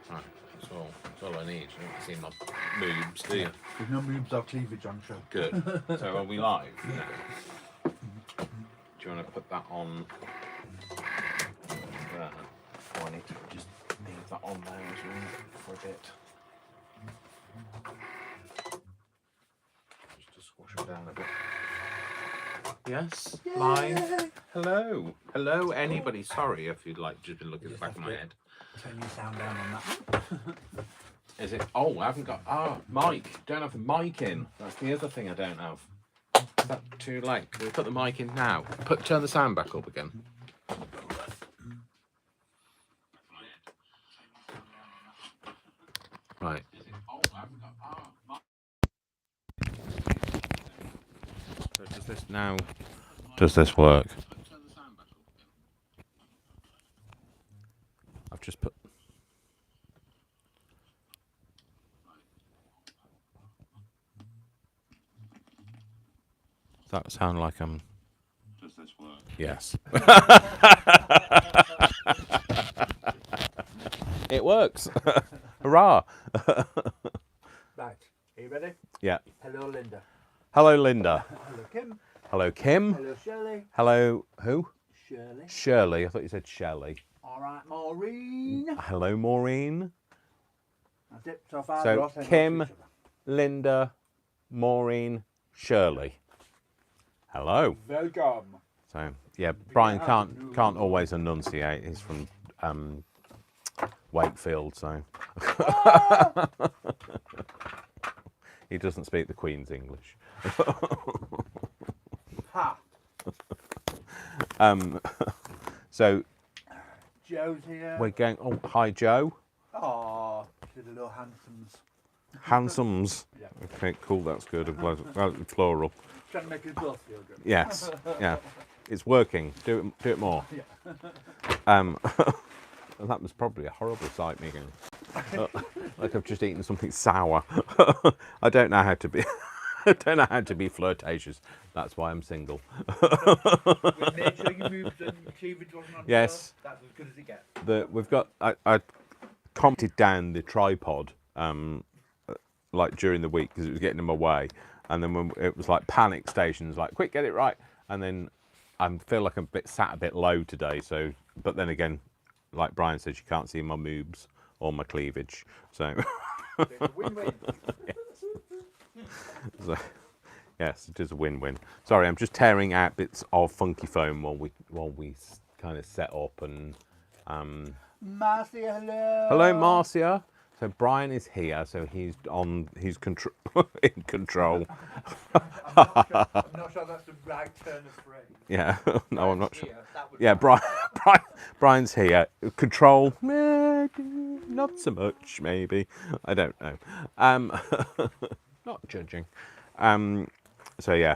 Right, that's all I need. You don't see my boobs, do you? There's no boobs or cleavage on show. Good. So are we live now? Do you want to put that on there? Oh, I need to just leave that on there as well for a bit. Just to squash it down a bit. Yes, Yay! live. Hello. Hello, anybody. Sorry if you'd like just been looking at the back of my head. Turn your sound down on that. Is it? Oh, I haven't got. Mic. Don't have the mic in. That's the other thing I don't have. Is that too late? Can we put the mic in now? Turn the sound back up again. Right. So does this now? Does this work? I've just put. Does that sound like I'm? Does this work? Yes. It works. Hurrah! Right, are you ready? Yeah. Hello, Linda. Hello, Linda. Hello, Kim. Hello, Kim. Hello, Shirley. Hello, who? Shirley. Shirley. I thought you said Shelley. All right, Maureen. Hello, Maureen. That's it. So far, So, they're all saying Kim, hello to each other. Linda, Maureen, Shirley. Hello. Welcome. So yeah, Brian can't always enunciate. He's from Wakefield, so he doesn't speak the Queen's English. Ha. So Joe's here. we're going. Oh, hi, Joe. Oh, the little handsomes. Handsomes. Yeah. Okay, cool. That's good. I'm glad. Plural. Trying to make us both feel good. Yes. Yeah. It's working. Do it more. Yeah. Well, that was probably a horrible sight, me going, like I've just eaten something sour. I don't know how to be. I don't know how to be flirtatious. That's why I'm single. We made sure you moved and cleavage wasn't on. Yes. Show. That's as good as it gets. We've got. I commented down the tripod, like during the week because it was getting in my way, and then when it was like panic stations, like quick, get it right, and then I feel like I'm sat a bit low today. So, but then again, like Brian says, you can't see my moobs or my cleavage. So, It's a win-win. so yes, it is a win-win. Sorry, I'm just tearing out bits of funky foam while we kind of set up and. Marcia, hello. Hello, Marcia. So Brian is here, so he's in control. I'm not sure that's the right turn of phrase. Yeah, no, I'm not sure. Here, that would Yeah, be- Brian's here. Control, not so much, maybe. I don't know. Not judging. So yeah,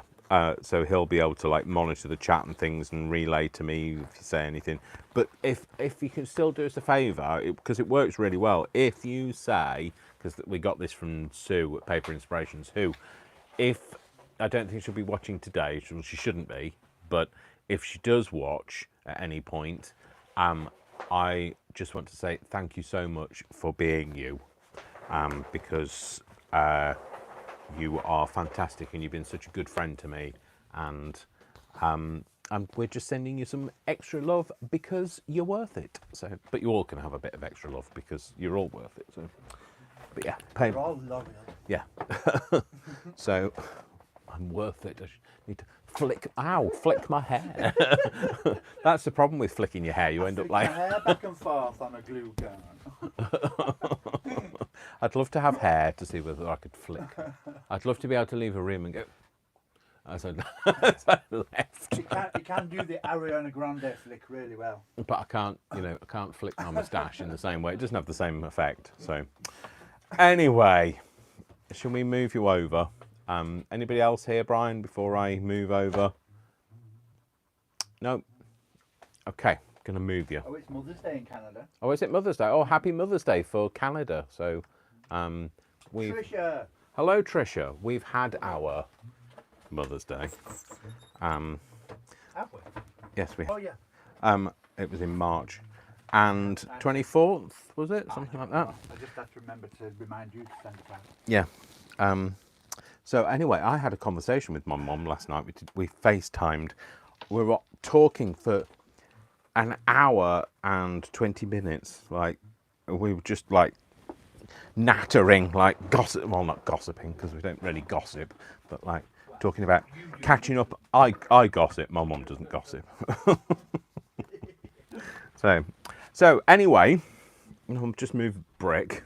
so he'll be able to like monitor the chat and things and relay to me if you say anything. But if you can still do us a favour, because it works really well, if you say, because we got this from Sue at Paper Inspirations, if I don't think she'll be watching today, she shouldn't be, but if she does watch at any point, I just want to say thank you so much for being you, because you are fantastic and you've been such a good friend to me, and we're just sending you some extra love because you're worth it. So, but you all can have a bit of extra love because you're all worth it. So, but yeah, We're all L'Oreal. yeah. So I'm worth it. I need to flick my hair. That's the problem with flicking your hair. You end up Flick like. my hair back and forth on a glue gun. I'd love to have hair to see whether I could flick. I'd love to be able to leave a room and go. As I left. You can do the Ariana Grande flick really well. But I can't, I can't flick my moustache in the same way. It doesn't have the same effect. So, anyway, shall we move you over? Anybody else here, Brian, before I move over? No? Okay, going to move you. Oh, it's Mother's Day in Canada. Oh, is it Mother's Day? Oh, happy Mother's Day for Canada. So, Tricia. Hello, Tricia. We've had our Mother's Day. Have we? Yes, we Oh, yeah. It was in March. and 24th, was it? Something like that. I just have to remember to remind you to send it out. Yeah. So anyway, I had a conversation with my mum last night. We FaceTimed. We were talking for an hour and 20 minutes. Like, we were just like nattering, like gossip. Well, not gossiping because we don't really gossip, but like talking about catching up. I gossip. My mum doesn't gossip. So anyway, I'll just move brick.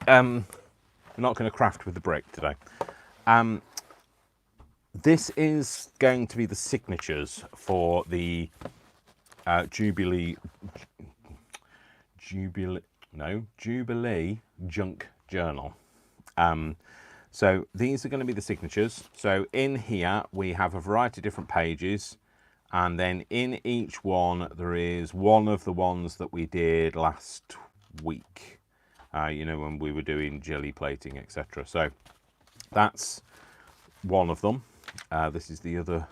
We're not going to craft with the brick today. This is going to be the signatures for the Jubilee Junk Journal. So these are going to be the signatures. So in here we have a variety of different pages, and then in each one there is one of the ones that we did last week. You know, when we were doing jelly plating, etc. So that's one of them. This is the other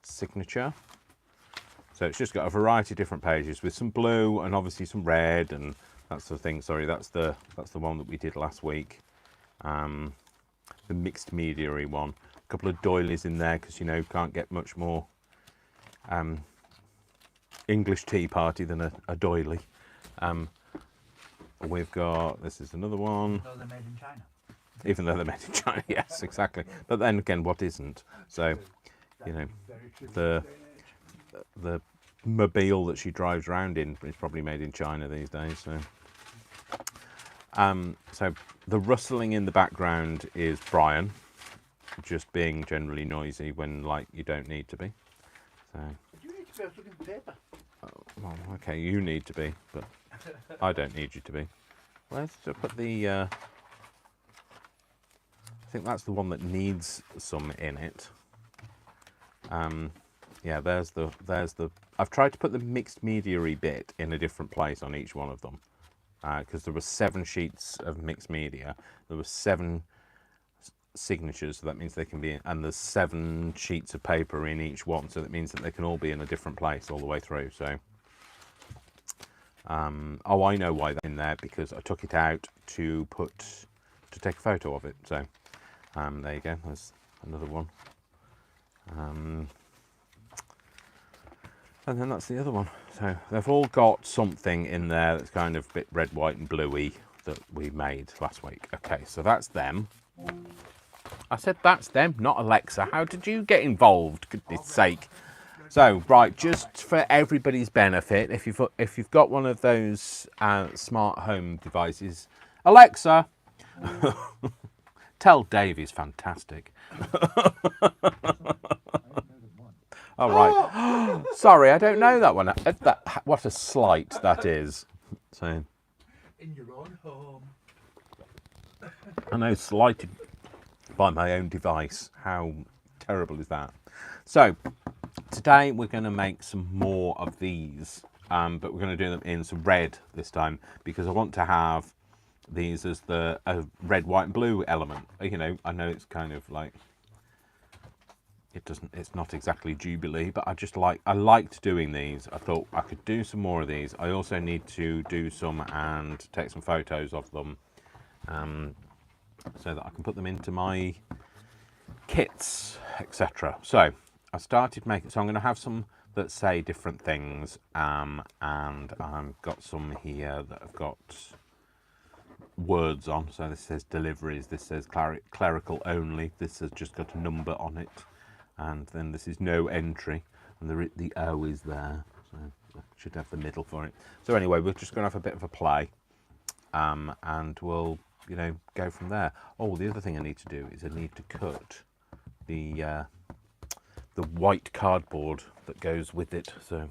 signature. So it's just got a variety of different pages with some blue and obviously some red and that sort of thing. Sorry, that's the one that we did last week. The mixed media one. A couple of doilies in there because, you know, can't get much more English tea party than a doily. We've got, this is another one. No, they're made in China. Even though they're made in China, yes, exactly. But then again, what isn't? So, you know, the mobile that she drives around in is probably made in China these days. So, so the rustling in the background is Brian, just being generally noisy when, like, you don't need to be. So, You need to be able to look in the paper. well, okay, you need to be, but I don't need you to be. Let's just put the. I think that's the one that needs some in it. Yeah, there's the. I've tried to put the mixed media-y bit in a different place on each one of them, because there were 7 sheets of mixed media. There were 7 signatures, so that means they can be, and there's 7 sheets of paper in each one, so that means that they can all be in a different place all the way through. So, oh, I know why that's in there, because I took it out to take a photo of it. So, there you go. There's another one. And then that's the other one. So they've all got something in there that's kind of a bit red, white and bluey that we made last week. Okay, so that's them. I said that's them, not Alexa. How did you get involved? Goodness sake. So, right, just for everybody's benefit, if you've got one of those smart home devices, Alexa, tell Dave he's fantastic. Oh, right. Sorry, I don't know that one. What a slight that is. So, In your own home. I know, slighted by my own device. How terrible is that? So, today we're going to make some more of these, but we're going to do them in some red this time, because I want to have these as the red, white and blue element. You know, I know it's kind of like, it's not exactly Jubilee, but I liked doing these. I thought I could do some more of these. I also need to do some and take some photos of them, so that I can put them into my kits, etc. So I started making, so I'm going to have some that say different things, and I've got some here that have got words on. So this says deliveries, this says clerical only, this has just got a number on it, and then this is no entry, and the O is there, so I should have the middle for it. So anyway, we're just going to have a bit of a play, and we'll, you know, go from there. Oh, the other thing I need to do is I need to cut the white cardboard that goes with it. So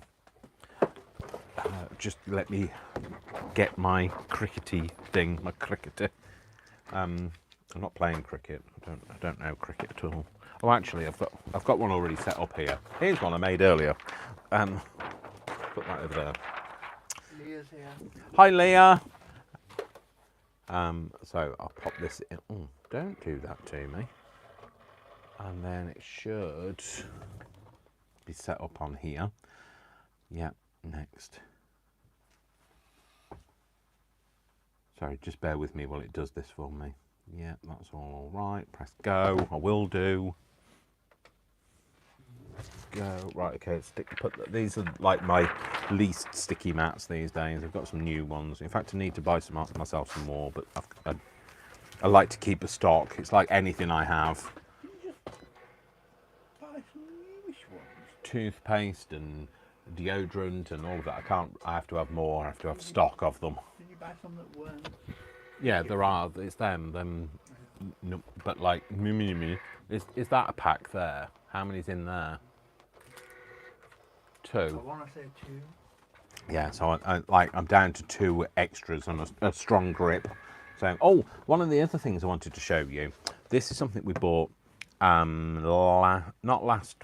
just let me get my crickety thing, my cricketer. I'm not playing cricket. I don't know cricket at all. Oh, actually, I've got one already set up here. Here's one I made earlier. Put that over there. Leah's here. Hi, Leah. So I'll pop this in. Oh, don't do that to me. And then it should be set up on here. Yeah, next. Sorry, just bear with me while it does this for me. Yeah, that's all right. Press go. I will do. Go. Right, okay. These are like my least sticky mats these days. I've got some new ones. In fact, I need to buy myself some more, but I like to keep a stock. It's like anything I have. Buy some newish ones. Toothpaste and deodorant and all of that. I have to have more. I have to have stock of them. Did you buy some that weren't? Yeah, there are. It's them. No, but like, is that a pack there? How many's in there? I 2. want to say 2. Yeah, so I'm down to 2 extras and a strong grip. So, oh, one of the other things I wanted to show you. This is something we bought. Not last.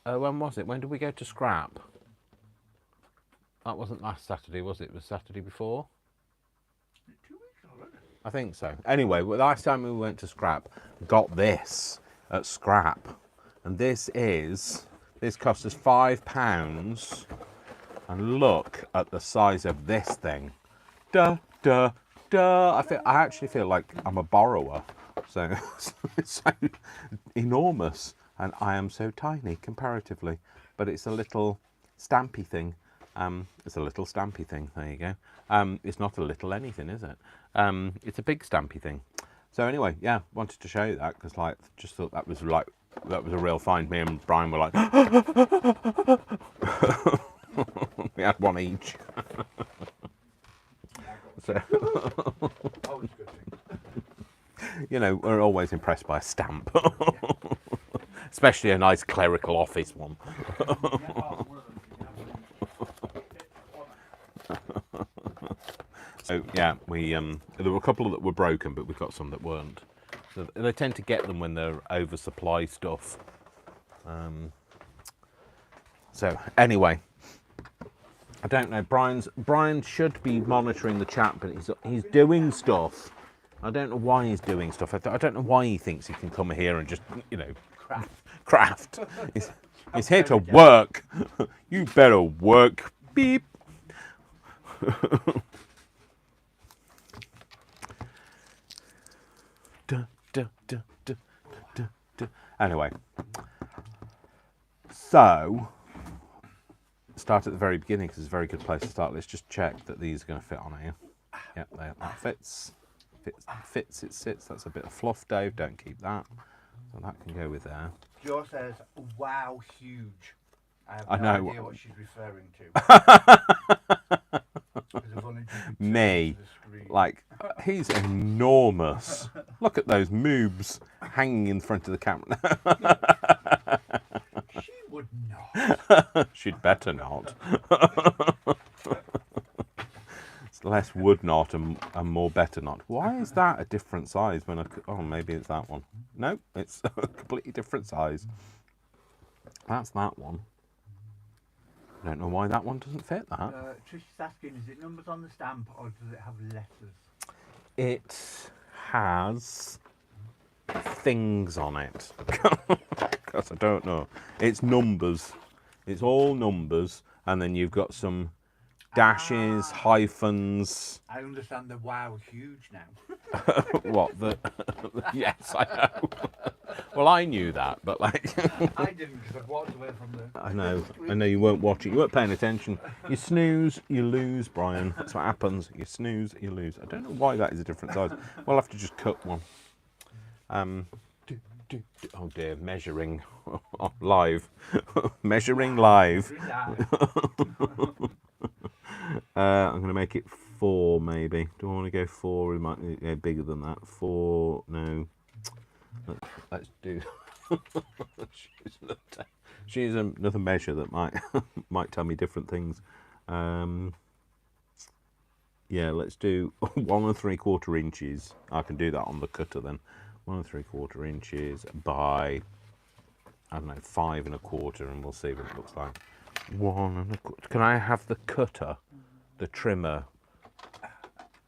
When was it? When did we go to Scrap? That wasn't last Saturday, was it? It was Saturday before. 2 weeks already. I think so. Anyway, the last time we went to Scrap, got this at Scrap, and this cost us £5. And look at the size of this thing. Duh, duh, duh. I actually feel like I'm a borrower. So it's so enormous, and I am so tiny comparatively. But it's a little stampy thing. It's a little stampy thing. There you go. It's not a little anything, is it? It's a big stampy thing. So anyway, yeah, wanted to show you that because like just thought that was a real find. Me and Brian were like, we had one each. So Always a good thing. you know, we're always impressed by a stamp, especially a nice clerical office one. So yeah, there were a couple that were broken, but we got some that weren't. So they tend to get them when they're oversupply stuff. So anyway, I don't know. Brian should be monitoring the chat, but he's doing stuff. I don't know why he's doing stuff. I don't know why he thinks he can come here and just craft. He's here to work. You better work. Beep. Anyway, so start at the very beginning because it's a very good place to start. Let's just check that these are going to fit on here. Yep, that fits. Fits, it sits. That's a bit of fluff, Dave. Don't keep that. So that can go with there. Jo says, wow, huge. I have I no know. idea what she's referring to. Me. Like, he's enormous. Look at those moobs hanging in front of the camera. She would not. She'd better not. It's less would not and more better not. Why is that a different size when oh, maybe it's that one. No, it's a completely different size. That's that one. I don't know why that one doesn't fit that. Trish is asking, is it numbers on the stamp or does it have letters? It has things on it. Because I don't know. It's numbers. It's all numbers. And then you've got some dashes, hyphens. I understand the wow huge now. What? Yes, I know. Well, I knew that, but like... I didn't because I've walked away from the... I know you weren't watching. You weren't paying attention. You snooze, you lose, Brian. That's what happens. You snooze, you lose. I don't know why that is a different size. We'll have to just cut one. Oh dear, measuring live. Measuring live. I'm going to make it 4 maybe. Do I want to go 4? We might go bigger than that. 4, no. Let's do. She's another measure that might tell me different things. Yeah, let's do 1 3/4 inches. I can do that on the cutter then. 1 3/4 inches by, I don't know, 5 1/4, and we'll see what it looks like. 1 1/4. Can I have the cutter, the trimmer?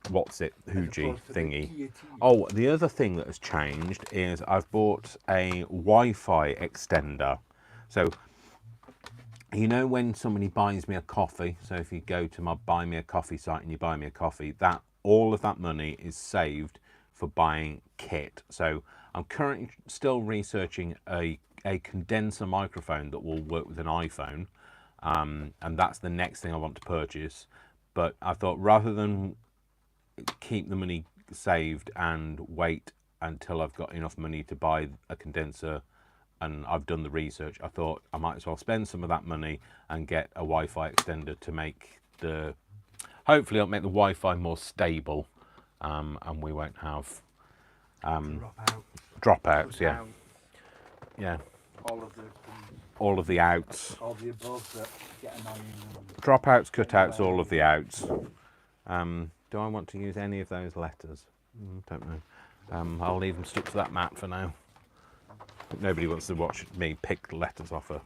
What's it? Hoogie thingy. Oh, the other thing that has changed is I've bought a Wi-Fi extender. So, you know when somebody buys me a coffee, so if you go to my buy me a coffee site and you buy me a coffee, that all of that money is saved for buying kit. So I'm currently still researching a condenser microphone that will work with an iPhone, and that's the next thing I want to purchase. But I thought rather than keep the money saved and wait until I've got enough money to buy a condenser and I've done the research, I thought I might as well spend some of that money and get a Wi-Fi extender to make the, hopefully it'll make the Wi-Fi more stable, and we won't have dropouts. Yeah, yeah. All of the outs. All the above that get annoying. Dropouts, cutouts, all of the outs. Do I want to use any of those letters? Don't know. I'll leave them stuck to that mat for now. Nobody wants to watch me pick the letters off a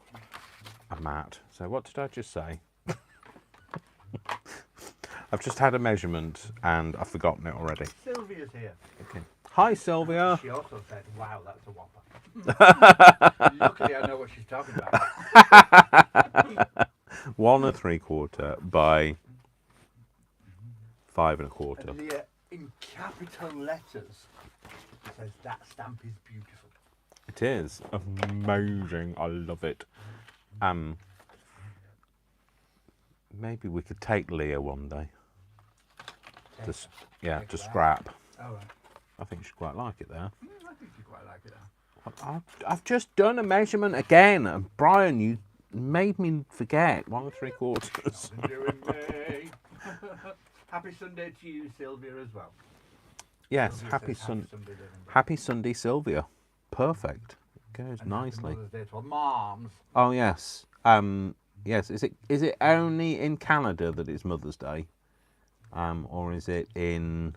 mat. So what did I just say? I've just had a measurement and I've forgotten it already. Sylvia's here. Okay. Hi, Sylvia. She also said, wow, that's a whopper. Luckily, I know what she's talking about. 1 3/4 by 5 1/4. And in capital letters, it says, that stamp is beautiful. It is amazing. I love it. Maybe we could take Leah one day. Just to scrap. Oh, right. I think she'd quite like it there. I think you quite like it. I've just done a measurement again, and Brian, you made me forget 1 3/4. Doing me. Happy Sunday to you, Sylvia, as well. Yes, Sylvia happy says Sunday. Sunday, living day. Happy Sunday, Sylvia. Perfect. Goes And nicely. Happy Mother's Day to our moms. Oh yes. Yes. Is it only in Canada that it's Mother's Day, or is it in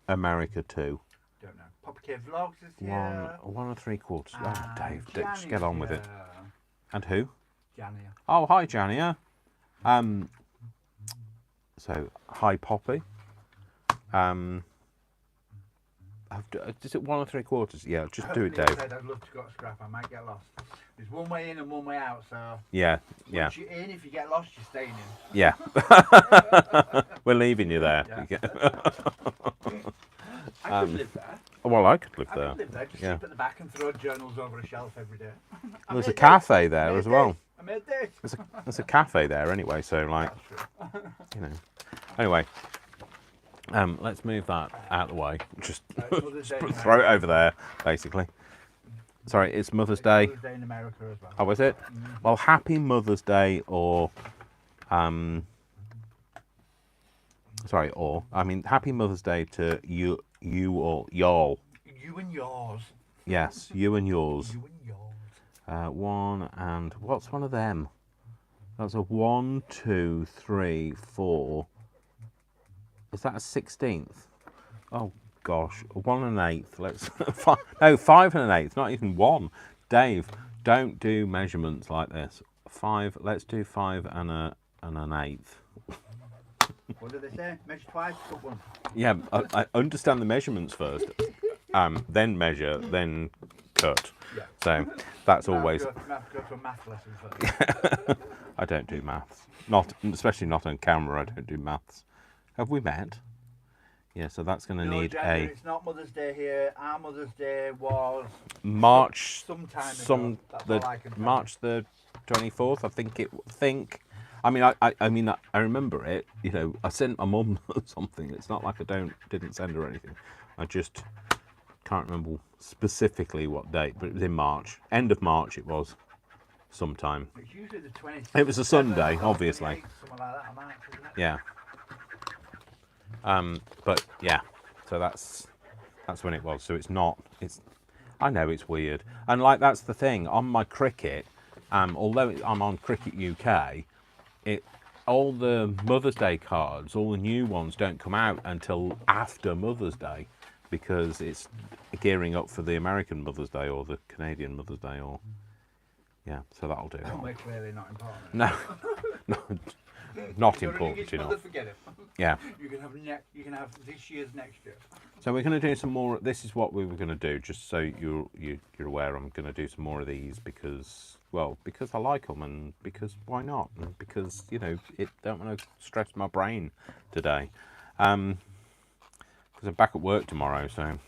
America too? Don't know. Pop K Vlogs is here. 1 3/4. Oh, And Dave, just Janny's get on with it. here. And who? Jania. Oh, hi, Jania. So hi, Poppy. Is it 1 3/4? Yeah, just do it, Leah Dave. said, I'd love to go to scrap. I might get lost. There's one way in and one way out, so Yeah. once you're in, if you get lost, you're staying in. Yeah. We're leaving you there. Yeah. I could live there. Well, I could live I there. could live there. Just Yeah. sleep at the back and throw journals over a shelf every day. There's a cafe there as well. I made this. There's a cafe there anyway, so like, That's true. you know. Anyway, let's move that out of the way. Just Mother's Day in throw it America. over there, basically. Sorry, it's Mother's Day. Mother's Day in America as well. Oh, is it? Well, happy Mother's Day, or happy Mother's Day to you or y'all. You and yours. Yes, you and yours. You and yours. One and what's one of them? That's a 1 2 3 4. Is that a 16th? Oh gosh, 1 1/8. Let's 5 1/8. Not even 1. Dave, don't do measurements like this. 5. Let's do 5 and an 1/8. What do they say? Measure twice, cut one. Yeah, I understand the measurements first. Then measure, then cut. Yeah. So that's always. You have to go to a math lesson first. I don't do maths. Especially not on camera. I don't do maths. Have we met? Yeah. So that's going to No, need January, it's not Mother's Day here. Our Mother's Day was March. some time ago. That's all I can tell you. March the 24th. I mean, I remember it. You know, I sent my mum something. It's not like I didn't send her anything. I just can't remember specifically what date, but it was in March. End of March it was, sometime. It's usually the 26th. It was a Sunday, obviously. 28th, something like that, March, isn't it? Yeah. But yeah, so that's when it was. So I know it's weird, and like that's the thing on my cricket. Although I'm on Cricket UK, all the Mother's Day cards, all the new ones don't come out until after Mother's Day, because it's gearing up for the American Mother's Day or the Canadian Mother's Day, or yeah. So that'll do. We're clearly not important. No, no, not You're important, you know. Mother, forget it. Yeah. You can have this year's next year. So we're going to do some more. This is what we were going to do, just so you're aware. I'm going to do some more of these because I like them, and because why not? And because it don't want to stress my brain today. because I'm back at work tomorrow, so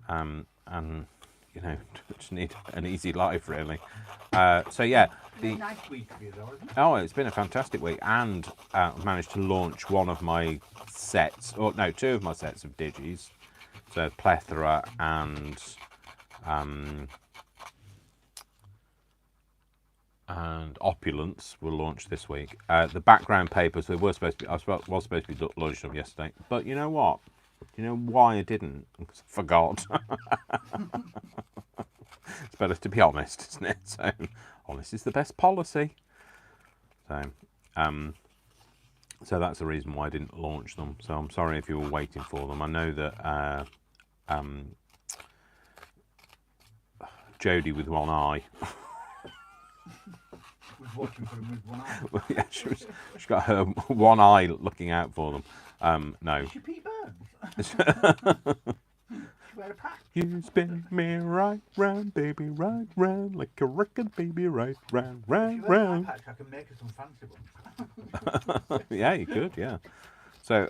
and you know, just need an easy life really. So yeah, Nice week for you though, isn't it? oh, it's been a fantastic week, and I've managed to launch one of my sets, or no, two of my sets of digis. So Plethora and Opulence will launch this week. The background papers, they were supposed to be, I was supposed to be launching them yesterday, but you know what? You know why I didn't? Because I forgot. It's better to be honest, isn't it? So, honest is the best policy. So, so that's the reason why I didn't launch them. So I'm sorry if you were waiting for them. I know that Jodie with one eye. Was watching for them with one eye. Well, yeah, she's got her one eye looking out for them. No. Is she Pete Burns? She wear a patch. You spin me right round, baby, right round, like a record, baby, right round, If she round, wears an eye round. patch, I can make her some fancy ones. Yeah, you could, yeah. So,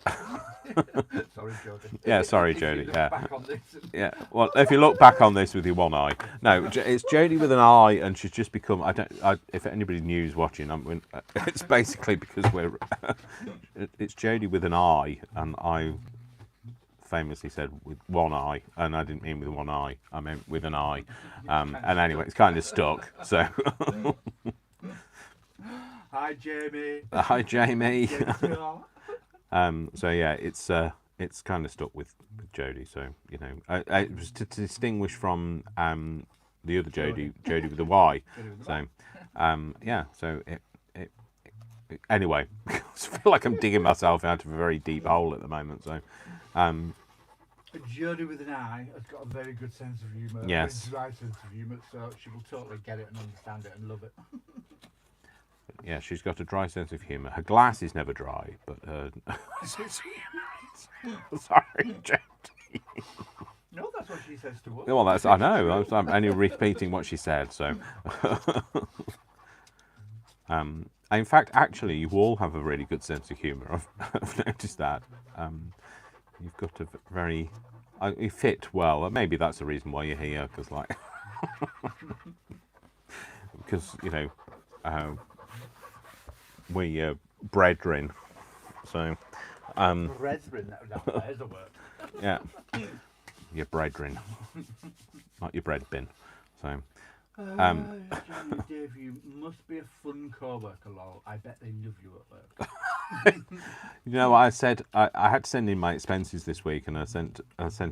Sorry, Jodie. yeah, sorry, If you Jodie. look Yeah, back on this and- yeah. Well, if you look back on this with your one eye, no, it's Jodie with an eye, and she's just become. If anybody new is watching, it's basically because it's Jodie with an eye, and I famously said with one eye, and I didn't mean with one eye. I meant with an eye. And anyway, it's kind of stuck. So, Hi, Jamie. hi, Jamie. Yeah. So yeah, it's kind of stuck with Jodie. So you know, it was to distinguish from the other Jodie with the Y. So yeah, so it anyway, I feel like I'm digging myself out of a very deep hole at the moment. So Jodie with an eye has got a very good sense of humour. Yes. A very dry sense of humour, so she will totally get it and understand it and love it. yeah, she's got a dry sense of humour. Her glass is never dry, but her sense of humour is. Sorry, Jodie. No, that's what she says to us. Well, I know. I'm only repeating what she said. So, in fact, actually, you all have a really good sense of humour. I've noticed that. You've got a very, you fit well. Maybe that's the reason why you're here, because because you know, we brethren. So, Brethren, that is a word. yeah, your brethren, not your bread bin. So. Jamie, Dave, you must be a fun co-worker, lol. I bet they love you at work. You know what I said? I had to send in my expenses this week, and I sent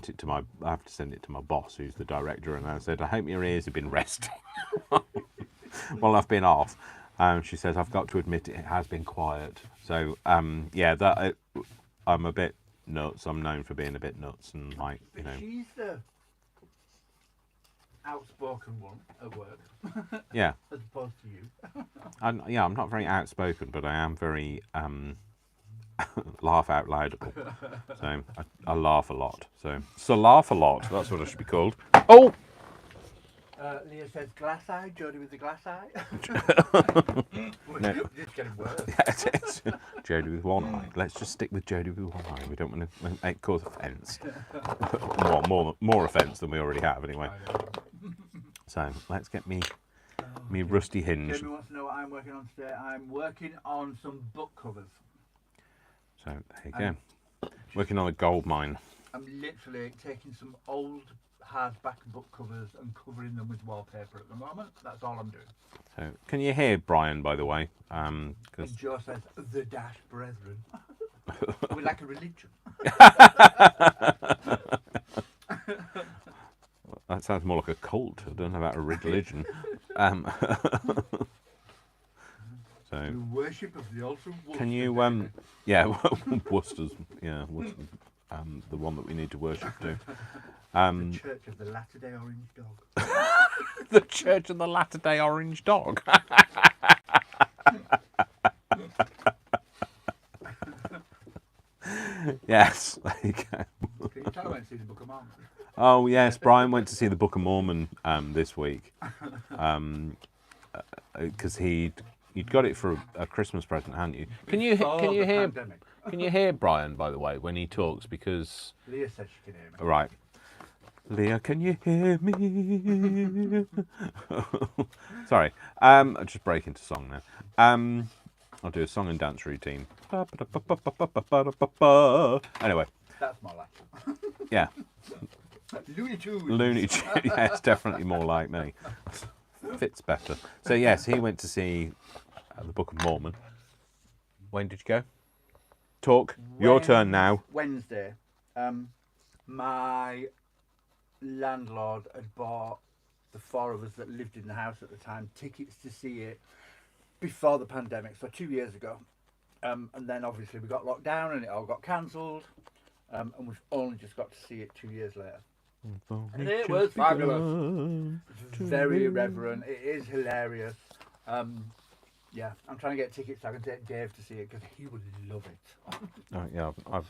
it to I have to send it to my boss, who's the director, and I said, I hope your ears have been resting while I've been off. She says, I've got to admit it has been quiet. So yeah, I'm a bit nuts. I'm known for being a bit nuts, and you know. She's the outspoken one at work. Yeah. As opposed to you. I'm not very outspoken, but I am very laugh out loudable. So I laugh a lot. So laugh a lot. That's what I should be called. Oh. Leah says glass eye. Jodie with the glass eye. No. It's getting worse. Yeah, it is. Jodie with one eye. Let's just stick with Jodie with one eye. We don't want to cause offence. more offence than we already have, anyway. So let's get me rusty hinge. Jamie wants to know what I'm working on today. I'm working on some book covers. So there you go. Working on a gold mine. I'm literally taking some old hardback book covers and covering them with wallpaper at the moment. That's all I'm doing. So can you hear Brian, by the way? And Joe says, the dash brethren. We're like a religion. That sounds more like a cult. I don't know about a religion. So The worship of the awesome Worcester. can you yeah, Worcester's, yeah, Worcester's, the one that we need to worship to. The Church of the Latter-day Orange Dog. The Church of the Latter-day Orange Dog. Yes, there you go. Can you tell I went to see the Book of Mormon? Oh yes, Brian went to see the Book of Mormon this week because he'd got it for a Christmas present, hadn't you? Can you hear? Pandemic. Can you hear Brian, by the way, when he talks? Because Leah said she can hear me. right, Leah, can you hear me? Sorry, I'll just break into song now. I'll do a song and dance routine. Anyway, That's more like yeah, Looney Tunes. Looney Tunes. Yeah, it's definitely more like me. Fits better. So yes, he went to see the Book of Mormon. When did you go? Talk. Your turn now. Wednesday. My landlord had bought the 4 of us that lived in the house at the time tickets to see it before the pandemic, so 2 years ago. And then obviously we got locked down and it all got cancelled. And we've only just got to see it 2 years later. And it was fabulous. It's very irreverent. It is hilarious. Yeah, I'm trying to get tickets so I can take Dave to see it because he would love it. Yeah, I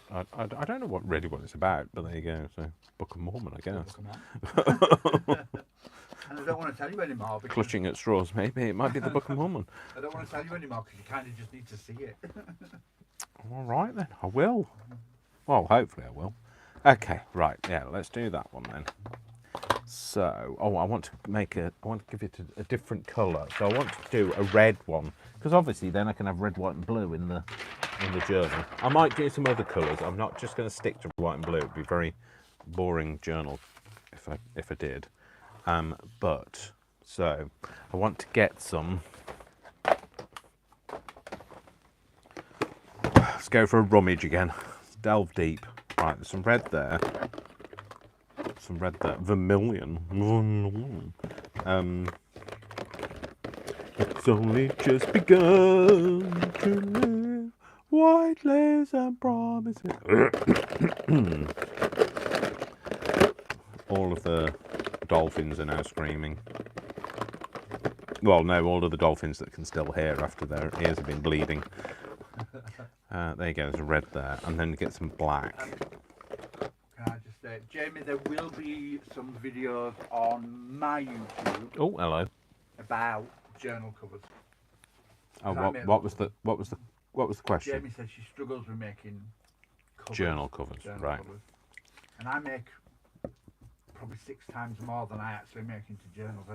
don't know really what it's about, but there you go. So, Book of Mormon, I guess. And I don't want to tell you anymore. Clutching at straws, maybe. It might be the Book of Mormon. I don't want to tell you anymore because you kind of just need to see it. All right, then. I will. Well, hopefully I will. Okay, right. Yeah, let's do that one then. So, I want to give it a different colour. So I want to do a red one because obviously then I can have red, white, and blue in the journal. I might do some other colours. I'm not just going to stick to white and blue. It'd be a very boring journal if I did. But so I want to get some. Let's go for a rummage again. Let's delve deep. Right, there's some red there. Some red there. Vermilion. It's only just begun to live. White lace and promises. All of the dolphins are now screaming. Well, no, all of the dolphins that can still hear after their ears have been bleeding. There you go, there's a red there. And then get some black. Can I just say, Jamie, there will be some videos on my YouTube. Oh, hello. About journal covers. Oh, what was the question? Jamie said she struggles with making covers, journal covers, right? Covers. And I make probably 6 times more than I actually make into journals.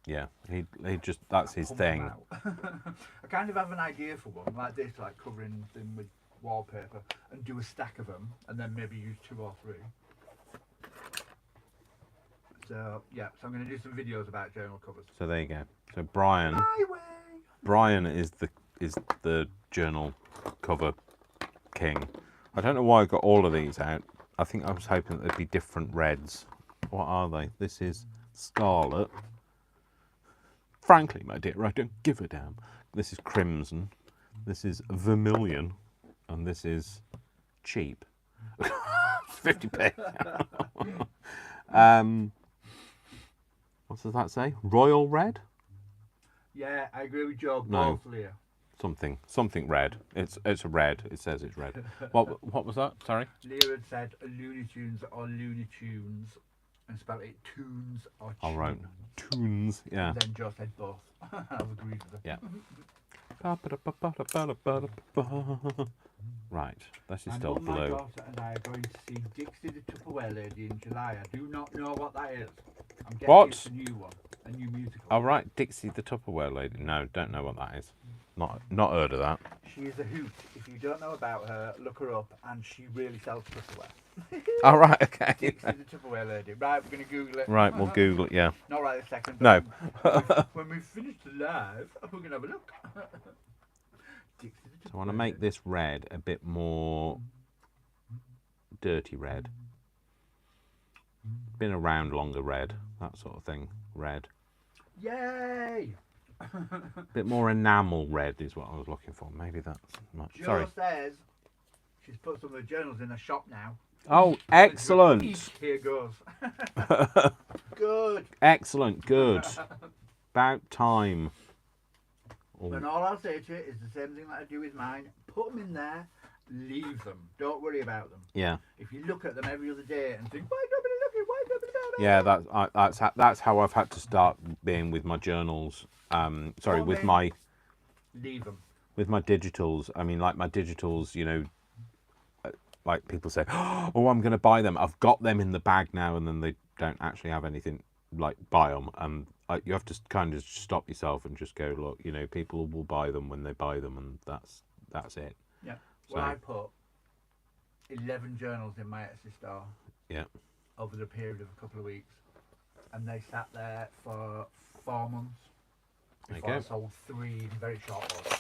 Yeah, he just that's his thing. I kind of have an idea for one like this, like covering them with wallpaper, and do a stack of them, and then maybe use 2 or 3. So yeah, so I'm going to do some videos about journal covers. So there you go. So Brian is the journal cover king. I don't know why I got all of these out. I think I was hoping that there'd be different reds. What are they? This is scarlet. Frankly, my dear, I don't give a damn. This is crimson. This is vermilion. And this is cheap. 50p. What does that say? Royal red? Yeah, I agree with Joe. No. Both, Leah. Something red. It's a red. It says it's red. What was that? Sorry. Leah had said Looney Tunes or Looney Tunes, and spelled it tunes or tunes. All right. Tunes. Yeah. And then Joe said both. I've agreed with her. Yeah. Right. This is still blue. My daughter and I are going to see Dixie the Tupperware Lady in July. I do not know what that is. I'm guessing it's a new one, a new musical. All right, Dixie the Tupperware Lady. No, don't know what that is. Not heard of that. She is a hoot. If you don't know about her, look her up, and she really sells Tupperware. All right, okay. Dixie the Tupperware Lady. Right, we're going to Google it. Right, we'll Google it, yeah. Not right this second. No. When we finish the live, we're going to have a look. So I want to make this red a bit more dirty red. Been around longer red, that sort of thing. Red. Yay! Bit more enamel red is what I was looking for. Maybe that's much. Jo Sorry. says she's put some of the journals in a shop now. Oh, excellent. Here goes. Good. Excellent, good. About time. And all I'll say to you is the same thing that I do with mine. Put them in there, leave them. Don't worry about them. Yeah. If you look at them every other day and think, why nobody looking? Why nobody looking? Yeah, that's how I've had to start being with my journals. With my leave them. With my digitals. I mean, like my digitals, you know, like people say, oh, I'm going to buy them. I've got them in the bag now, and then they don't actually have anything. Like buy them, and you have to kind of stop yourself and just go, look, you know, people will buy them when they buy them, and that's it. Yeah. So, Well, I put 11 journals in my Etsy store. Yeah. Over the period of a couple of weeks, and they sat there for 4 months before I sold 3 in very short order.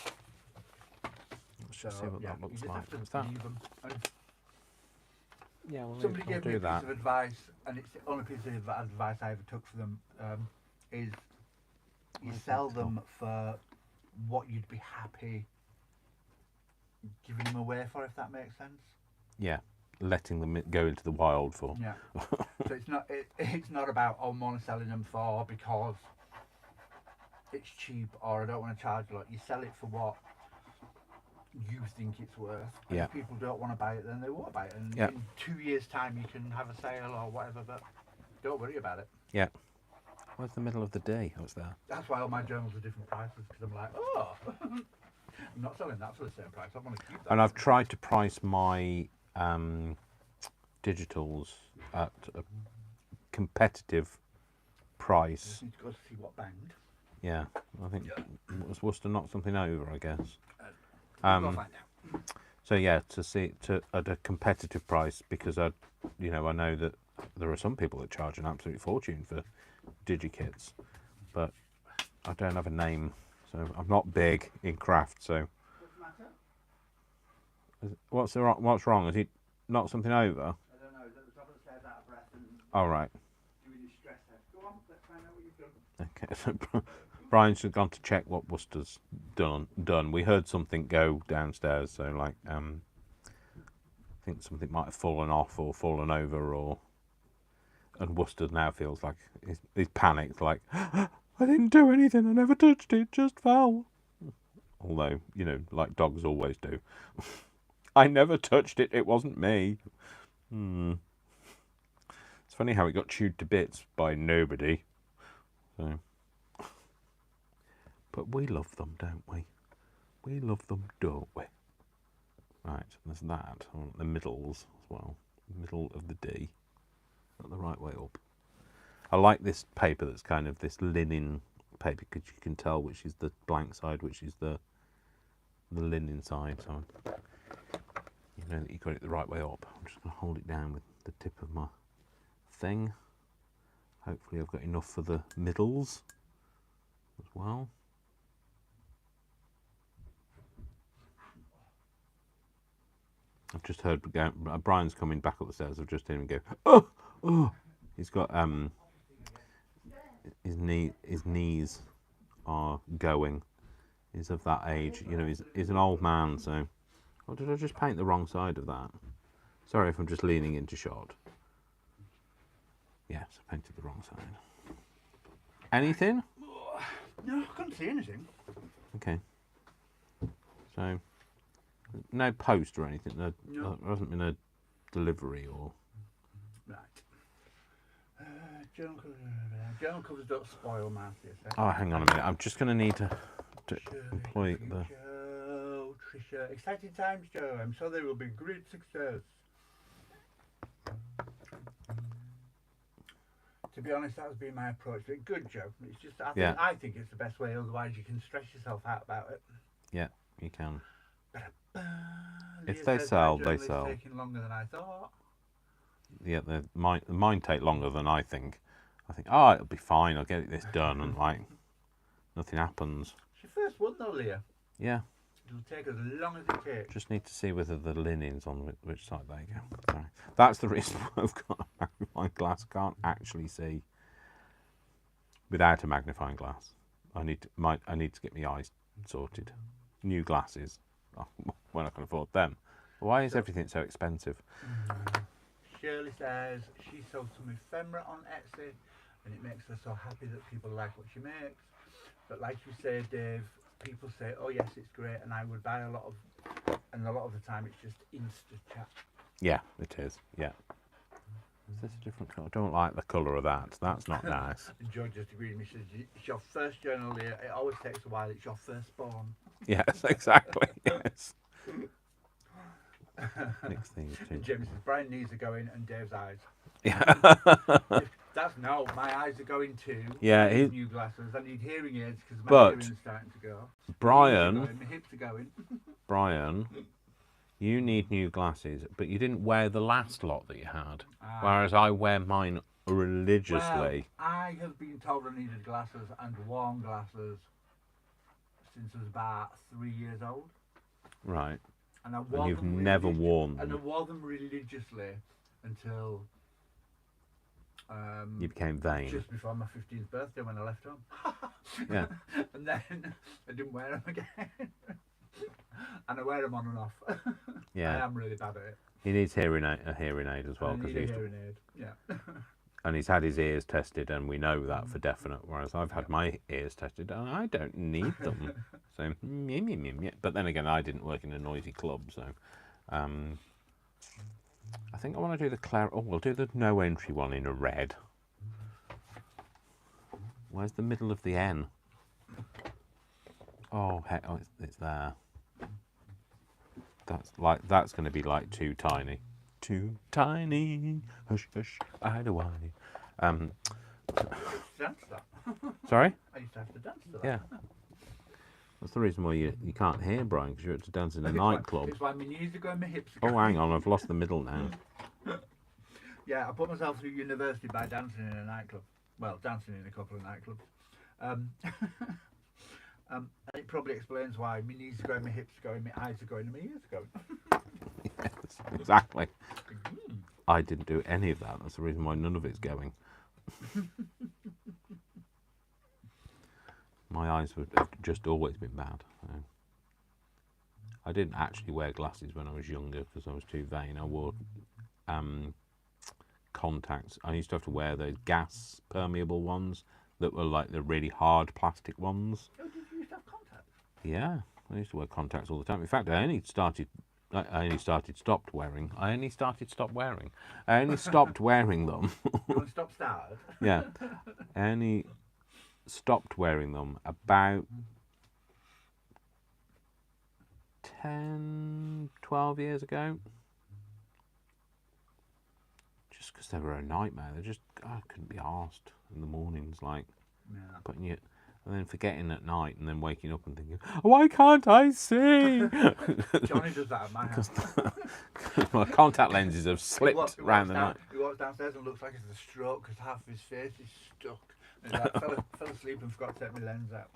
Let's just see what that looks like. You Is just have that? to leave them. And Yeah. Well, somebody I'll gave me a do piece that. of advice, and it's the only piece of advice I ever took for them, is you sell them for what you'd be happy giving them away for, if that makes sense. Yeah. Letting them go into the wild for. Yeah. So it's not about, oh, I'm only selling them for because it's cheap, or I don't want to charge a lot. You sell it for what you think it's worth. And Yeah. if people don't want to buy it, then they won't buy it. And Yeah. in 2 years' time, you can have a sale or whatever, but don't worry about it. Yeah. Where's the middle of the day? What's that? That's why all my journals are different prices, because I'm like, oh, I'm not selling that for the same price. I want to keep that. And I've tried to price my digitals at a competitive price. Just need to go to see what banged. Yeah, I think was Worcester knocked something over, I guess. We'll find out. So yeah, to see at a competitive price, because I know that there are some people that charge an absolute fortune for DigiKits, but I don't have a name, so I'm not big in craft. So What's the matter? what's wrong? Has he knocked something over? I don't know. He's at the top of the stairs, out of breath, and All right. doing his stress test. Go on, let's find out what you've done. Okay, so Brian's gone to check what Worcester's done. We heard something go downstairs, so like I think something might have fallen off or fallen over, and Worcester now feels like he's panicked, like I didn't do anything, I never touched it, just fell. Although, like dogs always do. I never touched it, it wasn't me. It's funny how it got chewed to bits by nobody. So, but we love them, don't we? We love them, don't we? Right, there's that. I want the middles as well. Middle of the D. Got the right way up. I like this paper that's kind of this linen paper, because you can tell which is the blank side, which is the linen side. So you know that you got it the right way up. I'm just going to hold it down with the tip of my thing. Hopefully I've got enough for the middles as well. I've just heard Brian's coming back up the stairs. I've just heard him go, oh, oh. He's got his knees are going. He's of that age, he's an old man. So, or did I just paint the wrong side of that? Sorry if I'm just leaning into shot. Yes, I painted the wrong side. Anything? No, I couldn't see anything. Okay. So, no post or anything. No. There hasn't been a delivery or. Right. Journal covers don't spoil, Marcy. Oh, hang on a minute. I'm just going to need to employ the. Joe, Trisha, exciting times, Joe. I'm sure they will be great success. To be honest, that has been my approach. But good, Joe. It's just I think it's the best way. Otherwise, you can stress yourself out about it. Yeah, you can. Leah If they says sell, my they journal is sell. taking longer than I thought. Yeah, mine take longer than I think. I think, oh, it'll be fine. I'll get this done, and like nothing happens. It's your first one, though, Leah. Yeah. It'll take as long as it takes. Just need to see whether the linen's on which side. There you go. Sorry. That's the reason why I've got a magnifying glass. I can't actually see without a magnifying glass. I need to get my eyes sorted. New glasses when I can afford them. Why is everything so expensive? Shirley says she sold some ephemera on Etsy, and it makes her so happy that people like what she makes. But like you say, Dave, people say, "Oh yes, it's great," and I would buy a lot of the time it's just Insta chat. Yeah, it is. Yeah. Is this a different colour? I don't like the colour of that. That's not nice. George just agreed with me. She says, "It's your first journal, Leah. It always takes a while. It's your firstborn." Yes, exactly. Yes. Mix these two. James says, Brian knees are going and Dave's eyes. Yeah. That's no, my eyes are going too. Yeah, I he- need new glasses. I need hearing aids because my But hearing's starting to go. Brian, My knees are going, my hips are going. Brian, you need new glasses, but you didn't wear the last lot that you had. Whereas I wear mine religiously. Well, I have been told I needed glasses and worn glasses since I was about 3 years old. Right. And I wore And you've them never worn And I them. wore them religiously until You became vain. just before my 15th birthday when I left home. Yeah. And then I didn't wear them again. And I wear them on and off. Yeah. I am really bad at it. He needs a hearing aid as well I because need a hearing aid. Yeah. and he's had his ears tested, and we know that for definite. Whereas I've had my ears tested, and I don't need them. So, but then again, I didn't work in a noisy club, so I think I want to do the we'll do the no entry one in a red. Where's the middle of the N? Oh, heck, oh, it's there. That's going to be like too tiny. Too tiny. Hush, hush, I do I. Dance that. Sorry? I used to have to dance to that. Yeah. That's the reason why you can't hear Brian, because you're at to dance in a nightclub. It's why my knees are going, my hips are Oh, going. hang on, I've lost the middle now. Yeah, I put myself through university by dancing in a nightclub. Well, dancing in a couple of nightclubs. And it probably explains why my knees are going, my hips are going, my eyes are going, and my ears are going. Yes, exactly. I didn't do any of that. That's the reason why none of it's going. My eyes have just always been bad. So. I didn't actually wear glasses when I was younger because I was too vain. I wore contacts. I used to have to wear those gas permeable ones that were like the really hard plastic ones. Oh, did you used to have contacts? Yeah, I used to wear contacts all the time. In fact, I only stopped wearing them. You want to stop started? Yeah, I only stopped wearing them about 10, 12 years ago. Just because they were a nightmare. I couldn't be arsed in the mornings, like putting you, and then forgetting at night, and then waking up and thinking, why can't I see? Johnny does that at my house. My contact lenses have slipped around the night. He walks downstairs and looks like it's a stroke because half of his face is stuck. And he's like, fell asleep and forgot to take my lens out.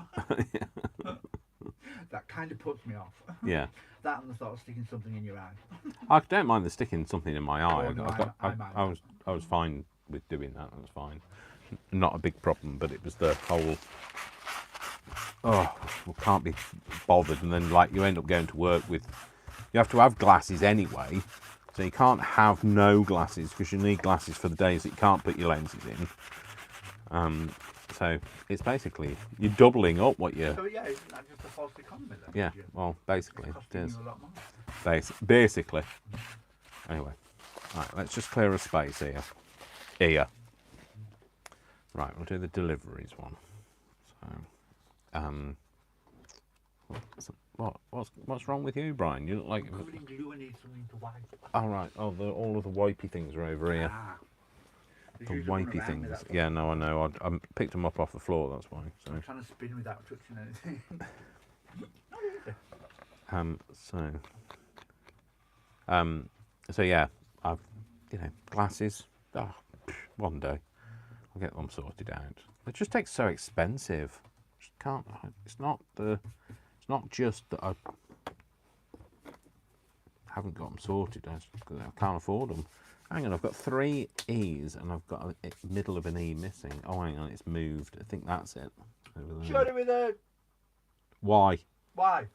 That kind of puts me off. Yeah. That and the thought of sticking something in your eye. I don't mind the sticking something in my eye. Oh, no, I was fine with doing that. That was fine. Not a big problem, but it was the whole. Oh, well, can't be bothered, and then like you end up going to work with. You have to have glasses anyway, so you can't have no glasses because you need glasses for the days that you can't put your lenses in. So it's basically you're doubling up what you. So yeah, isn't that just a false economy then? Yeah, well, basically It's it costing is. you a lot more. Basically. Anyway, right, let's just clear a space here. Right, we'll do the deliveries one. So, what's wrong with you, Brian? You look like. I'm covered in glue and need something to wipe. Oh right. Oh, all of the wipey things are over here. Ah. The There's usually one wipey around me, things. that's all. Yeah, no, I know. I picked them up off the floor. That's why. So. I'm trying to spin without touching anything. So yeah, I've glasses. Oh, one day I'll get them sorted out. It just takes so expensive. Just can't. It's not just that I haven't got them sorted. I can't afford them. Hang on, I've got 3 E's and I've got a middle of an E missing. Oh, hang on, it's moved. I think that's it. Over there. Jody with a Y. Y.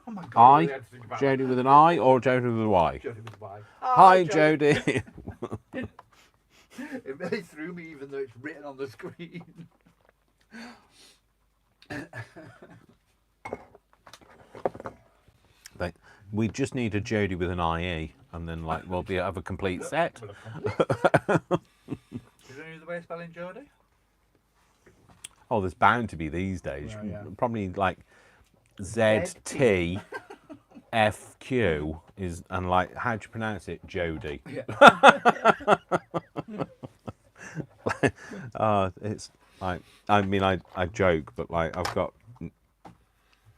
Oh my god. I, really had to think about Jody with an I or Jody with a Y? Jody with Y. Hi, Jody. It really threw me even though it's written on the screen. We just need a Jody with an IE, and then we'll have a complete set. Is there any other way of spelling Jody? Oh, there's bound to be these days. Yeah. Probably like ZTFQ is, and like, how do you pronounce it? Jody. Yeah. It's like, I mean, I joke, but like, I've got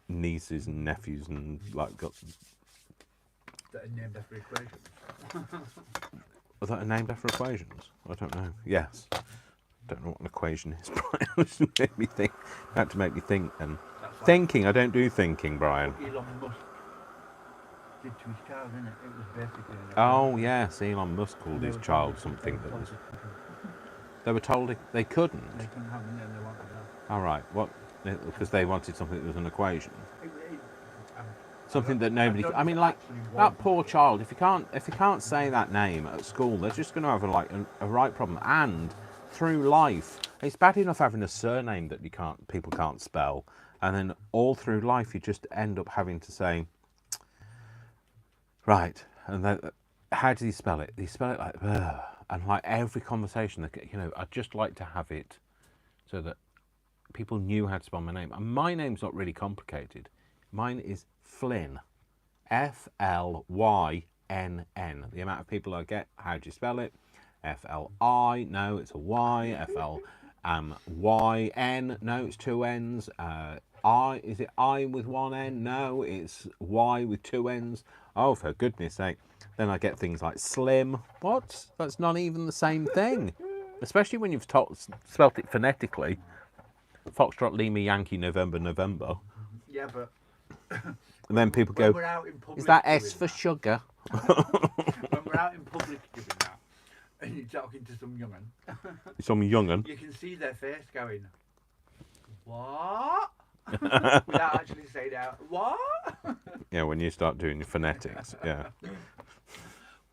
nieces and nephews, and like, got. That are named after equations. Was that named after equations? I don't know. Yes. Don't know what an equation is, Brian. It made me think. Had to make me think. And That's thinking, I don't do thinking, Brian. what Elon Musk did to his child, didn't it? It was basically. Oh yes, Elon Musk called his child something that was. They were told they couldn't. They couldn't have the name they wanted. All right. What? Because they wanted something that was an equation. Um, Something that nobody. don't I mean, know like if it actually that was. poor child. If you can't say that name at school, they're just going to have a right problem. And through life, it's bad enough having a surname that people can't spell, and then all through life you just end up having to say, right, and then how does he spell it? He spell it like, and like every conversation, I'd just like to have it so that people knew how to spell my name. And my name's not really complicated. Mine is Flynn, Flynn. The amount of people I get, how do you spell it? FLI, no, it's a Y. YN, no, it's two N's. Is it I with one N? No, it's Y with two N's. Oh, for goodness sake. Then I get things like slim. What? That's not even the same thing. Especially when you've spelt it phonetically. Foxtrot, Lima, Yankee, November, November. Yeah, but. And then people when go, we're out in public is that doing S for sugar? When we're out in public doing that, and you're talking to some young'un, Some young'un. you can see their face going, what? Without actually saying out, what? Yeah, when you start doing your phonetics, yeah.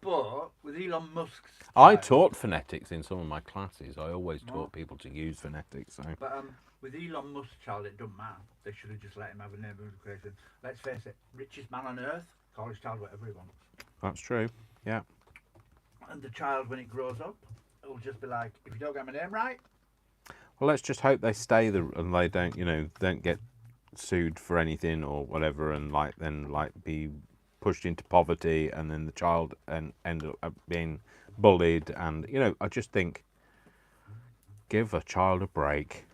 But with Elon Musk's I child- taught phonetics in some of my classes. I always taught people to use phonetics. So. But with Elon Musk's child, it doesn't matter. They should have just let him have a name of equation. Let's face it, richest man on earth, call his child whatever he wants. That's true, yeah. And the child, when it grows up, it'll just be like, if you don't get my name right, Well, let's just hope they stay and they don't, don't get sued for anything or whatever, and then be pushed into poverty, and then the child end up being bullied, and I just think, give a child a break.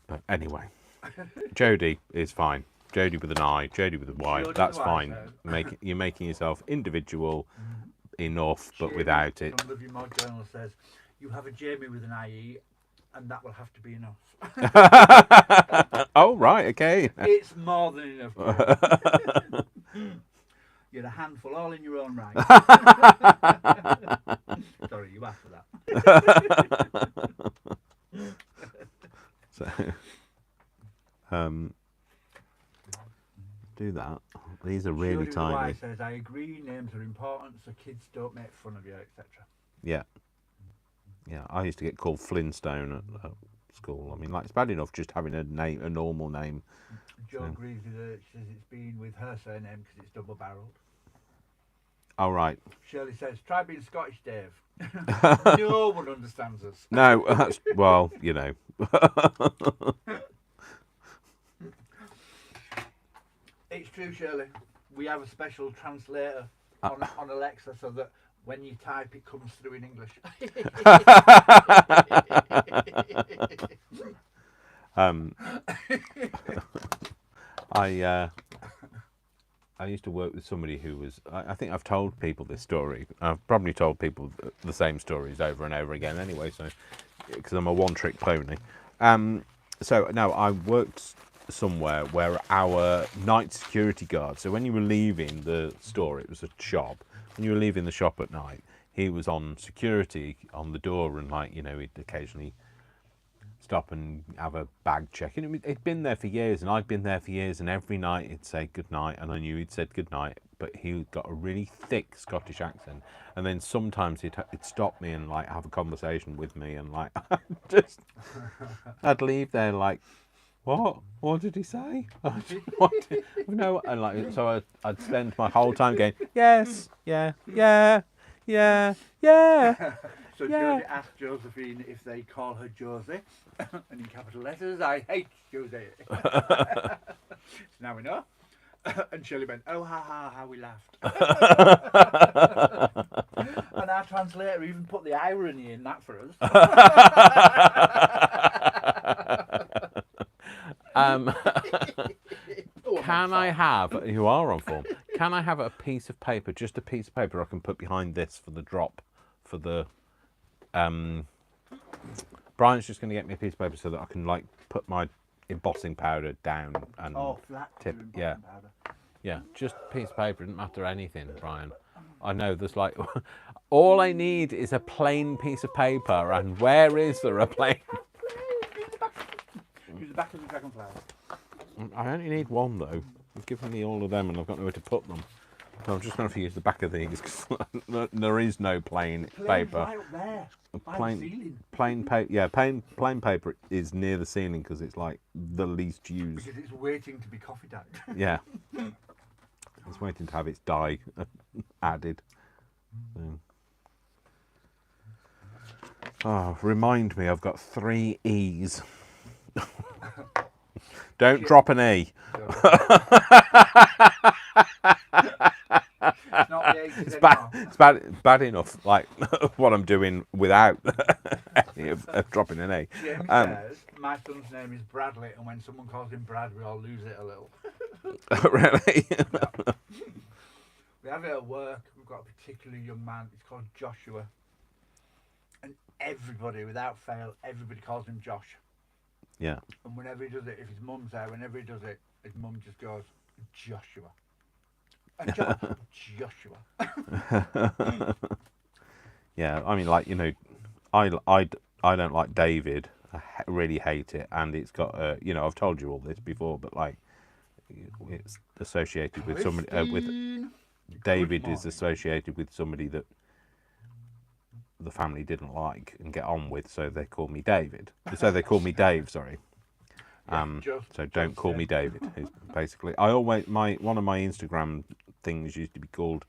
But anyway, Jody is fine. Jody with an I, Jody with a Y. Jody That's with a Y, fine. You're making yourself individual enough, but Jamie without it. from Love Your Mod Journal says, you have a Jamie with an IE, and that will have to be enough. Oh right, okay. It's more than enough. You're a handful all in your own right. Sorry, you asked for that. So, do that. These are really Jody tiny. White says, I agree, names are important so kids don't make fun of you, etc. Yeah. Yeah, I used to get called Flintstone at school. I mean, it's bad enough just having a normal name. Joe agrees with her. She says it's been with her surname because it's double-barreled. Oh, right. Shirley says, try being Scottish, Dave. No one understands us. No, well, It's true, Shirley. We have a special translator on Alexa so that when you type, it comes through in English. I used to work with somebody who was. I think I've told people this story. I've probably told people the same stories over and over again anyway. So, because I'm a one-trick pony. So no, I worked somewhere where our night security guard. So when you were leaving the store, it was a shop. When you were leaving the shop at night, he was on security on the door, and he'd occasionally stop and have a bag check. And it'd been there for years, and I'd been there for years, and every night he'd say good night, and I knew he'd said good night, but he got a really thick Scottish accent, and then sometimes he'd stop me and have a conversation with me, and I'd leave there what did he say? No, and so I'd spend my whole time going yes, yeah. So Jodie asked Josephine if they call her Josie, and in capital letters, I hate Josie. So now we know. And Shirley went, oh, ha, ha, how we laughed. And our translator even put the irony in that for us. Can I have, you are on form, can I have a piece of paper, just a piece of paper I can put behind this for the drop, for the, Brian's just going to get me a piece of paper so that I can like put my embossing powder down and flat tip, yeah. powder. Yeah, just a piece of paper, it doesn't matter anything, Brian. I know there's like, all I need is a plain piece of paper, and where is there a plain? Use the back of the dragonfly. I only need one though. You've given me all of them and I've got nowhere to put them. So I'm just going to use the back of these because there is no plain paper. Right up there, by the ceiling. Plain paper, yeah, plain paper is near the ceiling because it's like the least used. Because it's waiting to be coffeed out. Yeah. It's waiting to have its dye added. So. Oh, remind me, I've got 3 E's. Don't drop an E. It's bad enough, like what I'm doing without any of dropping an A. Jamie says, my son's name is Bradley, and when someone calls him Brad, we all lose it a little. Really? Yeah. We have it at work. We've got a particular young man. He's called Joshua. And everybody, without fail, everybody calls him Josh. Yeah. And whenever he does it, if his mum's there, whenever he does it, his mum just goes, Joshua. Joshua. Yeah, I mean, like, you know, I don't like David. I really hate it, and it's got you know, I've told you all this before, but like, it's associated with somebody with David is associated with somebody that the family didn't like and get on with, so they call me David. So they call me Dave. Sorry. So don't call me David. Is basically, I always one of my Instagram things used to be called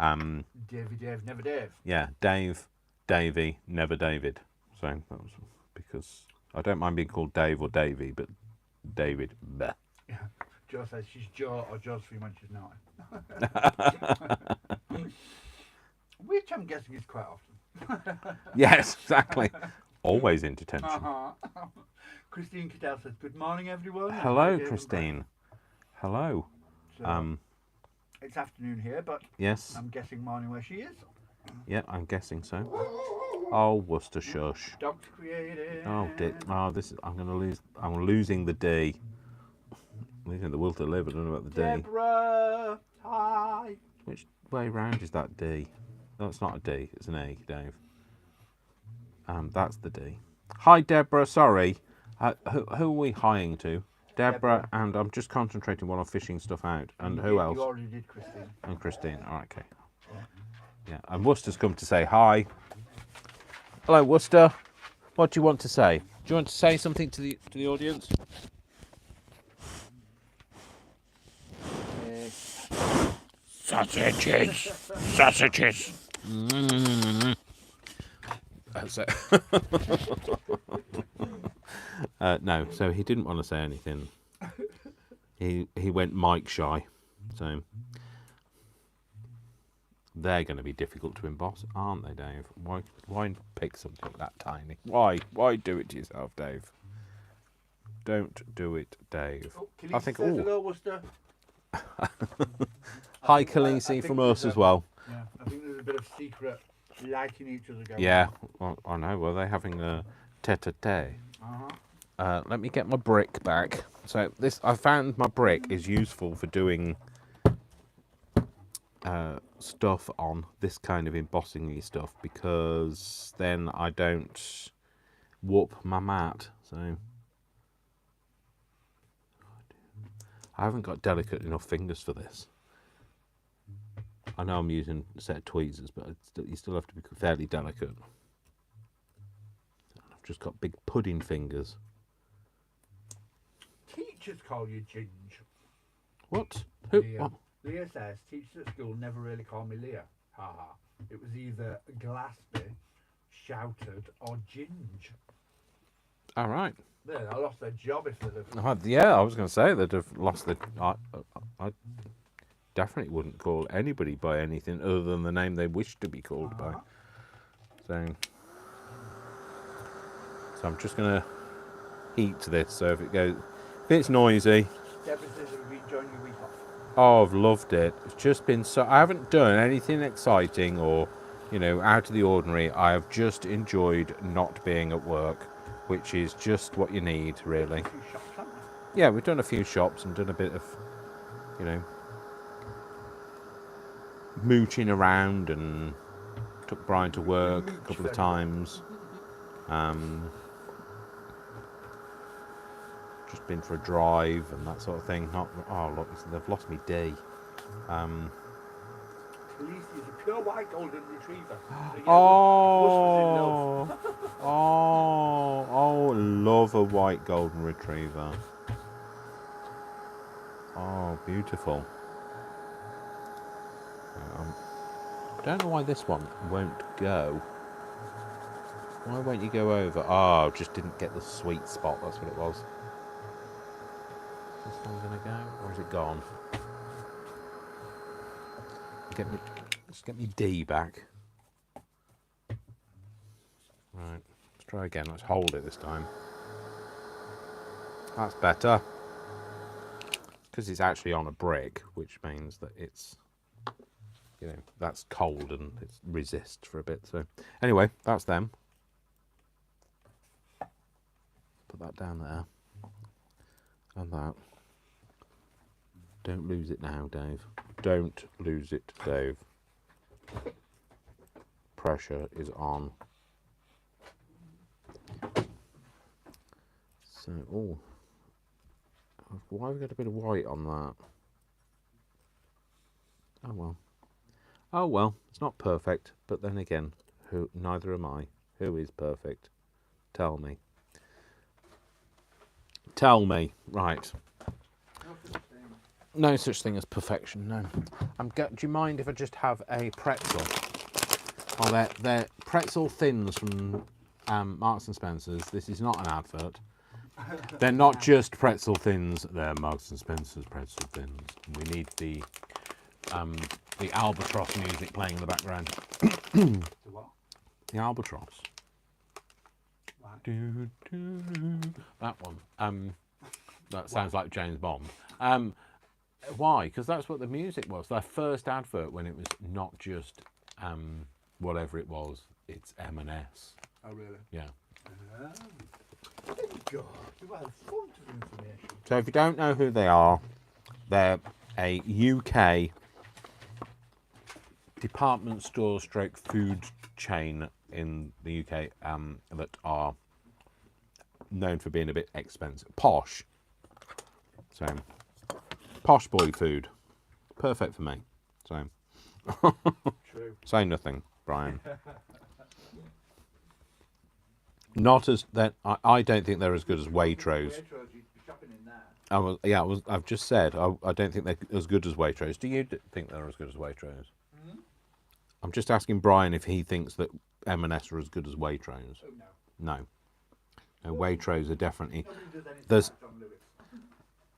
Davey, Dave, never Dave. Yeah, Dave, Davey, never David. So that was because I don't mind being called Dave or Davey, but David, bleh. Yeah. Jo says she's Jo or Josephine when she's not. Which I'm guessing is quite often. Yes, exactly. Always in detention. Christine Cadell says, good morning, everyone. Hello, Christine. Hello. So, it's afternoon here, but yes, I'm guessing morning where she is. Yeah, I'm guessing so. Oh, Worcester shush. Dogs created. Oh, this is. I'm losing the D. Losing the will to live. I don't know about the D. Deborah, hi. Which way round is that D? No, it's not a D. It's an A, Dave. That's the D. Hi, Deborah. Sorry. Who are we hiring to? Deborah, and I'm just concentrating while I'm fishing stuff out. And who else? You already did, Christine. And Christine. All right, okay. Yeah, and Worcester's come to say hi. Hello, Worcester. What do you want to say? Do you want to say something to the audience? Sausages. Sausages. No, so he didn't want to say anything. He went mic shy, so they're going to be difficult to emboss, aren't they, Dave? Why pick something that tiny? Why do it to yourself, Dave? Don't do it, Dave. I think. Hello, Worcester. Hi, Khaleesi from us as well. Yeah, I think there's a bit of secret liking each other going. Yeah, well, I know. Well, they're having a tete-a-tete. Let me get my brick back. So I found my brick is useful for doing stuff on this kind of embossing-y stuff, because then I don't warp my mat. So I haven't got delicate enough fingers for this. I know I'm using a set of tweezers, but you still have to be fairly delicate. I've just got big pudding fingers. Teachers call you Ginge. What? Who? Leah. What? Leah says, teachers at school never really call me Leah. Ha ha. It was either Glaspie, Shouted, or Ginge. All right. Yeah, I lost their job if they'd have. Yeah, I was going to say they'd have lost the. I definitely wouldn't call anybody by anything other than the name they wish to be called by. So I'm just going to heat this. So if it's noisy. Deborah says you've been enjoying your week off. Oh, I've loved it. It's just been so. I haven't done anything exciting or, out of the ordinary. I have just enjoyed not being at work, which is just what you need, really. A few shops, haven't Yeah, we've done a few shops and done a bit of, mooching around and took Brian to work a couple of times. Just been for a drive and that sort of thing. Oh, look, they've lost me D. Khaleesi is a pure white golden retriever. Oh, love a white golden retriever. Oh, beautiful. I don't know why this one won't go. Why won't you go over? Oh, just didn't get the sweet spot. That's what it was. Is this one gonna go, or is it gone? Just get me D back. Right, let's try again. Let's hold it this time. That's better. Because it's actually on a brick, which means that it's, that's cold and it resists for a bit. So anyway, that's them. Put that down there. And that. Don't lose it now, Dave. Don't lose it, Dave. Pressure is on. So, why have we got a bit of white on that? Oh well. Oh well, it's not perfect, but then again, neither am I. Who is perfect? Tell me. Tell me. Right. No such thing as perfection, no. Do you mind if I just have a pretzel? Oh, they're pretzel thins from Marks and Spencer's. This is not an advert. They're not just pretzel thins. They're Marks and Spencer's pretzel thins. We need the albatross music playing in the background. The what? The albatross. Right. That one. That sounds like James Bond. Why? Because that's what the music was. Their first advert when it was not just whatever it was. It's M&S. Oh really? Yeah. There you go. You had fun of information. So if you don't know who they are, they're a UK department store stroke food chain in the UK that are known for being a bit expensive. Posh. So, posh boy food. Perfect for me. So, True. say nothing, Brian. Not as that. I don't think they're as good as Waitrose. Waitrose, you'd be shopping in there. I've just said I don't think they're as good as Waitrose. Do you think they're as good as Waitrose? Mm-hmm. I'm just asking Brian if he thinks that M&S are as good as Waitrose. Oh no. No, Waitrose are definitely. Nobody does anything There's like John Lewis.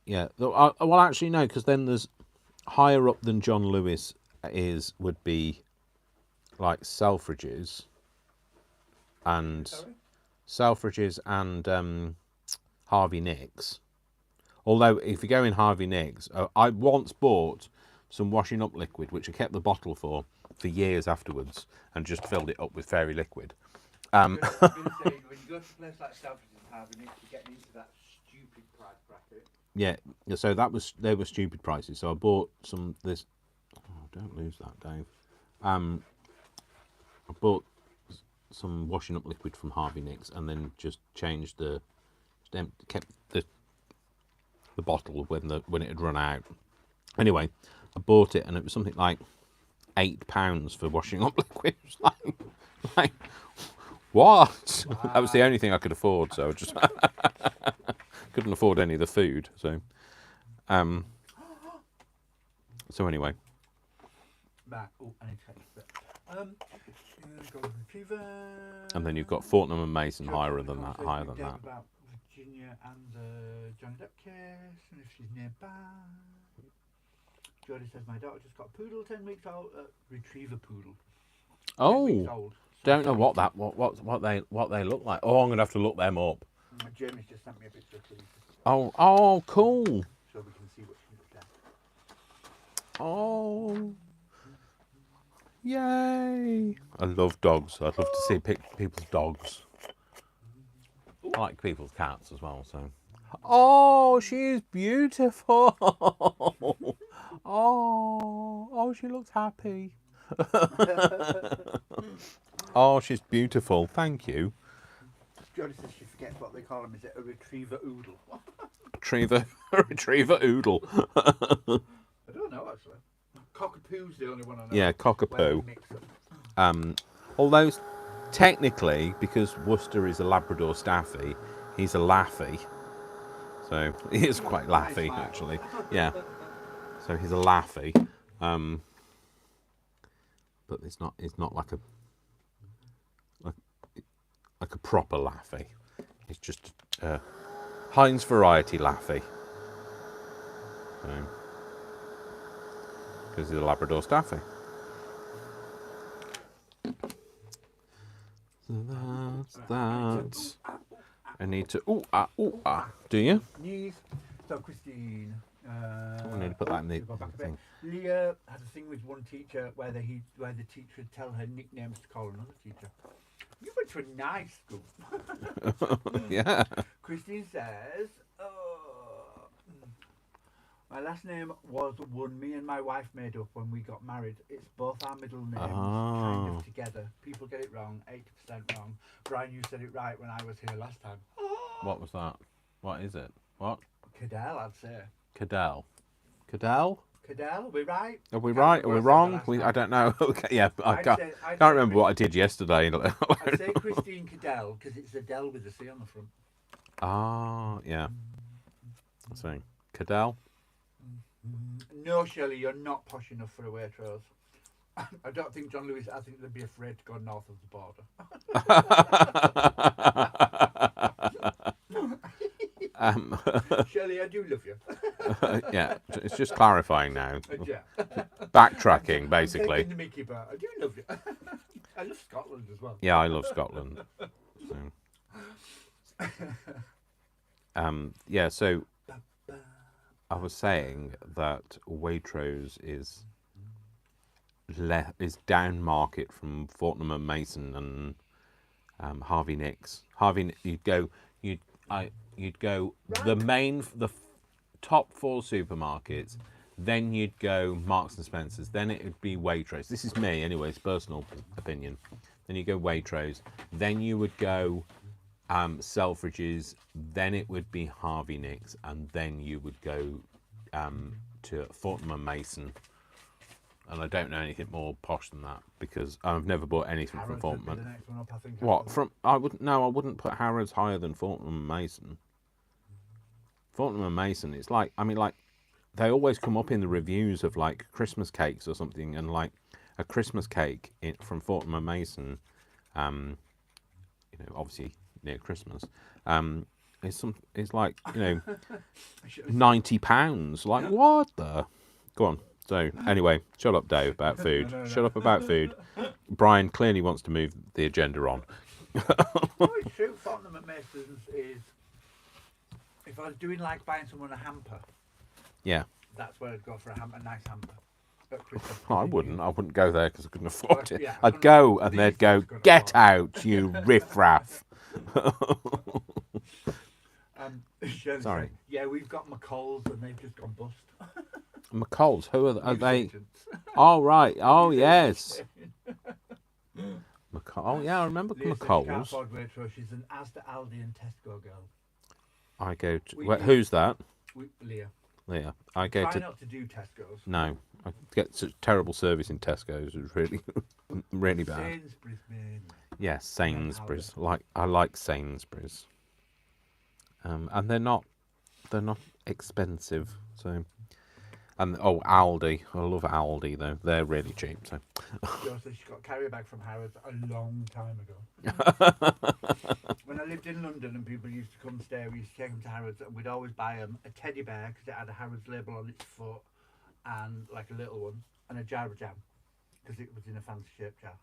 yeah. Well, actually no, because then there's higher up than John Lewis would be like Selfridges and. Sorry? Selfridges and Harvey Nicks. Although, if you go in Harvey Nicks, I once bought some washing up liquid, which I kept the bottle for years afterwards, and just filled it up with fairy liquid. I was going to say, when you go to a place like Selfridges and Harvey Nicks, you're getting into that stupid price bracket. Yeah, so they were stupid prices. So I bought this. Oh, don't lose that, Dave. I bought some washing up liquid from Harvey Nicks, and then just changed kept the bottle when it had run out. Anyway, I bought it, and it was something like £8 for washing up liquid. It was like what? Wow. That was the only thing I could afford, so I just couldn't afford any of the food. So anyway. Back. Oh, I need to take this bit. Golden Retriever. And then you've got Fortnum and Mason higher than that. About Virginia and the Johnny Depp case, and if she's nearby. Jodie says my daughter just got a poodle, 10 weeks old, retriever poodle. 10 weeks Oh, old. don't know what they look like. Oh, I'm gonna have to look them up. Jamie's just sent me a picture of these. Oh, cool. So we can see what she looks like. Oh, yay! I love dogs. I'd love to see people's dogs. I like people's cats as well. So, oh, she's beautiful. Oh, she looks happy. Oh, she's beautiful. Thank you. Jodie says she forgets what they call him. Is it a retriever oodle? Retriever oodle. I don't know actually. Cockapoo's the only one I know. Yeah, where cockapoo. they mix them. Although technically, because Worcester is a Labrador Staffy, he's a Laffy. So he is quite Laffy actually. Yeah. So he's a Laffy. But it's not like a proper Laffy. It's just Heinz variety Laffy. So, because he's a Labrador Staffy. So that's that. I need to do you? Knees. So Christine. I need to put that in the go back a bit. thing. Leah had a thing with one teacher where the teacher would tell her nicknames to call another teacher. You went to a nice school. Yeah. Christine says, my last name was one me and my wife made up when we got married. It's both our middle names, kind of together. People get it wrong, 80% wrong. Brian, you said it right when I was here last time. What was that? What is it? What? Cadell, I'd say. Cadell. Cadell? Cadell, are we right? Are we right? Are we wrong? I don't know. Okay, yeah, but I can't remember what I did yesterday. I'd say Christine Cadell because it's a Dell with a C on the front. Ah, yeah. So, Cadell? No, Shirley, you're not posh enough for a Waitrose. I don't think John Lewis, I think they'd be afraid to go north of the border. Shirley, I do love you. Yeah, it's just clarifying now. Yeah. Backtracking, basically. Taking the Mickey, but I do love you. I love Scotland as well. Yeah, I love Scotland. So. Yeah, so I was saying that Waitrose is down market from Fortnum and Mason and Harvey Nicks. You'd go the top 4 supermarkets, then you'd go Marks and Spencer's, then it would be Waitrose. This is me, anyway, it's personal opinion. Then you go Waitrose, then you would go Selfridges, then it would be Harvey Nicks, and then you would go to Fortnum and Mason. And I don't know anything more posh than that because I've never bought anything from Fortnum. I wouldn't put Harrods higher than Fortnum and Mason. Fortnum and Mason, it's like, they always come up in the reviews of like Christmas cakes or something, and like a Christmas cake from Fortnum and Mason, obviously near Christmas, it's like, £90. Like, what the? Go on. So anyway, shut up, Dave, about food. No. Shut up about food. Brian clearly wants to move the agenda on. It's true. Fortnum and Mason's is, if I was doing like buying someone a hamper, yeah, that's where I'd go for a nice hamper. I wouldn't go there because I couldn't afford it. Yeah, I'd go and they'd go, get out, you riffraff. Sorry. Said, yeah, we've got McCall's and they've just gone bust. McCall's? Who are they? Oh, right. Oh, yes. Oh, yeah, I remember McCall's. She's an Asda, Aldi and Tesco girl. I go to... who's that? Leah. Leah. I go Try not to do Tesco's. No. I get such terrible service in Tesco's. It's really, really bad. Sainsbury's, man. Yes, Sainsbury's. I like Sainsbury's. And they're not expensive. So, and Aldi. I love Aldi though. They're really cheap. So. She got a carrier bag from Harrods a long time ago. When I lived in London and people used to come stay, we used to take them to Harrods, and we'd always buy them a teddy bear because it had a Harrods label on its foot, and like a little one, and a jar of jam because it was in a fancy shaped jar.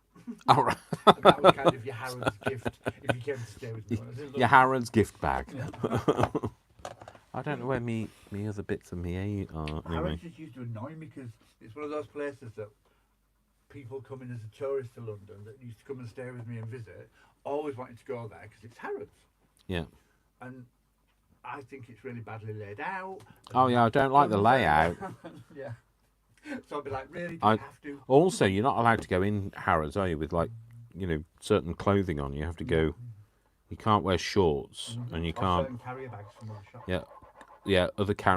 All right. And that was kind of your Harrods gift if you came to stay with me. when I was in Your London. Harrods gift bag. Yeah. I don't know where me other bits of me are. Anyway. Harrods just used to annoy me because it's one of those places that people coming as a tourist to London that used to come and stay with me and visit always wanted to go there because it's Harrods. Yeah. And I think it's really badly laid out. Oh yeah, I don't like the layout. Yeah. So I'd be like, really, do I- you have to? Also, you're not allowed to go in Harrods, are you? With like, certain clothing on. You have to go. You can't wear shorts, and you Or can't. certain carrier bags from other shops. Yeah, yeah.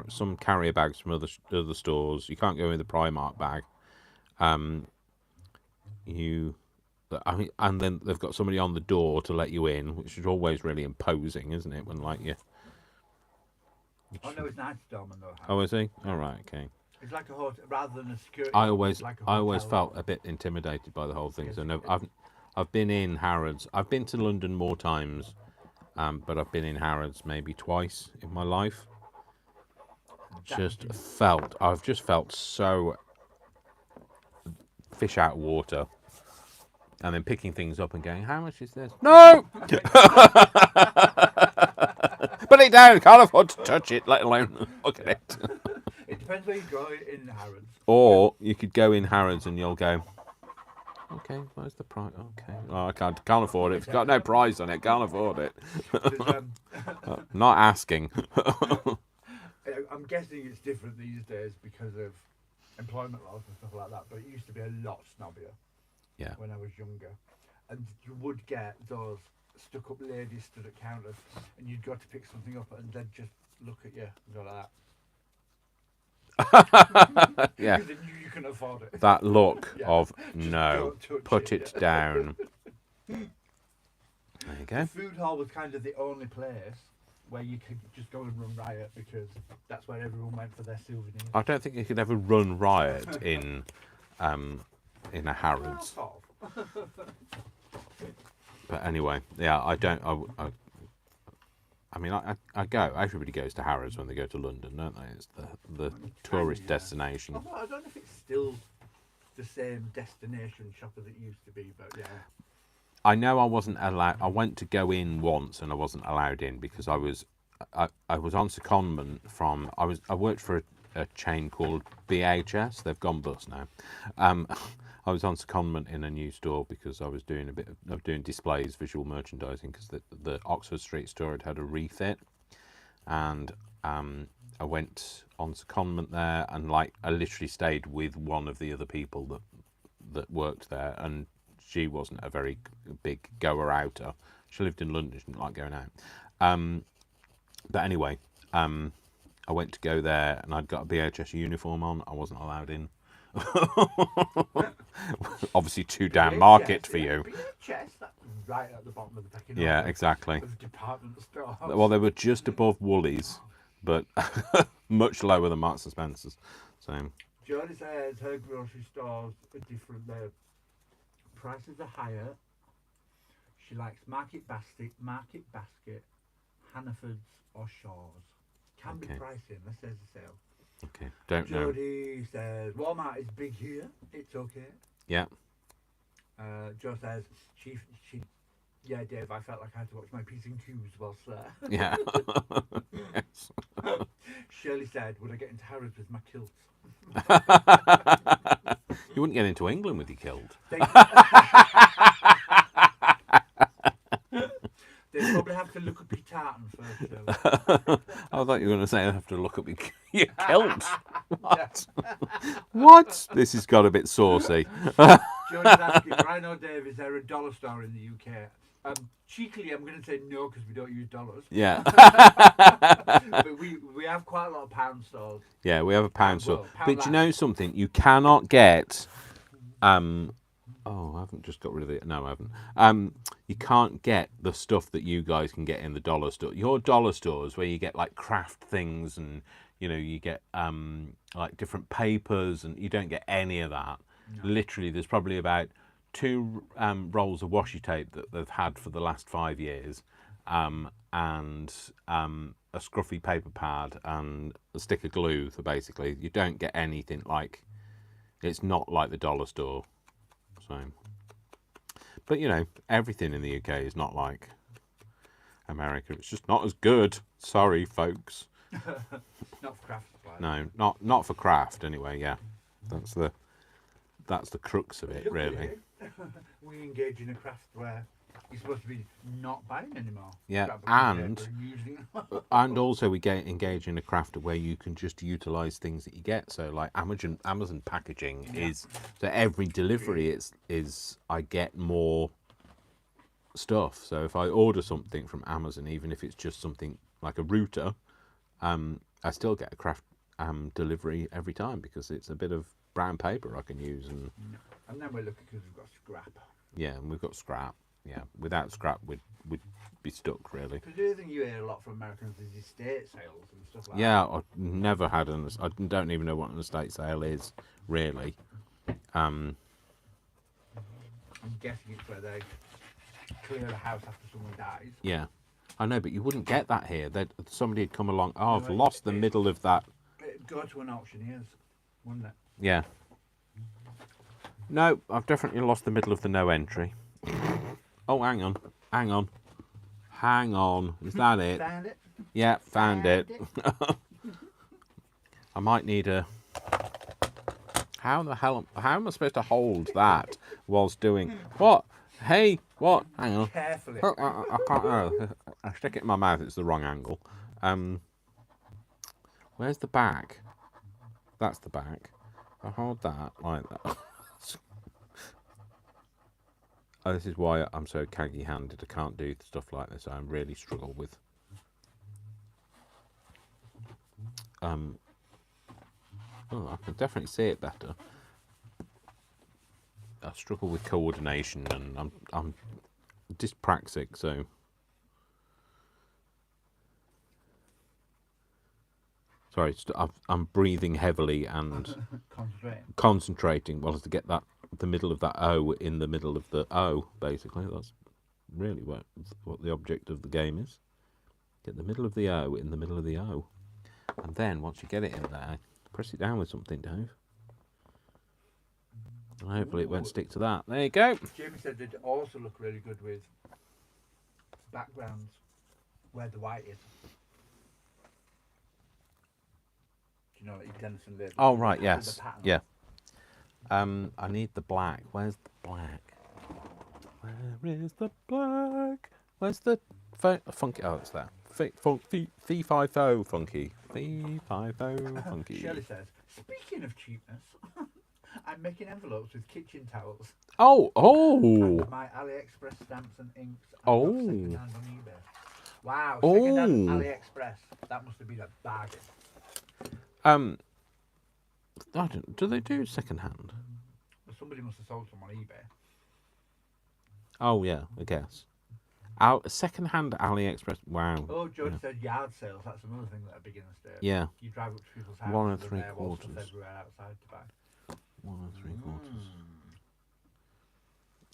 Some carrier bags from other stores. You can't go in the Primark bag. And then they've got somebody on the door to let you in, which is always really imposing, isn't it? When like you. Oh no, it's Night Storm though. Oh, is he? All right, okay. It's like a hotel rather than a security. I it's always like a felt hotel. a bit intimidated by the whole thing. Yes, So it no, is. I've been in Harrods. I've been to London more times, but I've been in Harrods maybe twice in my life. I've just felt so fish out of water, and then picking things up and going, how much is this? No, put it down. Can't afford to touch it, let alone look at it. It depends where you go in Harrods. Or you could go in Harrods and you'll go, okay, where's the price? Okay, oh, I can't afford it. It's got no price on it. Can't afford it. There's, Not asking. I'm guessing it's different these days because of employment laws and stuff like that. But it used to be a lot snobbier. Yeah. When I was younger, and you would get those stuck-up ladies stood at counters, and you'd go to pick something up, and they'd just look at you and go like that. Yeah. Because they knew you couldn't afford it. That look Yeah. of Just no, don't touch put it, it down. There you The go. food hall was kind of the only place where you could just go and run riot because that's where everyone went for their souvenirs. I don't think you could ever run riot in a Harrods. Sort of. But anyway, yeah, I don't. I mean, I go. Everybody goes to Harrods when they go to London, don't they? It's the tourist yeah. destination. I don't know if it's still the same destination shop as it used to be, but yeah. I know I wasn't allowed. I went to go in once and I wasn't allowed in because I was on secondment from. I worked for a chain called BHS. They've gone bust now. I was on secondment in a new store because I was doing a bit of doing displays, visual merchandising, because the Oxford Street store had a refit, and I went on secondment there, and like I literally stayed with one of the other people that worked there, and she wasn't a very big goer outer. She lived in London, she didn't like going out. But anyway, I went to go there, and I'd got a BHS uniform on. I wasn't allowed in. Obviously too damn market for you. BHS, that's right at the bottom of the pecking Yeah, order exactly. of department stores. Well, they were just above Woolies, but much lower than Marks and Spencer's. So Jodie says her grocery stores are different. Their prices are higher. She likes Market Basket, Hannaford's or Shaw's. Can be Okay. pricey unless there's a sale. okay, don't know. Jodie says Walmart is big here. It's okay. Yeah, Joe says she yeah, Dave, I felt like I had to watch my P's and Q's whilst there. yeah. Yes. Shirley said, would I get into Harrods with my kilts? You wouldn't get into England with your kilt. They probably have to look up your tartan first. Shirley. I thought you were going to say I have to look up your kilt. What? What? This has got a bit saucy. Joe's asking, Ryan or Dave, is there a dollar store in the UK? Cheekily, I'm going to say no because we don't use dollars. Yeah. But we have quite a lot of pound stores. Yeah, we have a pound Well, store. pound But you land. know something? You cannot get. Oh, I haven't just got rid of it. No, I haven't. You can't get the stuff that you guys can get in the dollar store. Your dollar stores, where you get like craft things and you get like different papers, and you don't get any of that. No. Literally, there's probably about 2 rolls of washi tape that they've had for the last 5 years, and a scruffy paper pad and a stick of glue. So basically, you don't get anything like. It's not like the dollar store. So, but you know, everything in the UK is not like America. It's just not as good. Sorry, folks. Not for craft supplies. No, not for craft anyway. Yeah, that's the crux of it, really. We engage in a craft where you're supposed to be not buying anymore. Yeah, Scrapbooks and paper using and also we get engaged in a craft where you can just utilize things that you get. So like Amazon packaging is so every delivery is I get more stuff. So if I order something from Amazon, even if it's just something like a router, I still get a craft delivery every time because it's a bit of brown paper I can use. And then we're lucky because we've got scrap. Yeah, and we've got scrap. Yeah, without scrap we'd be stuck really. Because the other thing you hear a lot from Americans is estate sales and stuff like that. Yeah, I've never had I don't even know what an estate sale is really. I'm guessing it's where they clear a house after someone dies. Yeah, I know, but you wouldn't get that here. Somebody had come along. Oh, I've lost the middle of that. It'd go to an auctioneer's, wouldn't it? Yeah. No, I've definitely lost the middle of the no entry. Oh, hang on. Is that it? Found it? Yeah, found it. I might need a... How am I supposed to hold that whilst doing... What? Hey, what? Hang on. Carefully. I can't... I stick it in my mouth, it's the wrong angle. Where's the back? That's the back. I hold that like that. Oh, this is why I'm so caggy-handed. I can't do stuff like this. I really struggle with. Oh, I can definitely see it better. I struggle with coordination, and I'm dyspraxic, so. Sorry, I'm breathing heavily and concentrating. Well, to get the middle of that O in the middle of the O, basically. That's really what the object of the game is. Get the middle of the O in the middle of the O. And then, once you get it in there, press it down with something, Dave. And hopefully it won't stick to that. There you go. Jamie said they'd also look really good with backgrounds where the white is. Do you know, like Denison Live? Oh, right, yes. Yeah. I need the black. Where's the black? Where is the black? Where's the funky? Oh, it's there. Fee 5 funky. Fee 5 funky. Shirley says, speaking of cheapness, I'm making envelopes with kitchen towels. Oh. And my AliExpress stamps and inks. Second hand on eBay. Wow, second hand AliExpress. That must have been a bargain. Do they do second hand? Well, somebody must have sold some on eBay. Oh yeah, I guess. Second hand AliExpress. Wow. Oh, George said yard sales. That's another thing that are big in the States. Yeah. You drive up to people's houses. 1 3/4. Everywhere outside to buy. 1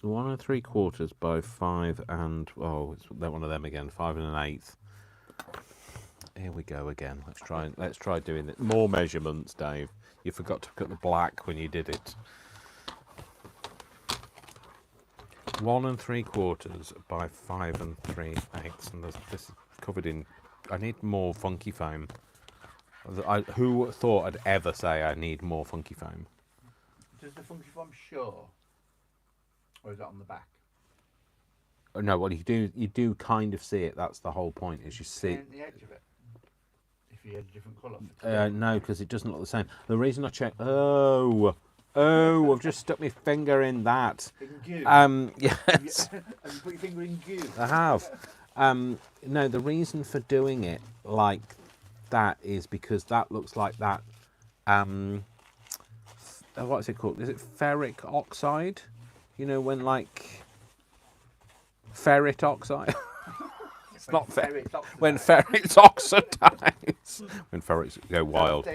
3/4. 1 3/4 by 5 and it's that one of them again. 5 1/8. Here we go again. Let's try doing it. More measurements, Dave. You forgot to cut the black when you did it. 1 3/4 by 5 3/8, and this is covered in. I need more funky foam. Who thought I'd ever say I need more funky foam? Does the funky foam show, or is it on the back? No, well you do kind of see it. That's the whole point. Is you see the edge of it. If you had a different colour. No, because it doesn't look the same. The reason I checked. I've just stuck my finger in that. In goo? Yes. Have you put your finger in goo? I have. No, the reason for doing it like that is because that looks like that. What is it called? Is it ferric oxide? You know, when like ferret oxide. It's not ferrets. When ferrets oxidize. When ferrets go wild.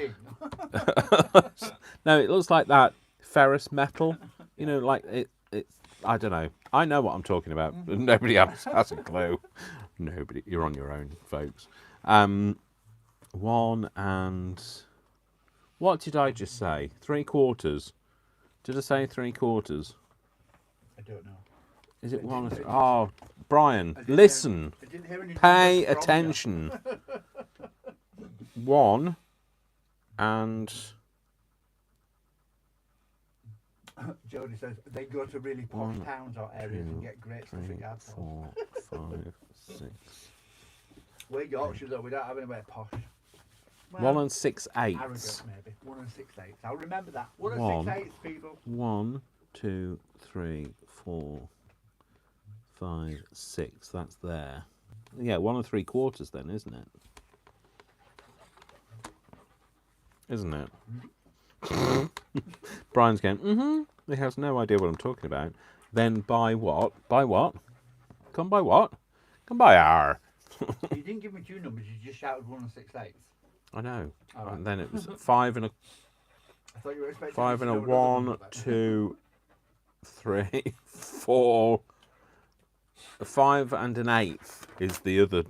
No, it looks like that ferrous metal. You know, like it's. I don't know. I know what I'm talking about, but nobody else has a clue. Nobody. You're on your own, folks. 1 and... What did I just say? 3/4. Did I say 3/4? I don't know. Is it 1 or 3? Oh, Brian, I listen. didn't hear any Pay numbers from attention. 1 and... you. Jody says they go to really posh towns or areas and get great stuff at yard sales. 4, 5, 6. We're Yorkshire though, we don't have anywhere posh. 1 and 6/8. Arrogant maybe. 1 and 6/8. I'll remember that. 1 and 6/8, people. 1, 2, 3, 4, 5, 6. That's there. Yeah, 1 and 3/4 then, isn't it? Isn't it? Brian's going, He has no idea what I'm talking about. Then by what? By what? Come by what? Come by R. You didn't give me 2 numbers, you just shouted 1 and 6/8. I know. All right. And then it was 5 and a I thought you were expecting 5 me and to a know another 1, number. 2, 3, 4. 5 and an 1/8 is the other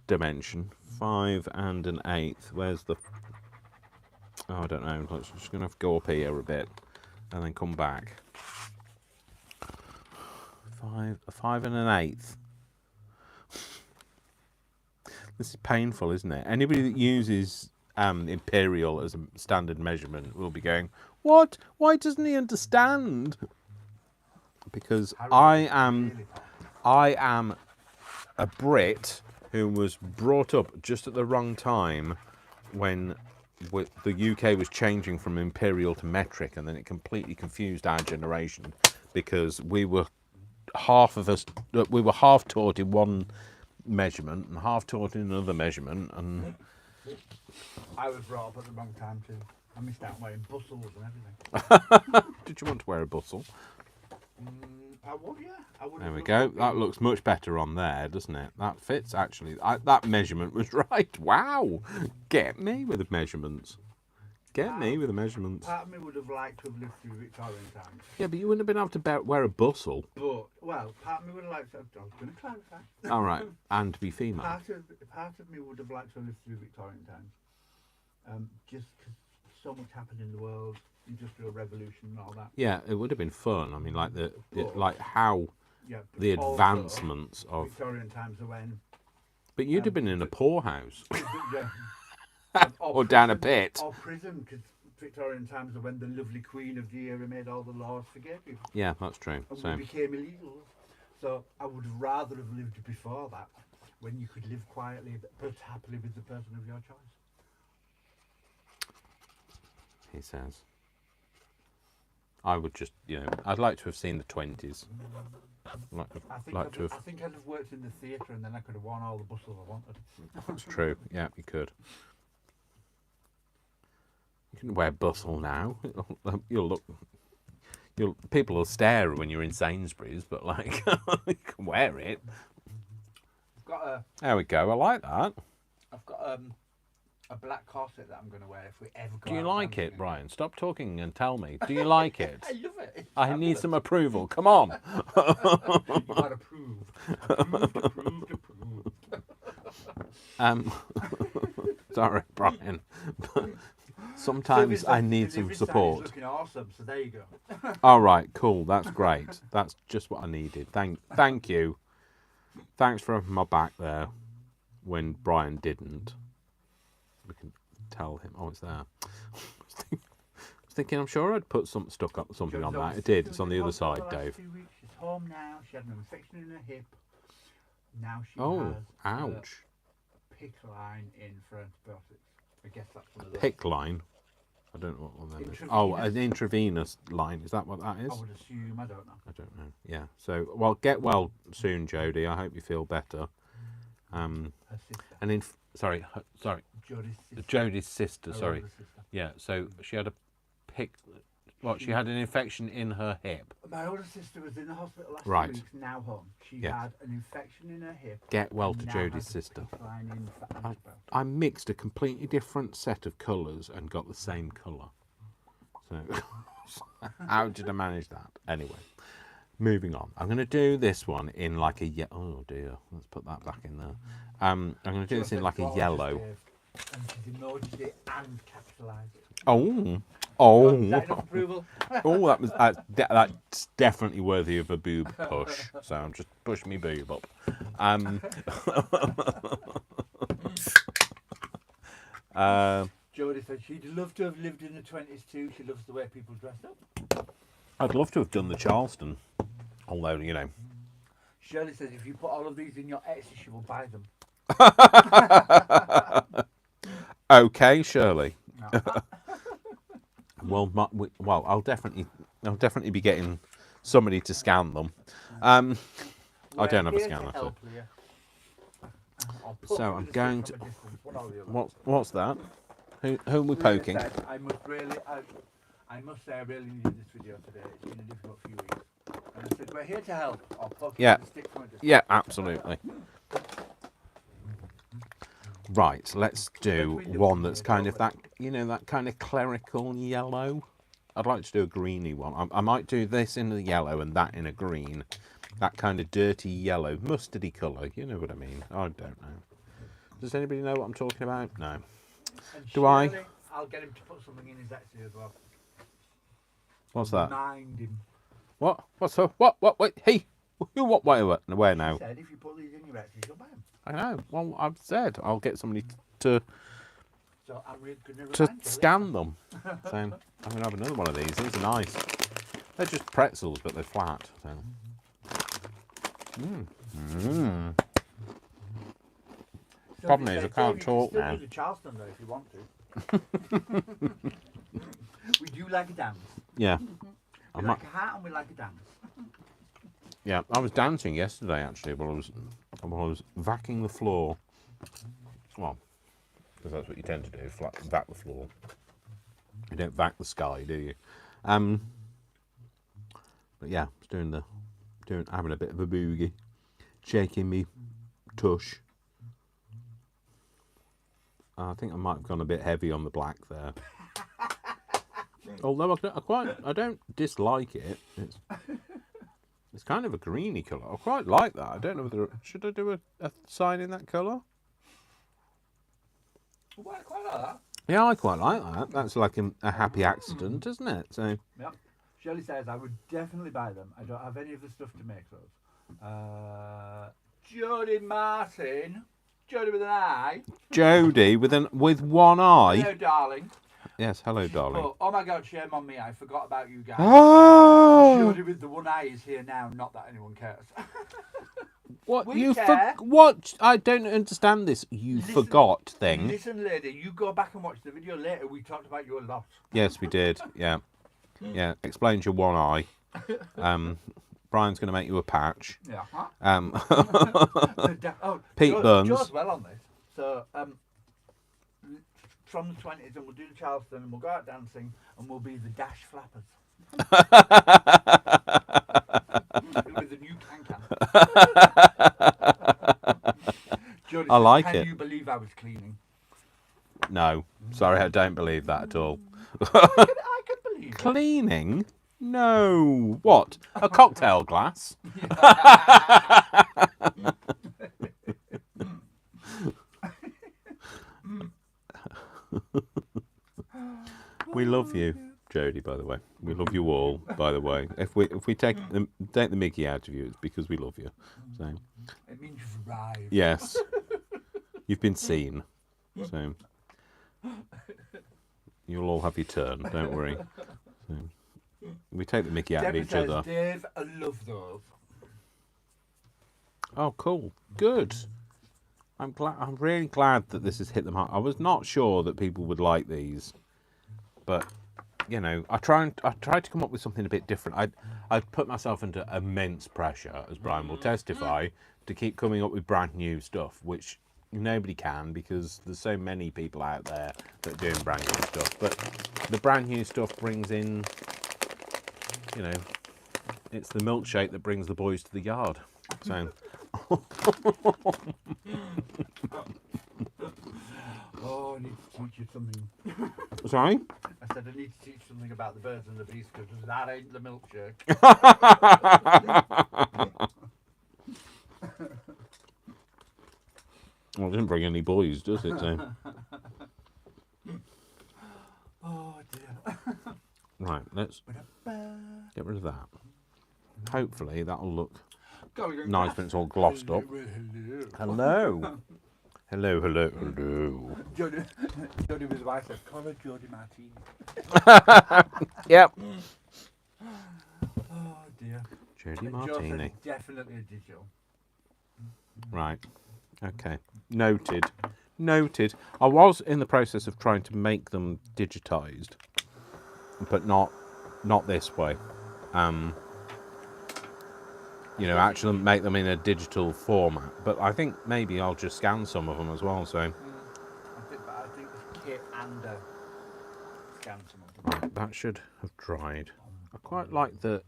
dimension. 5 and an 1/8. Where's the... Oh, I don't know. Let's just going to have to go up here a bit and then come back. 5 and an 1/8. This is painful, isn't it? Anybody that uses imperial as a standard measurement will be going, what? Why doesn't he understand? Because I am a Brit who was brought up just at the wrong time when the UK was changing from imperial to metric, and then it completely confused our generation because we were half taught in one measurement and half taught in another measurement, and I was brought up at the wrong time too. I missed out on wearing bustles and everything. did you want to wear a bustle? I would, yeah. I would. There we go. That looks much better on there, doesn't it? That fits, actually. That measurement was right. Wow. Get me with the measurements. Get me with the measurements. Part of me would have liked to have lived through Victorian times. Yeah, but you wouldn't have been able to wear a bustle. But, well, part of me would have liked to have... I was going to clarify. All right. And be female. Part of me would have liked to have lived through Victorian times. Just because so much happened in the world, industrial revolution and all that. Yeah, it would have been fun. I mean, like how Yeah, the also, advancements of... Victorian times are when... But you'd have been in a poorhouse. Yeah. Or down a pit. Or prison, because Victorian times are when the lovely Queen of the era made all the laws for gay people. Yeah, that's true. And So we became illegal. So I would rather have lived before that, when you could live quietly but happily with the person of your choice. he says. I would just, I'd like to have seen the 20s. I think I'd have worked in the theatre and then I could have worn all the bustles I wanted. That's true. Yeah, you could. You can wear bustle now. People will stare when you're in Sainsbury's, but you can wear it. There we go. I like that. I've got a black corset that I'm going to wear if we ever go. Do you like it, Brian? Stop talking and tell me. Do you like it? I love it. It's I need some approval. Come on. You got approved. Sorry, Brian. But sometimes I need some support. Looking awesome, so there you go. All right, cool. That's great. That's just what I needed. Thank you. Thanks for having my back there when Brian didn't. We can tell him. Oh, it's there. I was thinking, I'm sure I'd put something on that. It did. It's on the other side, Dave. 2 weeks. She's home now. She had an infection in her hip. Now she Oh, has ouch. a PICC line in for antibiotics. I guess that's one of those. PICC line. I don't know what that is. Oh, an intravenous line. Is that what that is? I would assume. I don't know. I don't know. Yeah. So, well, get well soon, Jodie. I hope you feel better. Her sister. And sorry. Jodie's sister. Jodie's sister. Her Sorry. older sister. Yeah. So she had a PICC. What? She had an infection in her hip. My older sister was in the hospital last Right. 2 weeks. Now home. She Yeah. had an infection in her hip. Get well and to now Jodie's has a sister. PICC line in for antibiotics. I mixed a completely different set of colours and got the same colour. So, how did I manage that? Anyway, Moving on. I'm going to do this one in like a oh dear. Let's put that back in there. I'm going to do this in like a yellow. And she's emojid it and capitalised it. Oh. Is that enough Oh. approval? Oh, that's definitely worthy of a boob push. So I'm just push me boob up. Jodie said she'd love to have lived in the 20s too. She loves the way people dress up. I'd love to have done the Charleston, although you know. Shirley says if you put all of these in your Etsy, she will buy them. Okay, Shirley. No. Well, I'll definitely be getting somebody to scan them. I don't have a scanner. So I'm going to. What's that? Who are we poking? I must say I really needed this video today. It's been a difficult few weeks. And I said, we're here to help. I'll poke you with a stick from a distance. Yeah, absolutely. Right, let's do one that's kind of that, you know, that kind of clerical yellow. I'd like to do a greeny one. I might do this in a yellow and that in a green. That kind of dirty yellow, mustardy colour, you know what I mean? I don't know. Does anybody know what I'm talking about? No. And Do Shirley, I? I'll get him to put something in his Etsy as well. What's that? Remind him. What? What's up? What? Wait, hey! What? Where now? He said if you put these in your Etsy, you'll buy them. I know. Well, I've said I'll get somebody to So I'm really going to scan them. So I'm going to have another one of these. These are nice. They're just pretzels, but they're flat. So. So Problem is, I can't talk you now. can still do the Charleston though if you want to. We do like a dance. Yeah. We like a hat and we like a dance. Yeah, I was dancing yesterday actually while I was vacuuming the floor. Well, because that's what you tend to do, vac the floor. You don't vac the sky, do you? But yeah, I was having a bit of a boogie, shaking me tush. I think I might have gone a bit heavy on the black there. Although I don't dislike it. It's kind of a greeny colour. I quite like that. I don't know whether should I do a sign in that colour. Well, I quite like that. Yeah, I quite like that. That's like a happy accident, isn't it? So. Yeah. Shirley says I would definitely buy them. I don't have any of the stuff to make those. Jodie Martin. Jodie with an eye. Jodie with one eye. Hello, darling. Yes, hello, darling. Oh my God, shame on me. I forgot about you guys. Oh! Jodie with the one eye is here now. Not that anyone cares. What We you care. what? I don't understand this. You forgot thing. Listen, lady, you go back and watch the video later. We talked about you a lot. Yes, we did. Yeah, yeah. Explains your one eye. Brian's going to make you a patch. Yeah. Pete Burns. Joe's well on this. So from the 20s, and we'll do the Charleston, and we'll go out dancing, and we'll be the Dash Flappers. With the new can. Jodie I like Can it. you believe I was cleaning? No, sorry, I don't believe that at all. I could believe it. Cleaning? No. What? A cocktail glass? We love you, Jodie, by the way. We love you all, by the way. If we take the Mickey out of you, it's because we love you. So It means you've arrived. yes. You've been seen. So you'll all have your turn, don't worry. So, we take the Mickey out of each says, other. Dave, I love those. Oh, cool. Good. I'm really glad that this has hit them hard. I was not sure that people would like these, but you know, I tried to come up with something a bit different. I'd put myself under immense pressure, as Brian will testify, to keep coming up with brand new stuff, which nobody can because there's so many people out there that are doing brand new stuff. But the brand new stuff brings in, you know, it's the milkshake that brings the boys to the yard. So. Oh, I need to teach you something. Sorry? I said I need to teach something about the birds and the bees because that ain't the milkshake. Well, it didn't bring any boys, does it? So. Oh dear. Right, let's get rid of that. Hopefully that'll look nice when it's all glossed up. Hello. Hello, hello, hello. Jodie was wife said, call her Jodie Martini. Yep. Oh dear. Jodie Joe Martini. said definitely a digital. Right. Okay. Noted. Noted. I was in the process of trying to make them digitized, but not this way. You know, actually make them in a digital format. But I think maybe I'll just scan some of them as well. So I think it's kit and scan some of them. right, that should have dried. I quite like the.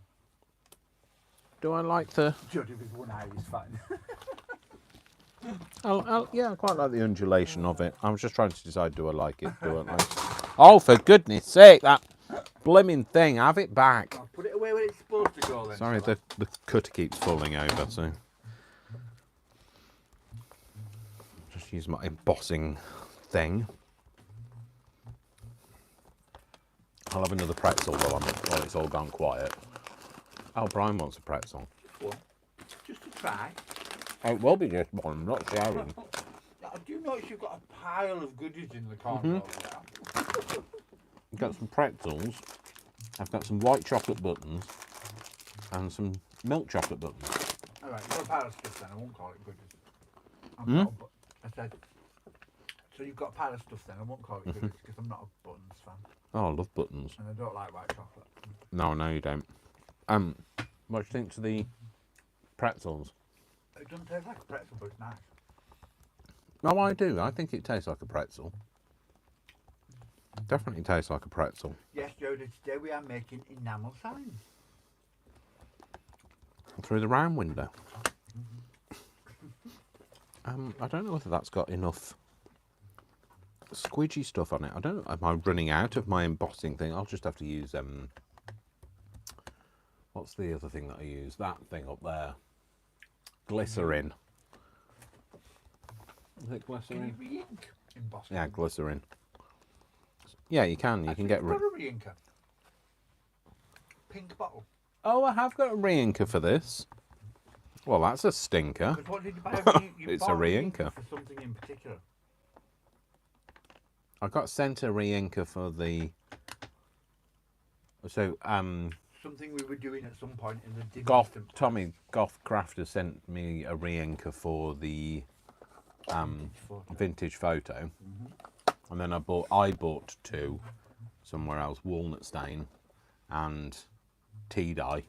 Do I like the? Jodie with one eye is fine. Yeah, I quite like the undulation of it. I was just trying to decide, do I like it? Do I like it? Oh, for goodness sake, that blimmin' thing, have it back. I'll put it away where it's supposed to go then. Sorry, the cutter keeps falling over, so. Just use my embossing thing. I'll have another pretzel while it's all gone quiet. Oh, Brian wants a pretzel. Just one. Just to try. Oh, it will be just one, I'm not sharing. I do notice you've got a pile of goodies in the corner over there. I've got some pretzels. I've got some white chocolate buttons and some milk chocolate buttons. Alright, you've got a pile of stuff then, I won't call it goodies. I said, so you've got a pile of stuff then, I won't call it goodies because I'm not a buttons fan. Oh, I love buttons. And I don't like white chocolate. No, you don't. What do you think to the pretzels? It doesn't taste like a pretzel, but it's nice. Oh, I do. I think it tastes like a pretzel. Definitely tastes like a pretzel. Yes, Jodie, today we are making enamel signs. Through the round window. I don't know whether that's got enough squidgy stuff on it. I don't know. Am I running out of my embossing thing? I'll just have to use what's the other thing that I use? That thing up there. Glycerin. Is it glycerin? Can you re-ink embossing? Yeah, glycerin. Yeah, you can. You can get rid. Got a re-inker. Pink bottle. Oh, I have got a re-inker for this. Well, that's a stinker. What did you buy? It's a re-inker for something in particular. I got sent a re-inker for the. So something we were doing at some point in the Tommy Goff Crafter sent me a re-inker for the vintage photo. And then I bought two somewhere else, walnut stain and tea dye.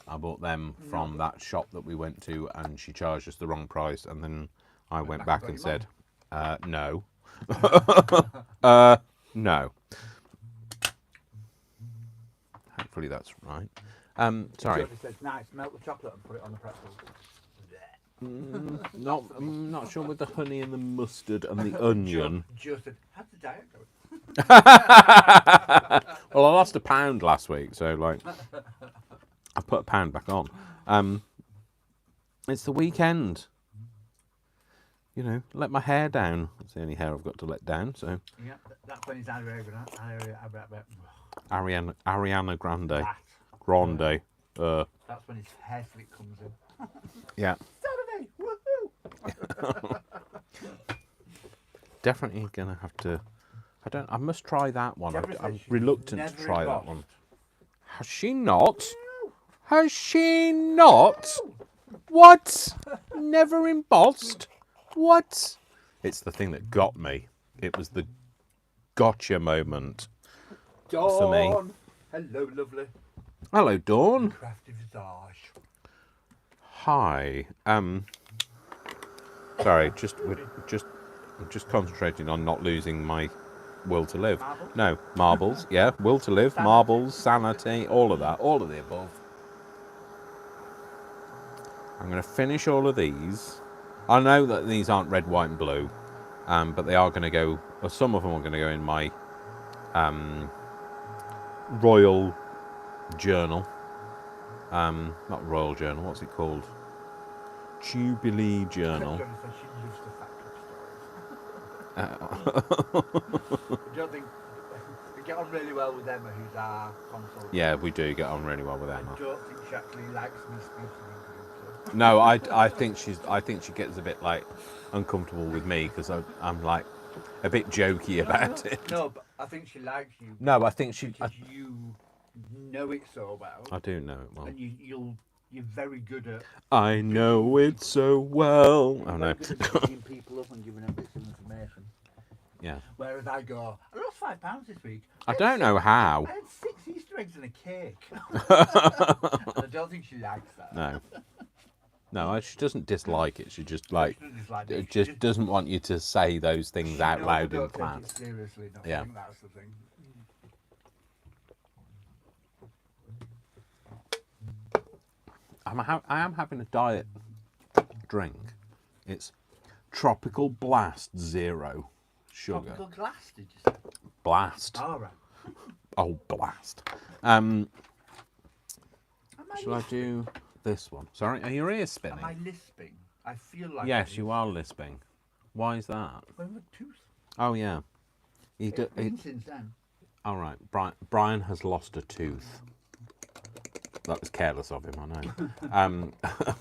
I bought them from that shop that we went to, and she charged us the wrong price. And then I went back and said, no. No. Hopefully that's right. Sorry. Jodie says, nice, melt the chocolate and put it on the pretzel. Not sure with the honey and the mustard and the onion. Joe said, how's the diet going? Well, I lost £1 last week, so like I put £1 back on. It's the weekend. You know, let my hair down. That's the only hair I've got to let down. So yeah, that's when he's Ariana Grande. Grande. That's when his hair flip comes in. Yeah. Saturday, woohoo! Definitely gonna have to. I must try that one. I'm reluctant to try that one. Has she not? Has she not? What? Never embossed? What? It's the thing that got me. It was the gotcha moment for me. Hello, lovely. Hello, Dawn. Crafty visage. Hi. Sorry, I'm just concentrating on not losing my will to live. Marbles? No, marbles. Yeah, will to live, sanity. Marbles, sanity, all of that, all of the above. I'm going to finish all of these. I know that these aren't red, white, and blue, but they are going to go. Or some of them are going to go in my royal journal. Not royal journal. What's it called? Jubilee journal. Johnny says she loves the factory stories. I don't think we get on really well with Emma, who's our consultant. Yeah, we do get on really well with I Emma. don't think she actually likes me speaking in groups. No, I think she gets a bit like uncomfortable with me because I'm like a bit jokey about it. No, but I think she likes you. No, I think she. Because you know it so well. I do know it well. And you're very good at. I know it so well. Oh no. Good at picking people up and giving them bits of information. Yeah. Whereas I go, I lost £5 this week. I don't know how. I had 6 Easter eggs and a cake. And I don't think she likes that. No. No, she doesn't dislike it. She just like She doesn't dislike it. just doesn't want you to say those things out knows loud I in don't take class. it seriously enough. Yeah. I think that's the thing. I am having a diet drink. It's Tropical Blast Zero sugar. Tropical glass, did you say? Blast. All right. Oh, blast. Shall I do this one? Sorry, are your ears spinning? Am I lisping? I feel like. Yes, you are lisping. Why is that? Well, the tooth. Oh yeah. It's been since then. All right. Brian has lost a tooth. That was careless of him, I know.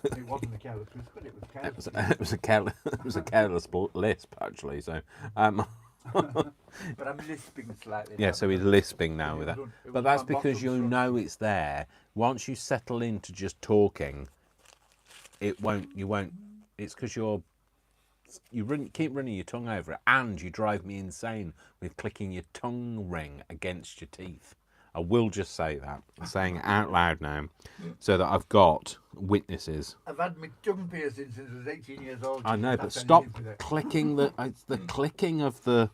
It wasn't a careless tooth, but it was careless. It was a careless lisp actually. So, But I'm lisping slightly. yeah. now So he's because lisping now with it that. was But that's my because bottom you structure. know it's there. Once you settle into just talking, it won't. You won't. It's because keep running your tongue over it, and you drive me insane with clicking your tongue ring against your teeth. I will just say that. I'm saying it out loud now, so that I've got witnesses. I've had my tongue piercing since I was 18 years old. I know, but That's how stop you live with it. clicking the. It's the clicking of the.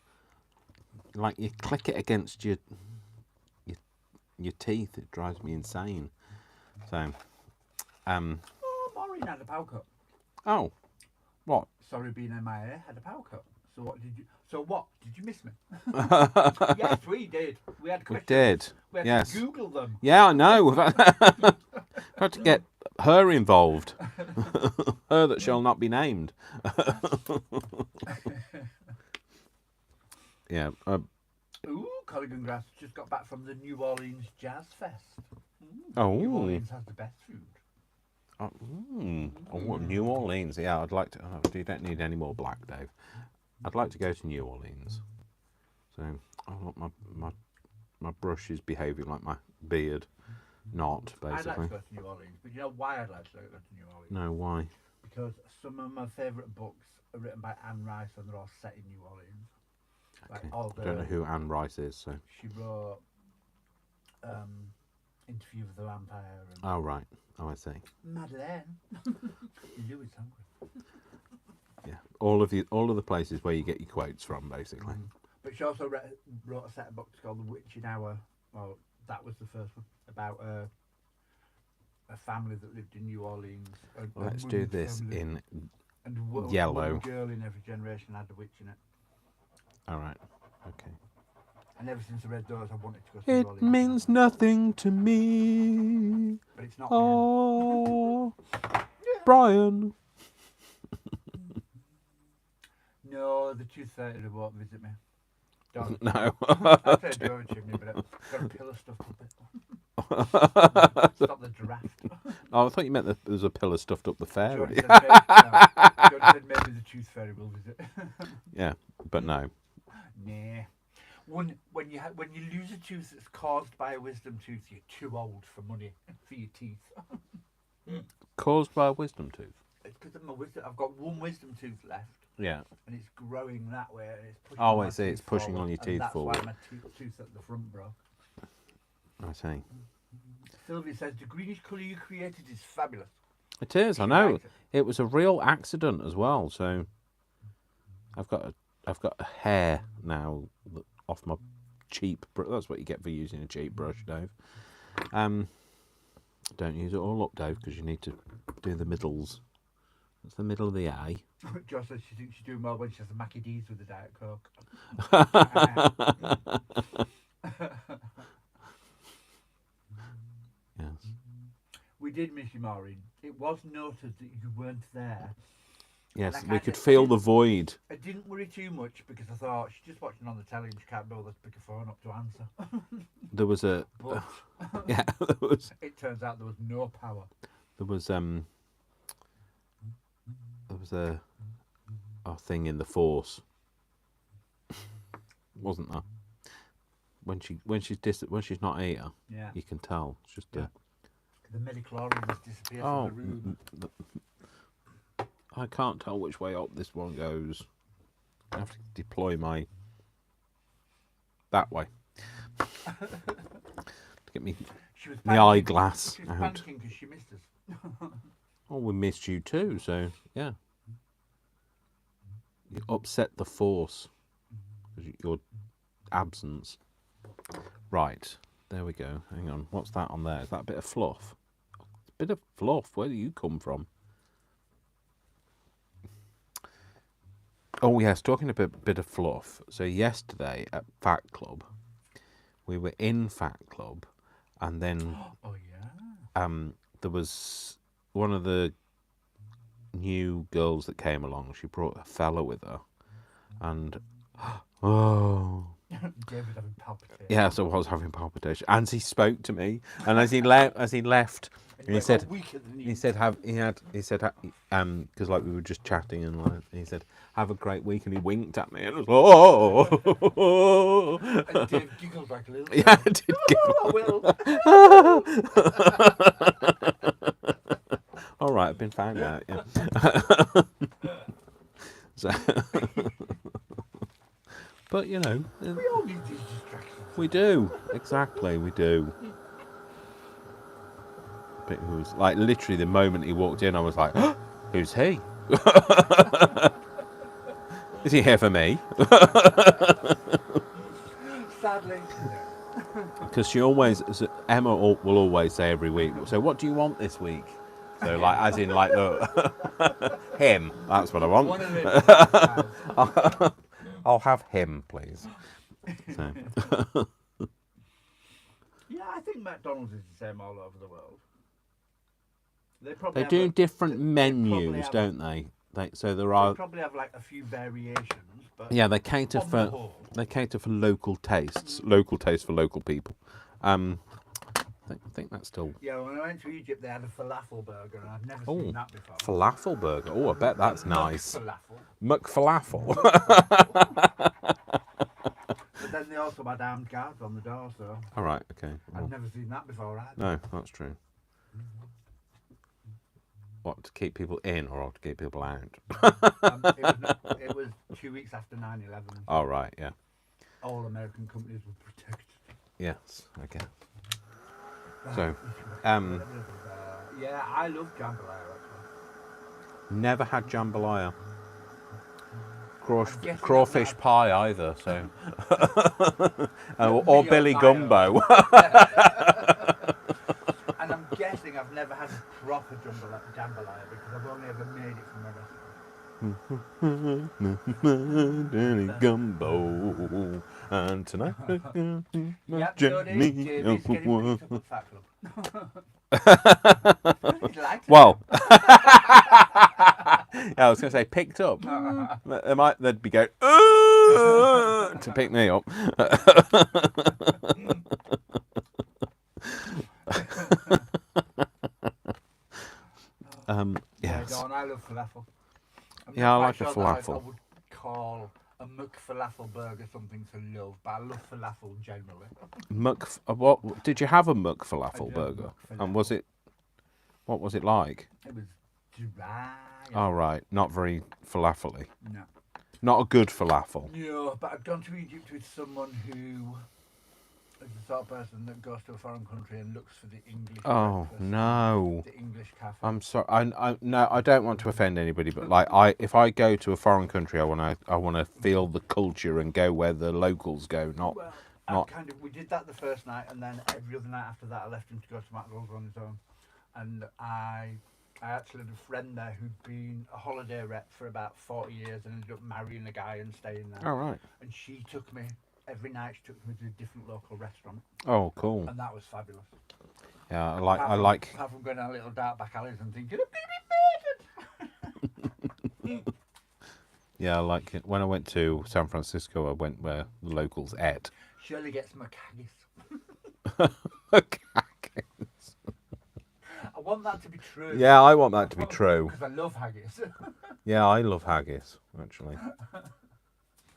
Like you click it against your teeth. It drives me insane. So, Oh, Maureen had a power cut. oh, what? Sorry, being MIA had a power cut. So what did you miss me? Yes, we did. We had We questions. did. We had Yes. to Google them. Yeah, I know. We've had to get her involved. Her that shall not be named. Yeah. Ooh, Colligan Grass just got back from the New Orleans Jazz Fest. Oh. New Orleans has the best food. Oh, New Orleans. Yeah, I'd like to. Oh, you don't need any more black, Dave. I'd like to go to New Orleans. So, oh, look, my brush is behaving like my beard. Not, I'd like basically. to go to New Orleans, but you know why I'd like to go to New Orleans? No, why? Because some of my favourite books are written by Anne Rice and they're all set in New Orleans. Like Okay. all I don't know who Anne Rice is, so. She wrote Interview with the Vampire and Oh, right. Oh, I see. Madeleine. Louis hungry. Yeah. All of the places where you get your quotes from, basically. But she also wrote a set of books called The Witching Hour. Well, that was the first one about a family that lived in New Orleans. Let's do this in and yellow. One girl in every generation had a witch in it. All right. Okay. And ever since I read those, I wanted to go to New It Orleans. means nothing to me. But it's not. Oh, Brian. No, the Tooth Fairy won't visit me. Don't. No. I said do over chimney, but I've got a pillar stuffed up it. Stop the draft. Oh, I thought you meant that there was a pillar stuffed up the fairy. Jordan said maybe the Tooth Fairy will visit. Yeah, but no. Nah. When you lose a tooth that's caused by a wisdom tooth, you're too old for money for your teeth. Caused by a wisdom tooth. It's because I've got one wisdom tooth left, Yeah. and it's growing that way, and it's pushing. Oh, my I see. It's teeth pushing forward, on your and teeth that's forward. why my tooth at the front broke. I see. Sylvia says the greenish colour you created is fabulous. It is. I She know. likes it. It was a real accident as well. So, I've got a hair now off my cheap. That's what you get for using a cheap brush, Dave. Don't use it all up, Dave, because you need to do the middles That's the middle of the A. Jo says she thinks she's doing well when she has a Mackie D's with a Diet Coke. Yes. We did miss you, Maureen. It was noted that you weren't there. Yes, And we could feel the void. I didn't worry too much because I thought she's just watching on the telly and she can't bother to pick a phone up to answer. There was a But yeah, there was it turns out there was no power. there was a thing in the Force, wasn't there? When she's not here, Yeah. you can tell. It's just Yeah. The midichlorian has disappeared from the room. I can't tell which way up this one goes. I have to deploy that way to get me She was my panicking- eyeglass She was out. panicking because she missed us. Oh, we missed you too. So yeah, you upset the Force because your absence. Right, there we go. Hang on, what's that on there? Is that a bit of fluff? A bit of fluff. Where do you come from? Oh yes, talking about a bit of fluff. So yesterday at Fat Club, we were in Fat Club, and then Oh yeah. there was one of the new girls that came along. She brought a fella with her, and oh. David having palpitations. Yes, I was having palpitation. And he spoke to me, and as he left, and he said, because like we were just chatting, and he said, "Have a great week," and he winked at me, and I was oh. And Dave giggled back a little. Yeah, I did giggle. Oh, All right, I've been found out. Yeah. So, but you know, we all need these distractions. we do exactly. We do. But it was like literally the moment he walked in, I was like, oh, "Who's he? Is he here for me?" Sadly. Because Emma will always say every week, "So what do you want this week?" So like, as in like the him. That's what I want. One of them. I'll have him, please. So. Yeah, I think McDonald's is the same all over the world. They They do different probably menus, have- don't they? So there They are. probably have like a few variations, but Yeah, they cater on the for whole. local tastes, local taste for local people. I think that's still Yeah, when I went to Egypt, they had a falafel burger, and I've never seen that before. falafel burger. Oh, I bet that's nice. Falafel. McFalafel. But then they also had armed guards on the door, so All right, okay. I've never seen that before either. No, that's true. What, to keep people in or to keep people out? It was 2 weeks after 9/11. Oh, right, yeah. All American companies were protected. Yes, okay. So, Yeah, I love jambalaya actually. never had jambalaya. guessing Crawfish I've pie either, so. or Me Billy or Gumbo. And I'm guessing I've never had proper jambalaya because I've only ever made it from a recipe. Billy Gumbo. And tonight. Yep, Jody, Jamie's getting picked up at Fat Club. He'd like to. Well, yeah, I was going to say picked up. They'd be going to pick me up. Yes. Go on, I love falafel. I'm Yeah, I not like quite a sure that I falafel. would call a McFalafel burger something to love, but I love falafel generally. What did you have a McFalafel did burger? McFalafel. And was it? What was it like? It was dry. Oh right, not very falafel-y. No. Not a good falafel. No, but I'd gone to Egypt with someone who is the sort of person that goes to a foreign country and looks for the English Oh breakfast, no. the English cafe. I'm sorry. No, I don't want to offend anybody, but like if I go to a foreign country, I want to feel the culture and go where the locals go, not. Well, not- we did that the first night, and then every other night after that, I left him to go to McDonald's on his own, and I I actually had a friend there who'd been a holiday rep for about 40 years and ended up marrying a guy and staying there. Oh, right. And she took me, every night she took me to a different local restaurant. Oh, cool. And that was fabulous. Yeah, Apart from going down little dark back alleys and thinking, I'm going to be murdered. Yeah, I like it. When I went to San Francisco, I went where the locals ate. Shirley gets McHaggis. I want that to be true. Yeah, I want that to be true. Because I love haggis. Yeah, I love haggis, actually.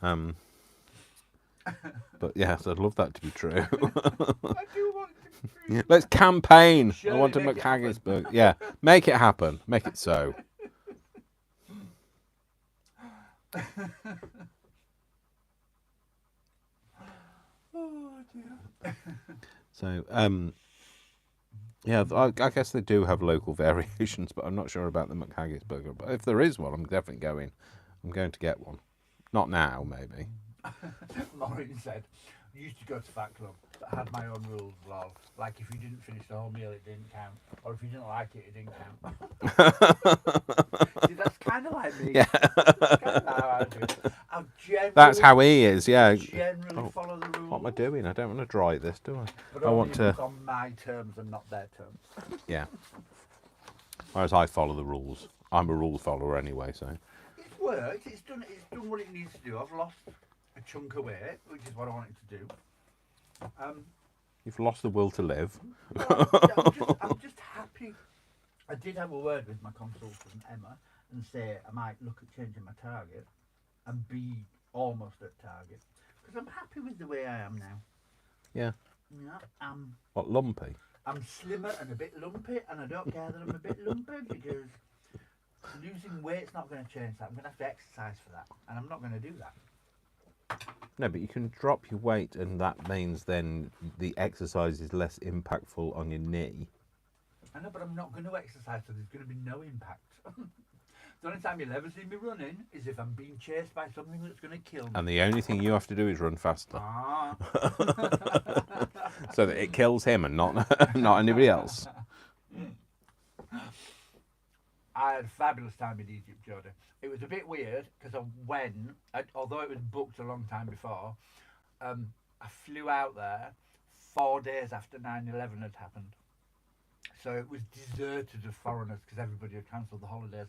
But yes, I'd love that to be true. I do want it to be true. Let's campaign. Surely I want a make it McHaggis burger. Yeah, make it happen. Make it so. Oh dear. So, yeah, I guess they do have local variations, but I'm not sure about the McHaggis burger. But if there is one, I'm definitely going. I'm going to get one. Not now, maybe. Maureen said, I used to go to Fat Club, but had my own rules, lol. Like if you didn't finish the whole meal, it didn't count. Or if you didn't like it, it didn't count. See, that's kind of like me. Yeah. That's kind of how I do it. I generally, That's how he is, yeah. generally follow the rules. What am I doing? I don't want to dry this, do I? But I only want if to. it's on my terms and not their terms. Yeah. Whereas I follow the rules. I'm a rule follower anyway, so. It's worked. It's done what it needs to do. I've lost a chunk of weight, which is what I wanted to do. You've lost the will to live. I'm just happy. I did have a word with my consultant Emma and say I might look at changing my target and be almost at target because I'm happy with the way I am now. Yeah. Yeah. What, lumpy? I'm slimmer and a bit lumpy, and I don't care that I'm a bit lumpy because losing weight's not going to change that. I'm going to have to exercise for that, and I'm not going to do that. No, but you can drop your weight, and that means then the exercise is less impactful on your knee. I know, but I'm not going to exercise, so there's going to be no impact. The only time you'll ever see me running is if I'm being chased by something that's going to kill me. And the only thing you have to do is run faster. Ah. So that it kills him and not not anybody else. I had a fabulous time in Egypt, Jodie. It was a bit weird because although it was booked a long time before, I flew out there 4 days after 9/11 had happened. So it was deserted of foreigners because everybody had cancelled the holidays.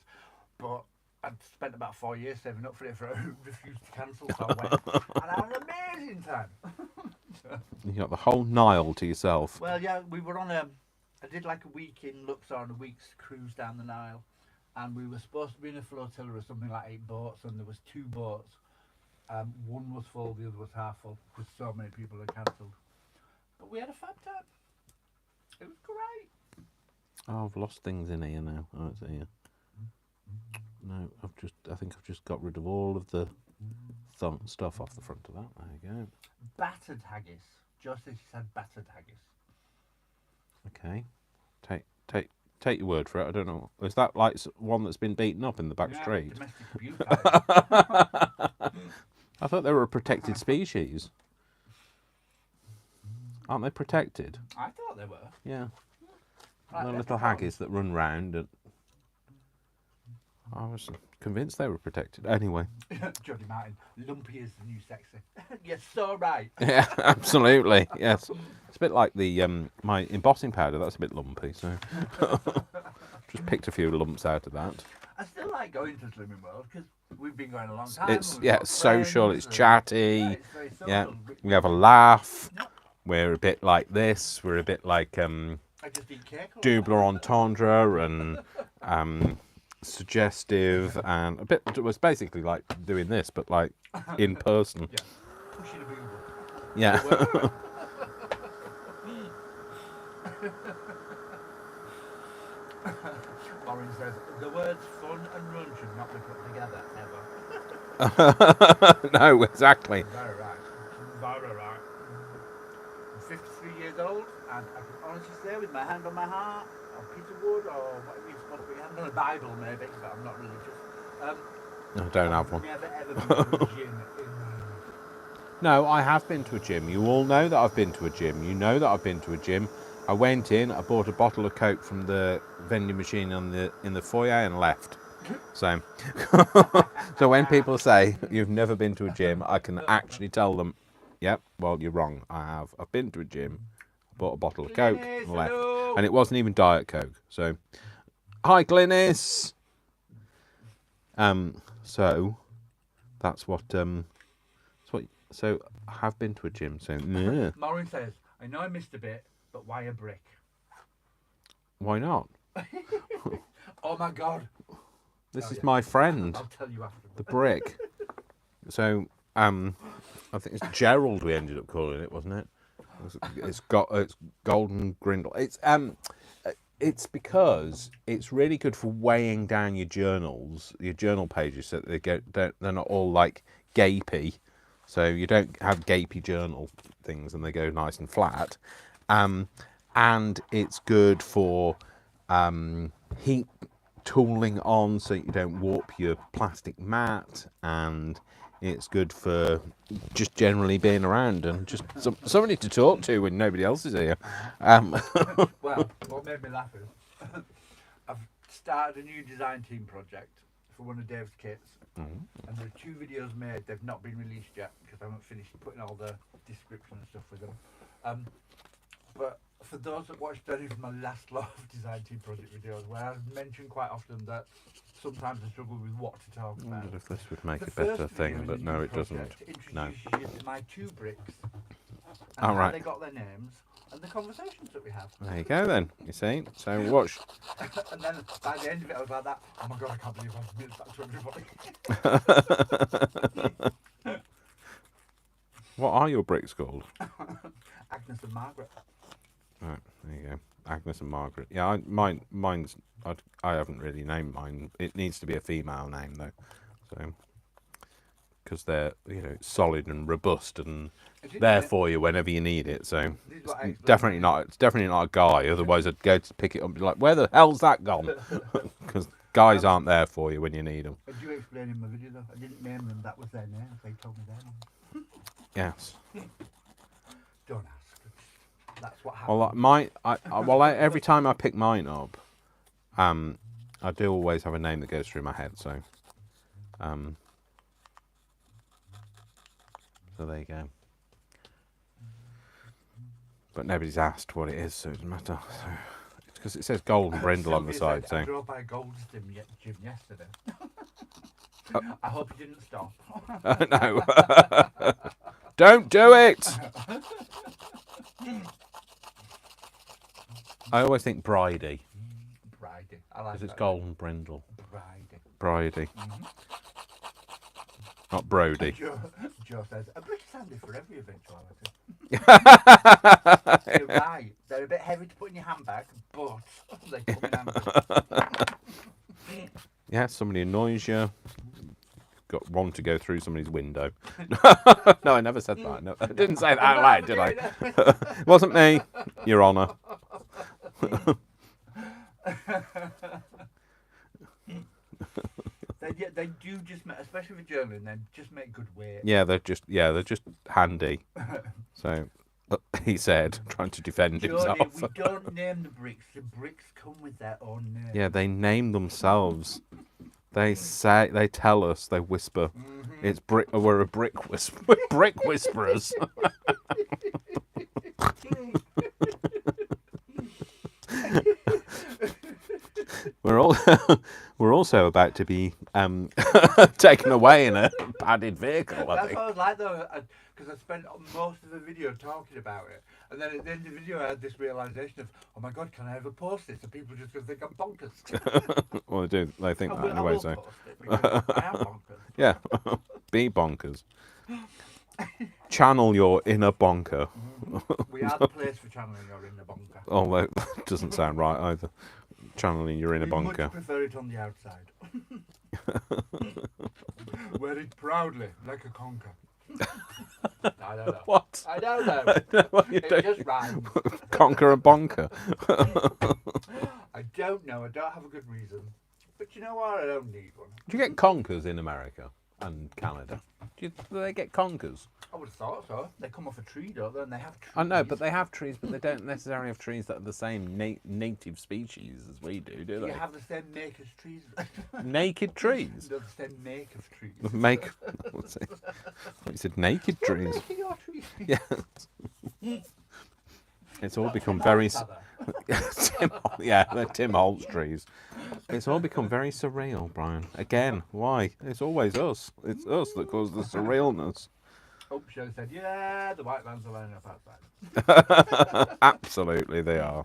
But I'd spent about 4 years saving up for it, I refused to cancel, so I went. And I had an amazing time. You got the whole Nile to yourself. Well, yeah, we were on I did like a week in Luxor and a week's cruise down the Nile. And we were supposed to be in a flotilla of something like 8 boats, and there was 2 boats. One was full, the other was half full, because so many people had cancelled. But we had a fab time. It was great. Oh, I've lost things in here now. Oh, it's here. No, I think I've just got rid of all of the stuff off the front of that. There you go. Battered haggis. Josie said battered haggis. Okay. Take your word for it. I don't know. Is that like one that's been beaten up in the back street? Domestic abuse. I thought they were a protected species. Aren't they protected? thought they were. Yeah. Right, The let's little go on. haggis that run round. And I was convinced they were protected. Anyway. Jodie Martin, lumpy is the new sexy. You're so right. Yeah, absolutely. Yes. It's a bit like the my embossing powder. That's a bit lumpy. So just picked a few lumps out of that. I still like going to Slimming World because we've been going a long time. It's and we've got social. friends It's and- chatty. Yeah, it's very social. Yeah, we have a laugh. Yeah. We're a bit like this. We're a bit like I just eat cake. all double the entendre and suggestive and a bit. It was basically like doing this, but like in person. time. Yeah. Pushing a boob. Yeah. Lauren says the words fun and run should not be put together ever. No, exactly. Very right. Very right. I'm 53 years old, and I can honestly say, with my hand on my heart, on a piece of wood, or whatever you're supposed to put your hand on, a Bible maybe, but I'm not religious. I don't have one. Never ever been to a gym in No, I have been to a gym. You all know that I've been to a gym. You know that I've been to a gym. I went in, I bought a bottle of Coke from the vending machine in the foyer and left. So, so when people say you've never been to a gym, I can actually tell them, yep, well, you're wrong. I have. I've been to a gym, bought a bottle of Coke and left. Hello. And it wasn't even Diet Coke. So, hi, Glynis. So that's what, so I have been to a gym. So, meh. Maureen says, I know I missed a bit, but why a brick? Why not? Oh my God. This is my friend, I'll tell you after. the brick. So, I think it's Gerald we ended up calling it, wasn't it? It's golden grindle. It's because it's really good for weighing down your journals, your journal pages, so that they're not all like gapy. So you don't have gapy journal things, and they go nice and flat. And it's good for heat tooling on, so you don't warp your plastic mat, and it's good for just generally being around and just somebody to talk to when nobody else is here. Well, what made me laugh is I've started a new design team project for one of Dave's kits, and there are 2 videos made. They've not been released yet because I haven't finished putting all the description and stuff with them. But for those that watched any of my last lot of design team project videos, where I've mentioned quite often that sometimes I struggle with what to talk I about. wonder if this would make The a better first thing, video but in no, the it doesn't. project introduces No. you to my 2 bricks and Oh, how right. they got their names and the conversations that we have. There you go then. You see. So watch. And then by the end of it, I was like that. Oh my God, I can't believe I've admitted that to everybody. What are your bricks called? Agnes and Margaret. Right, there you go. Agnes and Margaret. Yeah, mine's. I haven't really named mine. It needs to be a female name though, so because they're solid and robust and there for you whenever you need it. So it's definitely not. It's definitely not a guy. Otherwise, I'd go to pick it up and be like, "Where the hell's that gone?" Because guys aren't there for you when you need them. I do explain in my video though. I didn't name them. That was their name. They told me their name. Yes. Don't ask. That's what happened. Well, every time I pick mine up, I do always have a name that goes through my head. So, so there you go. But nobody's asked what it is, so it doesn't matter. So, it's because it says Golden Brindle on the side. I So drove by Gold's gym yesterday. I hope you didn't stop. no, don't do it. I always think Bridie. Bridie. I like Because it's that. Golden Brindle. Bridie. Bridie. Not Brody. Joe says, a brick is handy for every eventuality. You're right. They're a bit heavy to put in your handbag, but they come in handy. Yeah, somebody annoys you. Got one to go through somebody's window. No, I never said that. No, I didn't say that out loud, did I? It wasn't me, Your Honour. They do just make, especially with journaling, they just make good weight. Yeah, they're just handy. So he said, trying to defend himself. We don't name the bricks. The bricks come with their own name. Yeah, they name themselves. They tell us, they whisper. It's brick. We're a brick whisper. We're brick whisperers. We're also about to be taken away in a padded vehicle. I That's think. what I was like though, because I spent most of the video talking about it, and then at the end of the video I had this realization of, oh my God, can I ever post this? And people just gonna think I'm bonkers. Well, they do. They think that anyway. So Post it because I am bonkers. yeah, be bonkers. Channel your inner bonker. We are the place for channeling your inner bonker. Although that doesn't sound right either. Channeling your inner We bonker. much prefer it on the outside. Wear it proudly, like a conker. I don't know. What? I don't know. What you It doing? just rhymes. Conquer a bonker. I don't know. I don't have a good reason. But you know what? I don't need one. Do you get conkers in America? and Canada? Do they get conkers? I would have thought so. They come off a tree, don't they? And they have trees. I know, but they have trees, but they don't necessarily have trees that are the same native species as we do Do they? you have the same make as trees? Naked trees? They're the same make of trees. Make. What's it? You said naked We're trees. making your trees. Yeah. It's all Not become Tim very. Holtz, They're Tim Holtz trees. It's all become very surreal, Brian. Again, why? It's always us. It's us that cause the surrealness. Oh, Joe said, yeah, the white vans are lining up outside. Absolutely, they are.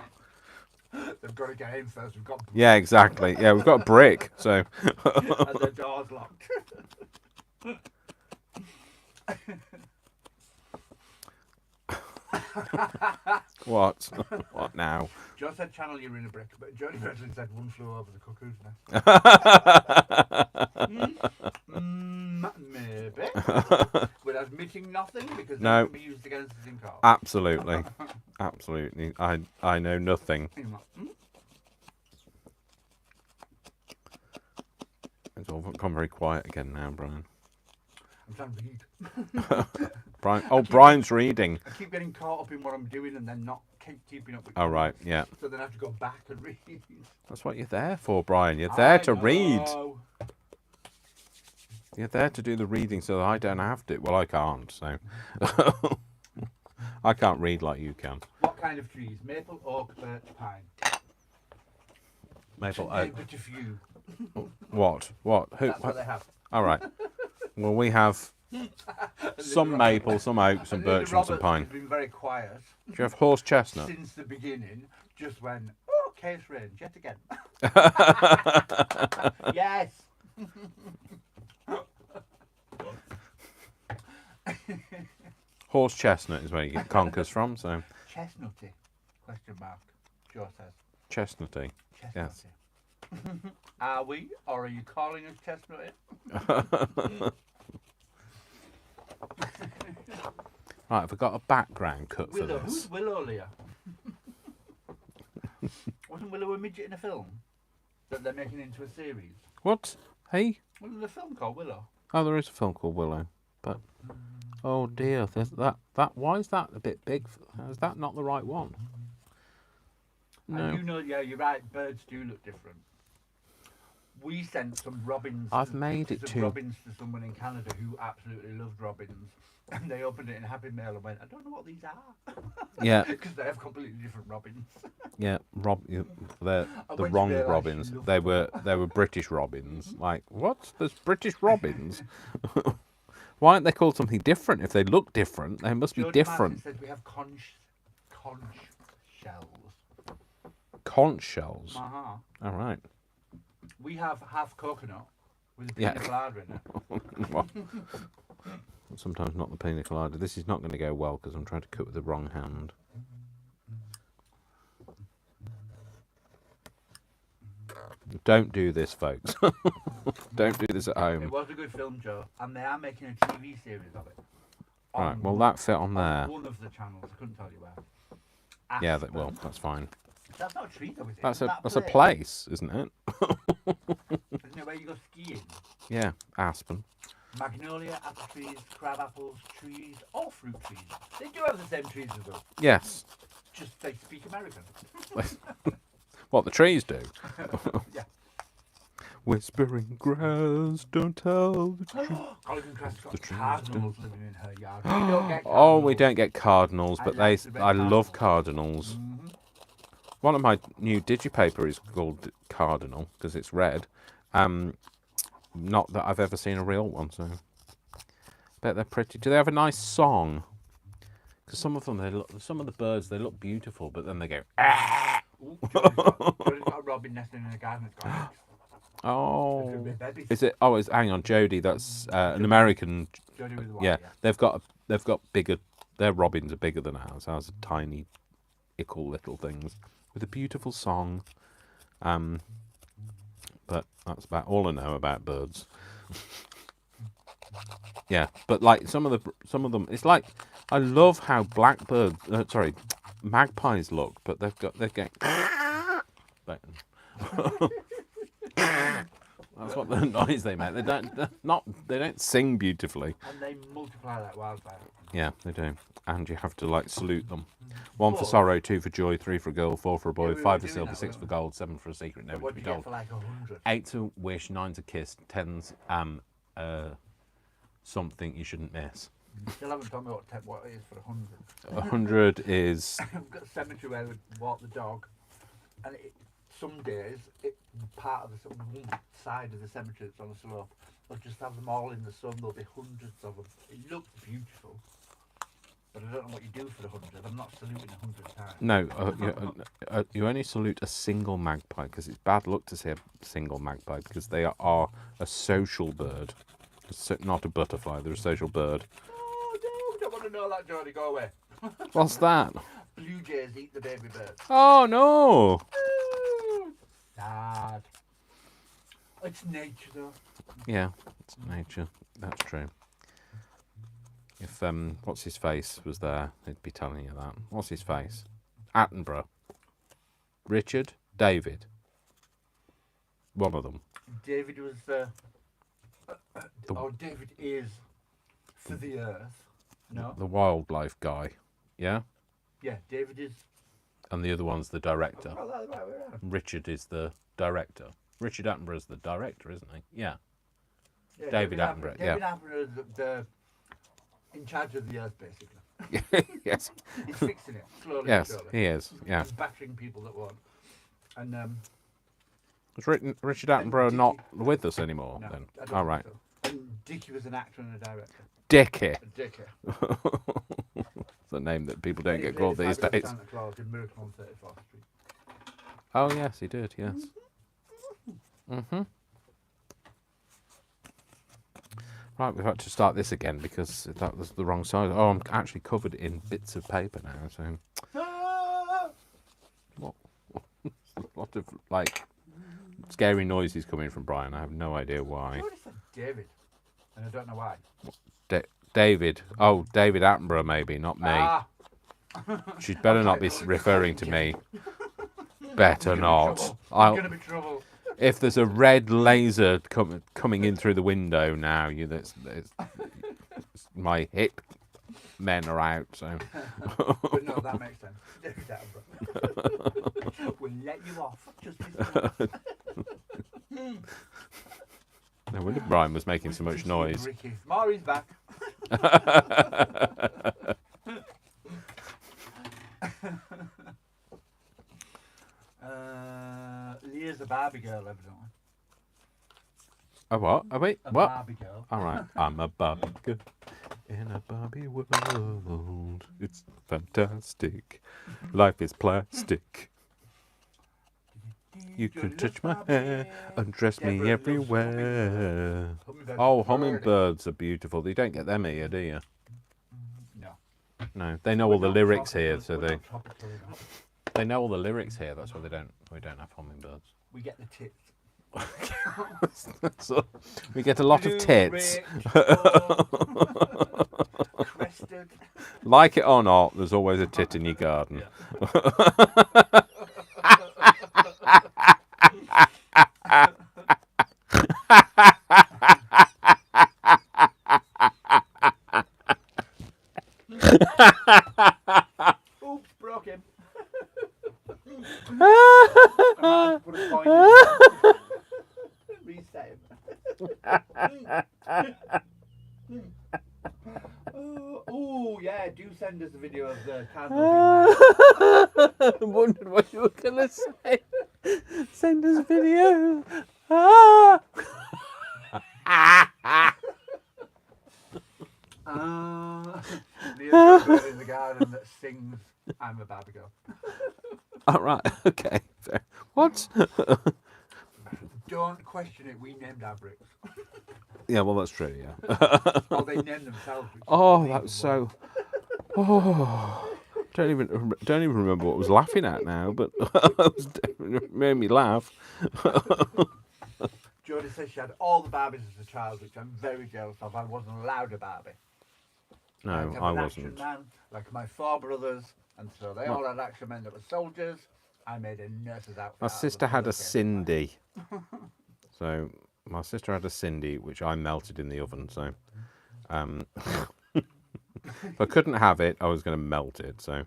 They've got to get in first. We've got Yeah, exactly. Yeah, we've got a brick, so. and the door's locked. What? What now? Joe said channel you're in a brick, but Jody Redson said one flew over the cuckoo's nest. Maybe. We're admitting nothing because No. it can be used against us in court. Absolutely. Absolutely. I know nothing. It's all become very quiet again now, Brian. I'm trying to read. Brian's reading. I keep getting caught up in what I'm doing and then not keeping up with Oh, right, comments. yeah. So then I have to go back and read. That's what you're there for, Brian. You're there to read. know. You're there to do the reading so that I don't have to. Well, I can't, so. I can't read like you can. What kind of trees? Maple, oak, birch, pine. Maple Name oak. but a few. What? Who? That's what they have. All right. Well, we have some maple, some oaks, some Linda birch, and some Roberts pine. has been very quiet Do you have horse chestnut? since the beginning. Just when, oh, case range, yet again. Yes. Horse chestnut is where you get conkers from, so Chestnutty? Question mark. Joe says. chestnutty. Chestnutty. Yes. Are we, or are you calling us chestnutty? Right, have we got a background cut for Willow. this? Who's Willow, Leah? Wasn't Willow a midget in a film that they're making into a series? What? Hey? Wasn't there a film called Willow? Oh, there is a film called Willow, but oh dear, there's that. Why is that a bit big? Is that not the right one? No. And you know, yeah, you're right. Birds do look different. We sent some robins. I've made it some too. robins to someone in Canada who absolutely loved robins, and they opened it in Happy Mail and went, "I don't know what these are." Yeah, Because they have completely different robins. yeah. They're And the when you wrong realise robins. you love They them. were British robins. Like what? There's British robins. Why aren't they called something different? If they look different, they must be Jodie different. Martin said we have conch shells. Conch shells. Uh-huh. All right. We have half coconut with a Yeah. pina colada in it. Well, sometimes not the pina colada. This is not going to go well because I'm trying to cook with the wrong hand. Don't do this, folks. Don't do this at It home. was a good film, Joe, and they are making a TV series of it. Right, On well, that fit on there. one of the channels. I couldn't tell you where. Yeah, Aspen. well, that's fine. That's not a tree, though, is it? That's a That place, isn't it? Isn't it where you go skiing? Yeah, Aspen. Magnolia, apple trees, crab apples, trees, all fruit trees. They do have the same trees as us. Yes. Just they speak American. What the trees do. Yeah. Whispering grass, don't tell the truth. Colin Crest's got The trees cardinals living in her yard. We don't get Oh, we cardinals. don't get cardinals, but I like the red I love cardinals. cardinals. One of my new digipaper is called Cardinal because it's red. Not that I've ever seen a real one, so bet they're pretty. Do they have a nice song? Because some of them, some of the birds, they look beautiful, but then they go. Ah! Ooh, Jody's got a robin nesting in a garden. It's got eggs. Oh, It's gonna be babies. is it? Oh, hang on, Jody. That's an American. Jody with the white, Yeah, they've got bigger. Their robins are bigger than ours. Ours are tiny, ickle little things with a beautiful song. But that's about all I know about birds. Yeah, but like some of them, it's like I love how blackbirds, magpies look, but they're getting. That's what the noise they make. They don't sing beautifully. And they multiply like wildfire. Yeah, they do. And you have to like salute them. 1 for But- sorrow, 2 for joy, 3 for a girl, 4 for a boy, Yeah, we 5 were for doing silver, that, 6 for weren't gold, 7 for a secret, never to What be do you get told. for like 100? 8 to wish, 9 to kiss, 10's something you shouldn't miss. You still haven't told me what it is for 100. 100 is We've got a cemetery where we walk the dog, and some days, part of one side of the cemetery that's on a slope, they'll just have them all in the sun. There'll be hundreds of them. It looks beautiful, but I don't know what you do for the 100. I'm not saluting 100 times. no. You only salute a single magpie because it's bad luck to see a single magpie because they are a social bird, not a butterfly. They're a social bird. Oh no, don't want to know that, Jordy. Go away. What's that? Blue jays eat the baby birds. Oh no! Sad. It's nature, though. Yeah, it's nature. That's true. If what's his face was there, he'd be telling you that. What's his face? Attenborough. Richard. David. One of them. David was David is for the earth. No. The wildlife guy. Yeah. Yeah, David is. And the other one's the director. Oh, that's right way around. Richard is the director. Richard Attenborough's the director, isn't he? Yeah. Yeah, David Attenborough, David Attenborough is the in charge of the earth, basically. Yes. He's fixing it slowly. Yes, and surely. he is. Yeah. He's battering people that won't. And Was Richard Attenborough not with us anymore no, then? I don't All right. think so. And Dickie was an actor and a director. Dickie. Dickie. It's a name that people don't And he get played called the these fabulous days. Santa Claus in Miracle on 34th Street. Oh yes, he did. Yes. Right, we've had to start this again because that was the wrong side. Oh, I'm actually covered in bits of paper now. So, what? A lot of like scary noises coming from Brian. I have no idea I why. already said David, and I don't know why. David. Oh, David Attenborough, maybe, not me. Ah, She'd better not be referring to me. Better not. there's I'll, gonna be trouble. if there's a red laser coming in through the window now, my hit men are out. So But no, that makes sense. David Attenborough. We'll let you off just this once. no wonder Brian was making so much noise. Ricky. Maureen's back. Leah's a Barbie girl, evidently. A what? Oh wait, A what? Barbie girl. All right, I'm a Barbie girl in a Barbie world. It's fantastic. Life is plastic. You can touch my hair, undress me Deborah loves everywhere. Hummingbirds. Oh, hummingbirds are beautiful. You don't get them here, do you? No. No, they know all the lyrics here, so they know all the lyrics here. That's why we don't have hummingbirds. We get the tits. So we get a lot of tits. Crested. Like it or not, there's always a tit in your garden. Oops, broke him. I put a point in it. Reset him. Oh, yeah, do send us a video of the candle being I wondered what you were going to say. Send us a video. Ah! Leah's got a bird in the garden that sings I'm a Barbie girl. All right, okay. What? Don't question it, we named our bricks. Yeah, well, that's true, yeah. Oh, they named themselves. which is Oh, even that was worse. so... Oh, don't even remember what I was laughing at now, but it made me laugh. Jodie says she had all the Barbies as a child, which I'm very jealous of. I wasn't allowed a Barbie. No, had I an wasn't. Action man, like my four brothers, and so they all had action men that were soldiers. I made a nurse's outfit. My out of sister had a pillowcase. Cindy. So My sister had a Cindy, which I melted in the oven. So, if I couldn't have it, I was going to melt it. So,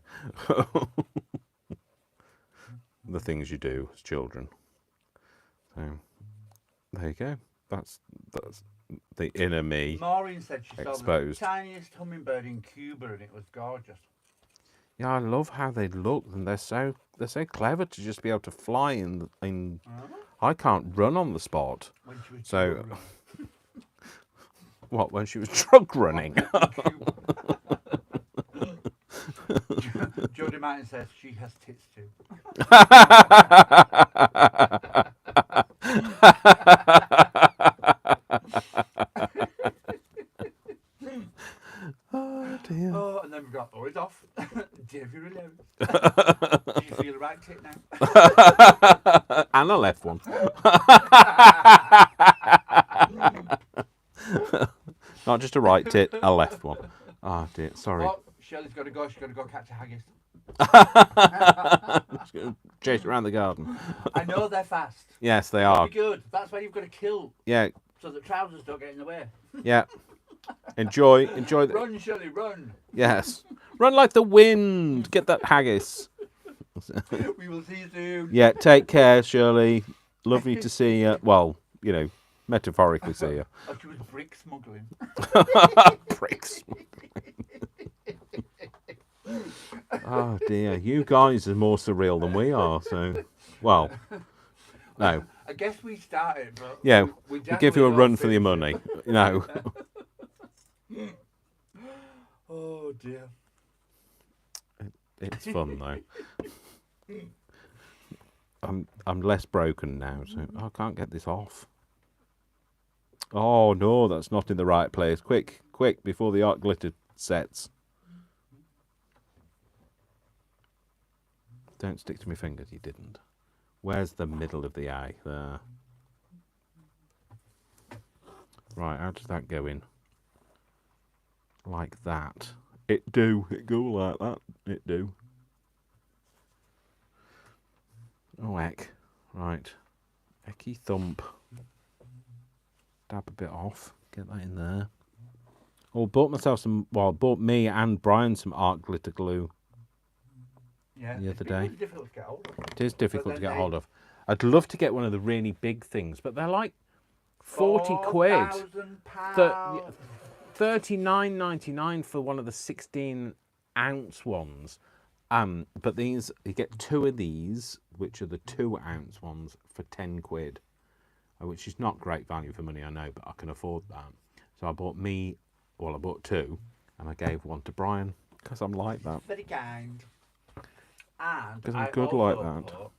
the things you do as children. So, there you go. That's the inner me Maureen said she saw exposed. the tiniest hummingbird in Cuba, and it was gorgeous. Yeah, I love how they look, and they're so clever to just be able to fly in. I can't run on the spot. When she was So, drug running. what, when she was drug running? Jodie Martin says she has tits too. Oh dear. Oh, and then we've got Always Off. Davy Hilarious. Do you feel the right tit now? And a left one. Not just a right tit, a left one. Oh dear, sorry. Oh, Shelley's got to go. She's got to go catch a haggis. Just gonna chase it around the garden. I know they're fast. Yes, they They'll are. be good. That's why you've got to kill. Yeah, So that trousers don't get in the way. yeah. Enjoy the. Run, Shelley, run. Yes, run like the wind. Get that haggis. We will see you soon. Yeah, take care, Shirley. Lovely to see you. Well, metaphorically see you. Oh, she was brick smuggling. Pricks. Oh dear, you guys are more surreal than we are. So, well, no. I guess we started, but Yeah, we we give you a definitely run don't for your finish money. No. it. Oh dear. It's fun though. I'm less broken now, so I can't get this off. Oh no, that's not in the right place. Quick, before the art glitter sets. Don't stick to my fingers, you didn't. Where's the middle of the eye? There. Right, how does that go in? Like that. It go like that. It do. Oh heck. Right. Ecky thump. Dab a bit off. Get that in there. Oh, bought me and Brian some art glitter glue. Yeah, The it's other been day. really difficult to get hold of. It is difficult to then get hold of. I'd love to get one of the really big things, but they're like 40 quid. £4,000. £39.99 for one of the 16-ounce ones. But these, you get two of these, which are the 2-ounce ones, for 10 quid, which is not great value for money, I know, but I can afford that. So I bought two, and I gave one to Brian because I'm like that. Very kind. And Because I'm I good also like that. put,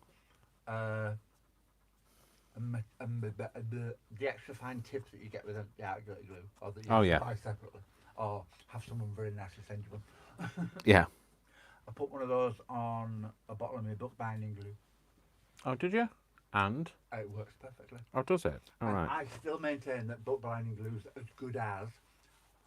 the extra fine tips that you get with the art glitter glue, or that you Oh, yeah. buy separately, or have someone very nicely send you one. Yeah. I put one of those on a bottle of my book binding glue. Oh, did you? And? It works perfectly. Oh, does it? All And right. I still maintain that book binding glue is as good as.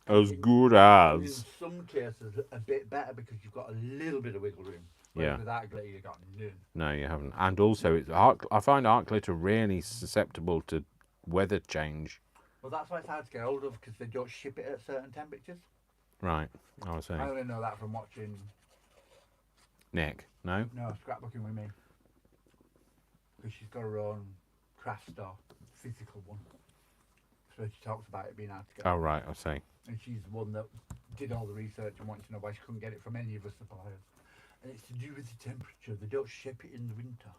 As good In as. some cases, a bit better because you've got a little bit of wiggle room. Yeah. With that glitter, you've got none. No, you haven't. And also, I find art glitter really susceptible to weather change. Well, that's why it's hard to get hold of, because they don't ship it at certain temperatures. Right. I was I saying. only know that from watching Nick, no? Scrapbooking with Me. Because she's got her own craft store, physical one. So she talks about it being hard to get. Oh, right. I was saying. And she's the one that did all the research and wanted to know why she couldn't get it from any of the suppliers. And it's to do with the temperature. They don't ship it in the winter.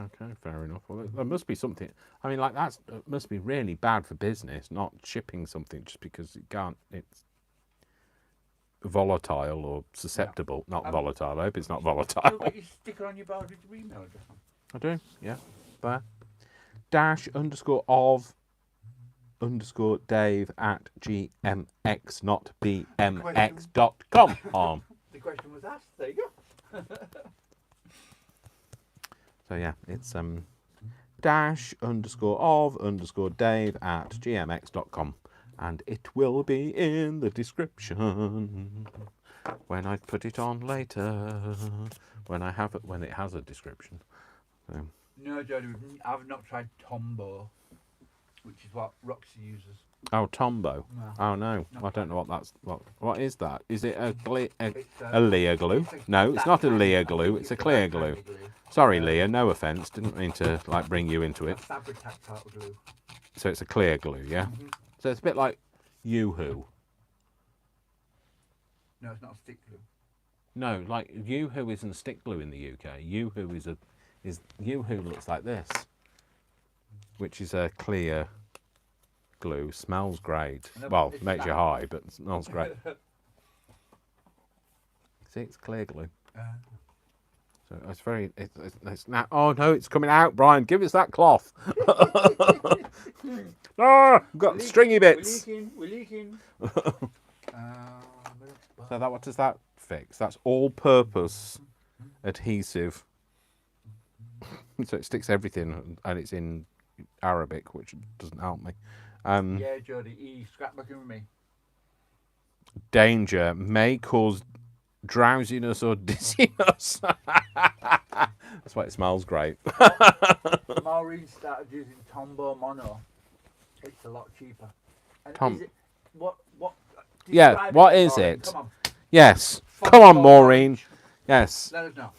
Okay, fair enough. Well, there must be something. I mean, like it must be really bad for business, not shipping something just because it's volatile or susceptible. Not volatile. I hope it's not volatile. You'll get your sticker on your board with your email address on. I do, yeah. There. _of_Dave at gmx, not bmx.com. The question was asked. There you go. So yeah, it's _of_Dave at gmx.com, and it will be in the description when I put it on later, when it has a description. So. No, Jodie, I've not tried Tombow, which is what Roxy uses. Oh, Tombow. No. Oh no, Not I don't know what that's. What is that? Is it a It's a Leah glue? No, it's not a Leah glue. It's a clear glue. Sorry, Leah. No offence. Didn't mean to like bring you into A it. Fabri-Tac type of glue. So it's a clear glue, yeah. Mm-hmm. So it's a bit like Yoo-hoo. No, it's not a stick glue. No, like Yoo-hoo isn't stick glue in the UK. Yoo-hoo is Yoo-hoo looks like this, which is a clear glue. Smells great. No, Well, it's makes you that. high, but smells great. See, it's clear glue. So it's very. It's now. Oh no, it's coming out, Brian. Give us that cloth. Ah, I've got stringy bits. We're leaking. So that, what does that fix? That's all-purpose adhesive. So it sticks everything, and it's in Arabic, which doesn't help me. Yeah, Jodie, he's scrapbooking with me. Danger may cause drowsiness or dizziness. That's why it smells great. Maureen started using Tombow Mono. It's a lot cheaper. And Tom- is it, what? Yeah, describe what to is Maureen. it? Come on. Yes. From Come on, your Maureen. knowledge, Yes. let us know.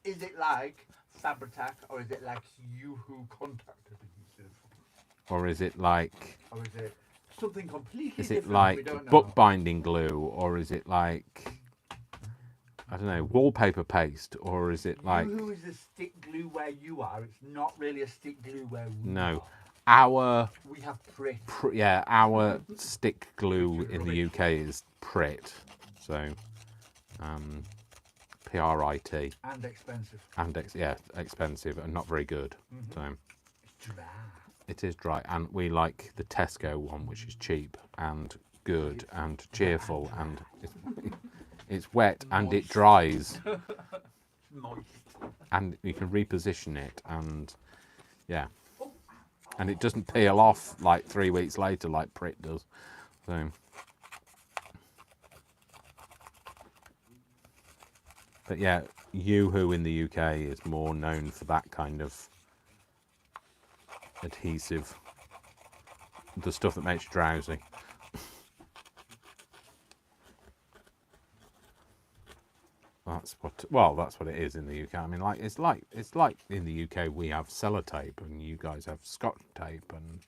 Is it like Fabri-Tac or is it like Yoo-hoo contact adhesive? Or is it like? Or is it something completely Is it different? We like don't know. bookbinding glue, or is it like? I don't know, wallpaper paste, or is it like? Yoo-hoo is a stick glue where you are. It's not really a stick glue where we No. are. Our We have Pritt. our stick glue in the UK is Pritt, so PRIT, And expensive. and expensive and not very good. So It's dry. it is dry, and we like the Tesco one, which is cheap and good and cheerful, and it's wet and it dries, Moist. and you can reposition it, and yeah, and it doesn't peel off like 3 weeks later like Pritt does. So. But yeah, Yoo-hoo in the UK is more known for that kind of adhesive, the stuff that makes you drowsy. That's what it is in the UK. I mean, like it's like in the UK we have sellotape and you guys have Scotch tape, and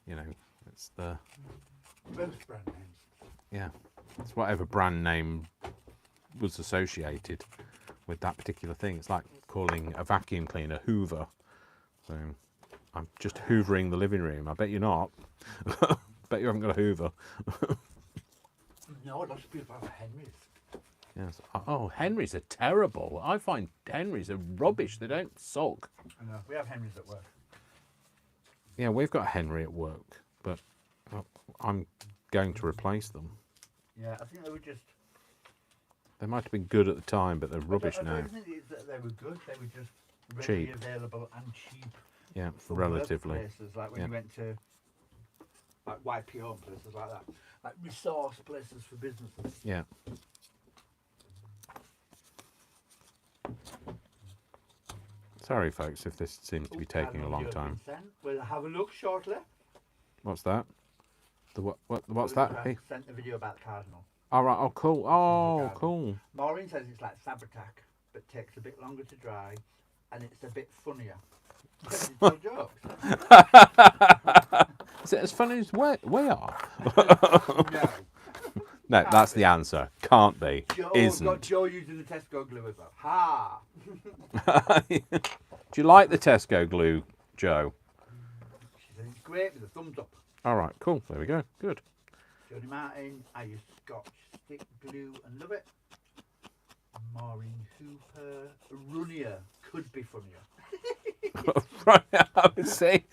you know, it's the Most brand names. yeah, it's whatever brand name was associated with that particular thing. It's like calling a vacuum cleaner Hoover. So I'm just hoovering the living room. I bet you're not. Bet you haven't got a Hoover. No, lots of people have Henry's. Yes. Oh, Henrys are terrible. I find Henrys are rubbish. They don't suck. I know. We have Henry's at work. Yeah, we've got a Henry at work, but I'm going to replace them. Yeah, I think they were just. They might have been good at the time, but they're rubbish I now. don't think it's that they were good. They were just Cheap. readily available and cheap. Yeah, For relatively. places like when Yeah. you went to like YPO and places like that, like resource places for businesses. Yeah. Sorry, folks, if this seems to be taking a long time. We'll have a look shortly. What's that? What's that? Hey. Sent a video about the cardinal. All right. Oh, cool. Oh, cool. Maureen says it's like Fabri-Tac, but takes a bit longer to dry, and it's a bit funnier. It's no jokes. Is it as funny as we are? No. No, that's the answer. Can't be. Got Isn't. Joe using the Tesco glue as well. Ha! Do you like the Tesco glue, Joe? She said it's great with a thumbs up. All right. Cool. There we go. Good. Jodie Martin, I use Scotch stick glue and love it. Maureen Hooper, runnier could be funnier. Right. I was saying,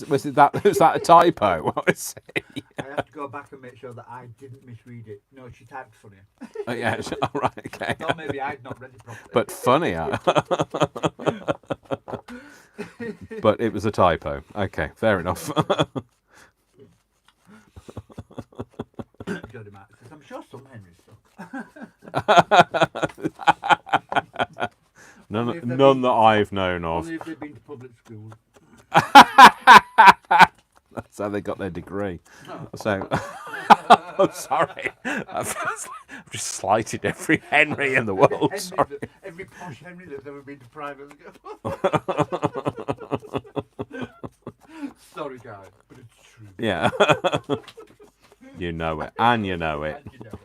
was that a typo? What was it? I have to go back and make sure that I didn't misread it. No, she typed funnier. Oh, yeah. All right. Okay. Or maybe I'd not read it properly. But funnier. But it was a typo. Okay, fair enough. Jodie Martin says, I'm sure some Henrys suck. None that I've known of. Only if they've been to public school. how they got their degree. Oh. So, I'm sorry. I've just slighted every Henry in the world. Sorry. Every posh Henry that's ever been to private school. Sorry, guys, but it's true. Yeah. You know it, and you know it. And you know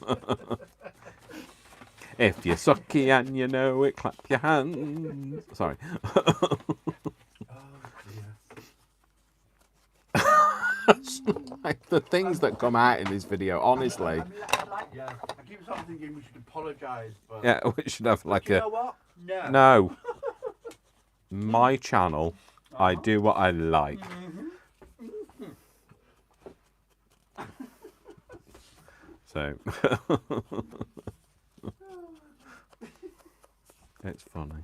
it. If you're sucky and you know it, clap your hands. Sorry. Oh, dear. Like the things that come out in this video, honestly. Yeah. I keep sort of thinking we should apologise, but Yeah, we should have like you a. know what? No. No. My channel, I do what I like. So. It's funny.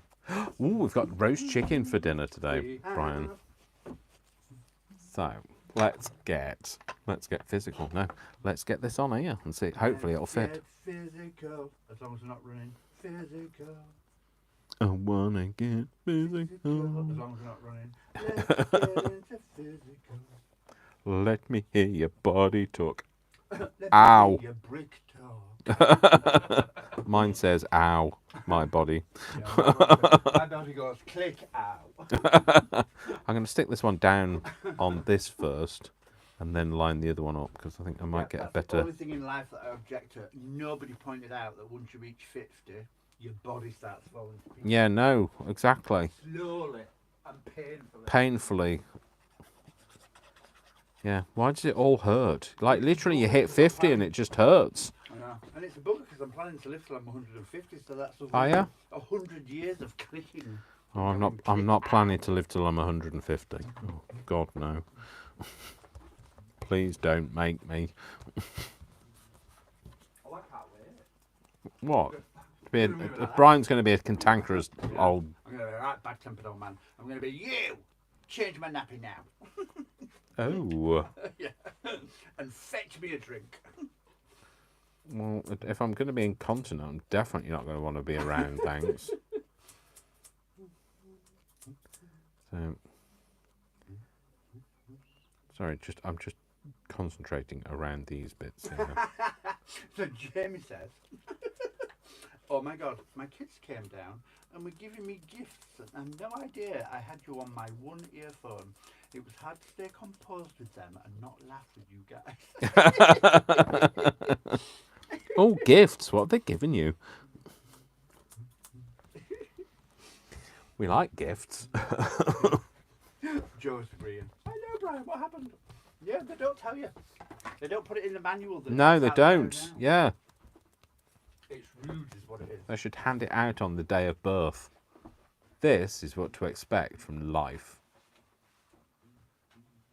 Ooh, we've got roast chicken for dinner today, Brian. So let's get physical. No, let's get this on here and see. Hopefully it'll fit. Get physical, as long as we're not running. Physical. I wanna get Physical, physical. as long as we're not running. Let's get into physical. Let me hear your body talk. Let me Ow. hear your brick talk. Mine says ow, my body. Yeah, my body goes click ow. I'm going to stick this one down on this first and then line the other one up because I think I might get a That's better. the only thing in life that I object to. Nobody pointed out that once you reach 50, your body starts falling to pieces. Yeah, no, exactly. Slowly and painfully. Painfully. Yeah, why does it all hurt? Like literally you hit 50 and it just hurts. I know. And it's a bugger because I'm planning to live till I'm 150, so that's Oh, yeah? 100 years of clicking. Oh, I'm not planning to live till I'm 150. Oh, God, no. Please don't make me. Oh, I can't wait. What? Brian's going to be a cantankerous old. I'm going to be a right bad tempered old man. I'm going to be you! Change my nappy now. Oh. Yeah. And fetch me a drink. Well, if I'm going to be incontinent, I'm definitely not going to want to be around, thanks. So, sorry, I'm just concentrating around these bits here. So Jamie says, oh my God, my kids came down and were giving me gifts and I had no idea I had you on my one earphone. It was hard to stay composed with them and not laugh with you guys. Oh, gifts. What have they given you? We like gifts. Joe's agreeing. I know, Brian, what happened? Yeah, they don't tell you. They don't put it in the manual. No, they don't. Yeah. It's rude is what it is. They should hand it out on the day of birth. This is what to expect from life.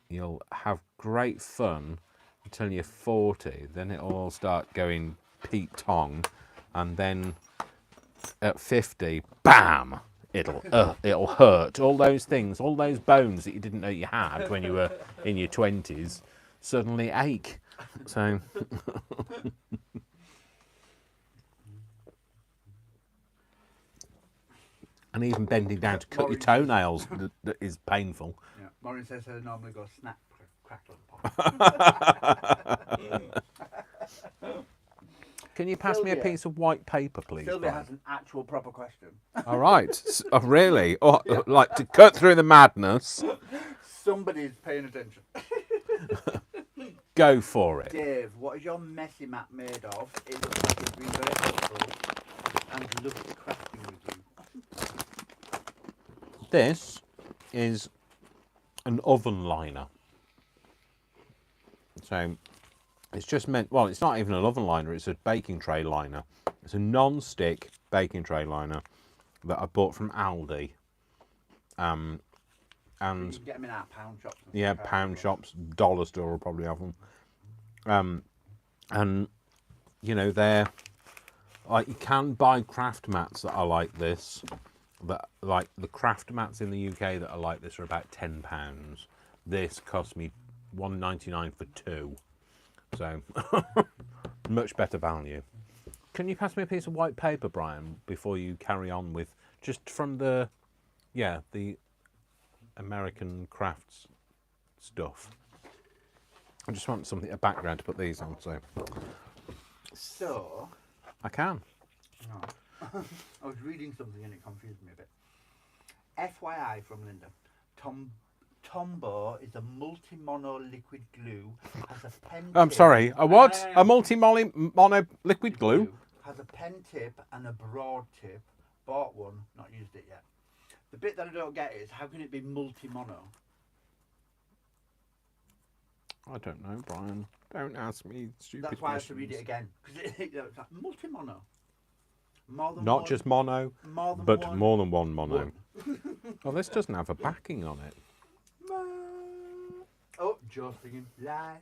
You'll have great fun until you're 40. Then it'll all start going Pete Tong. And then at 50, bam! It'll hurt. All those things, all those bones that you didn't know you had when you were in your 20s, suddenly ache. So... And even bending down to cut your toenails that is painful. Yeah. Maureen says they normally go snap, crackle, and pop. Can you pass me a Sylvia. piece of white paper, please? Sylvia Brian? has an actual proper question. All right. Oh, really? Oh, like to cut through the madness. Somebody's paying attention. Go for it. Dave, what is your messy map made of? It looks like it's been very helpful and loved crafting with you. This is an oven liner. So it's just meant, well, it's not even an oven liner, it's a baking tray liner. It's a non-stick baking tray liner that I bought from Aldi. And You can get them in our pound shops. And yeah, stuff, pound can't shops, dollar store will probably have them. And you know, they're like, you can buy craft mats that are like this. But like the craft mats in the UK that are like this are about £10. This cost me $1.99 for 2, so much better value. Can you pass me a piece of white paper, Brian, before you carry on with just from the American crafts stuff? I just want something, a background to put these on, so So, I can. no. I was reading something and it confused me a bit. FYI from Linda. Tombow is a multi-mono liquid glue, has a pen I'm tip. sorry, a what? A mono liquid glue? Has a pen tip and a broad tip. Bought one, not used it yet. The bit that I don't get is how can it be multi-mono? I don't know, Brian. Don't ask me stupid That's why I have to questions. read it again. Because it's like multi-mono. More than Not one, just mono, more than but one, more than one mono. one. Well, this doesn't have a backing on it. Oh, Joe's singing life.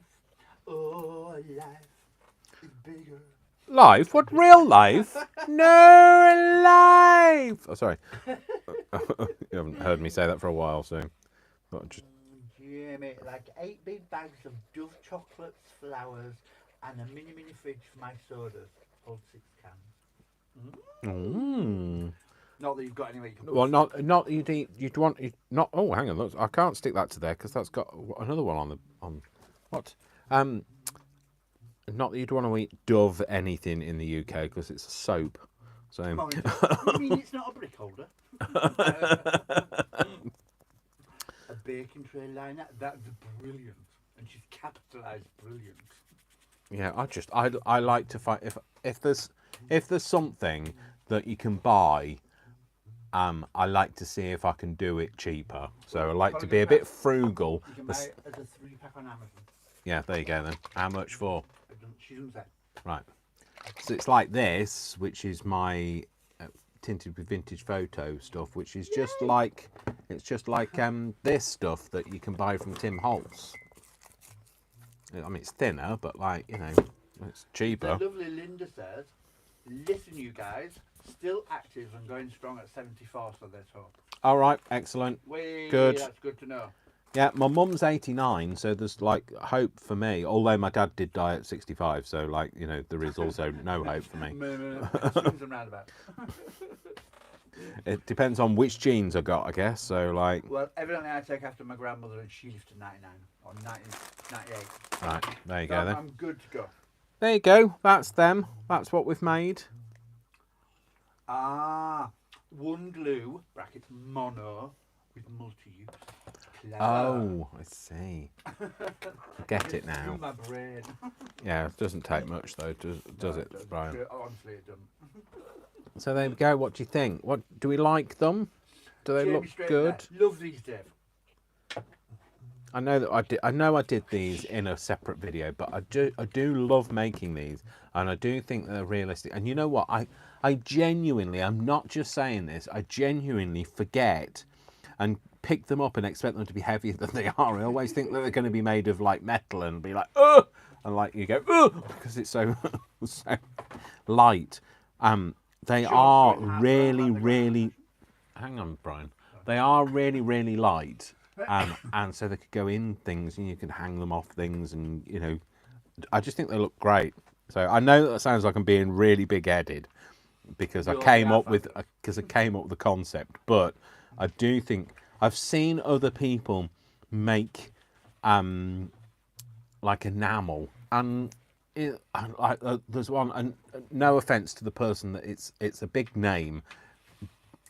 Oh, life is bigger. Life? What, real life? No life! Oh, sorry. You haven't heard me say that for a while, so... Just... Jimmy, like 8 big bags of Dove chocolates, flowers, and a mini fridge for my sodas. Hold 6 cans. Mm. Not that you've got anywhere you can put Well, not you'd want not. Oh, hang on, look, I can't stick that to there because that's got another one on what? Not that you'd want to eat Dove anything in the UK because it's a soap. So. You mean it's not a brick holder? A baking tray liner. That's brilliant, and she's capitalised brilliant. Yeah, I like to find if there's something that you can buy. I like to see if I can do it cheaper. So I like to be a bit frugal. You can buy it as a 3-pack on Amazon. Yeah, there you go then. How much for? She doesn't say. Right. So it's like this, which is my tinted with vintage photo stuff, which is just like this stuff that you can buy from Tim Holtz. I mean, it's thinner, but like, you know, it's cheaper. The lovely Linda says, listen, you guys, still active and going strong at 74, so there's hope. All right, excellent. Good. That's good to know. Yeah, my mum's 89, so there's like hope for me. Although my dad did die at 65, so like, you know, there is also no hope for me. Swings and roundabouts. It depends on which genes I got, I guess. So like. Well, evidently I take after my grandmother, and she lived to 99 or 98. Right, there you So go then. I'm good to go. There you go. That's them. That's what we've made. Ah, one glue brackets mono with multi-use. Clever. Oh, I see. Get it now. My brain. Yeah, it doesn't take much though, does it, Brian? Honestly, it doesn't. So there we go. What do you think? What do we like them? Do they look good? Love these, Dave. I know that I did. I know I did these in a separate video, but I do love making these, and I do think they're realistic. And you know what? I genuinely, I'm not just saying this. I genuinely forget and pick them up and expect them to be heavier than they are. I always think that they're going to be made of like metal and be like, oh, and like you go, oh, because it's so so light. They are really. Hang on, Brian. They are really light. And so they could go in things and you could hang them off things, and you know, I just think they look great. So I know that sounds like I'm being really big-headed because I came up with the concept, but I do think I've seen other people make like enamel, and there's one, and no offense to the person that it's a big name.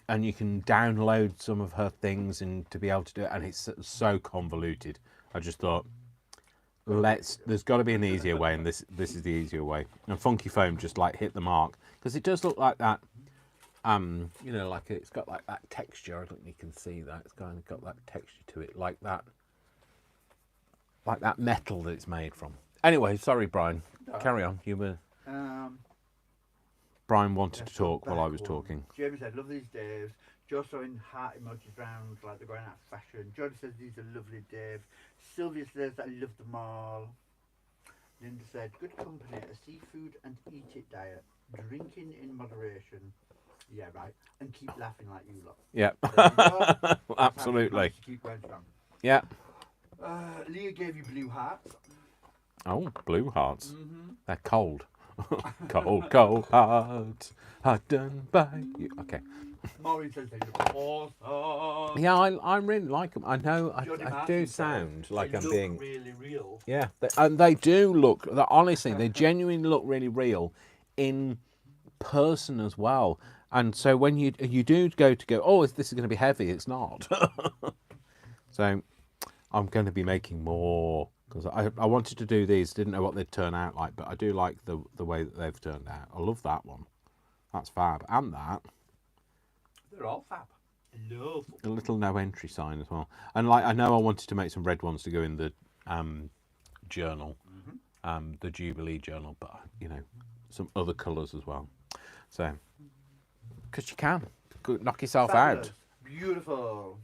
And you can download some of her things and to be able to do it, and it's so convoluted. I just thought, there's got to be an easier way, and this is the easier way. And Funky Foam just like hit the mark because it does look like that. You know, like it's got like that texture. I don't think you can see that. It's kind of got that texture to it, like that metal that it's made from. Anyway, sorry, Brian. Carry on. You were. Brian wanted to talk while I was talking. Jamie said, love these Daves. Joe throwing heart emojis round like they're going out of fashion. Jody says, these are lovely Dave. Sylvia says, I love them all. Linda said, good company, a seafood and eat it diet. Drinking in moderation. Yeah, right. And keep laughing like you lot. Yeah. Absolutely. Keep going strong. Yeah. Leah gave you blue hearts. Oh, blue hearts. Mm-hmm. They're cold. Cold hearts are done by you. Okay. Maureen says they look awesome. Yeah, I really like them. I know I Johnny do Martin says sound like they I'm look being. really real. Yeah, and they do look. Honestly, they genuinely look really real in person as well. And so when you do go, oh, this is going to be heavy, it's not. So I'm going to be making more because I wanted to do these, didn't know what they'd turn out like, but I do like the way that they've turned out. I love that one. That's fab. And that. They're all fab. Love. A little no entry sign as well. And like I know I wanted to make some red ones to go in the journal, the Jubilee journal, but you know, some other colours as well. So, because you can knock yourself Fabulous. out. Beautiful.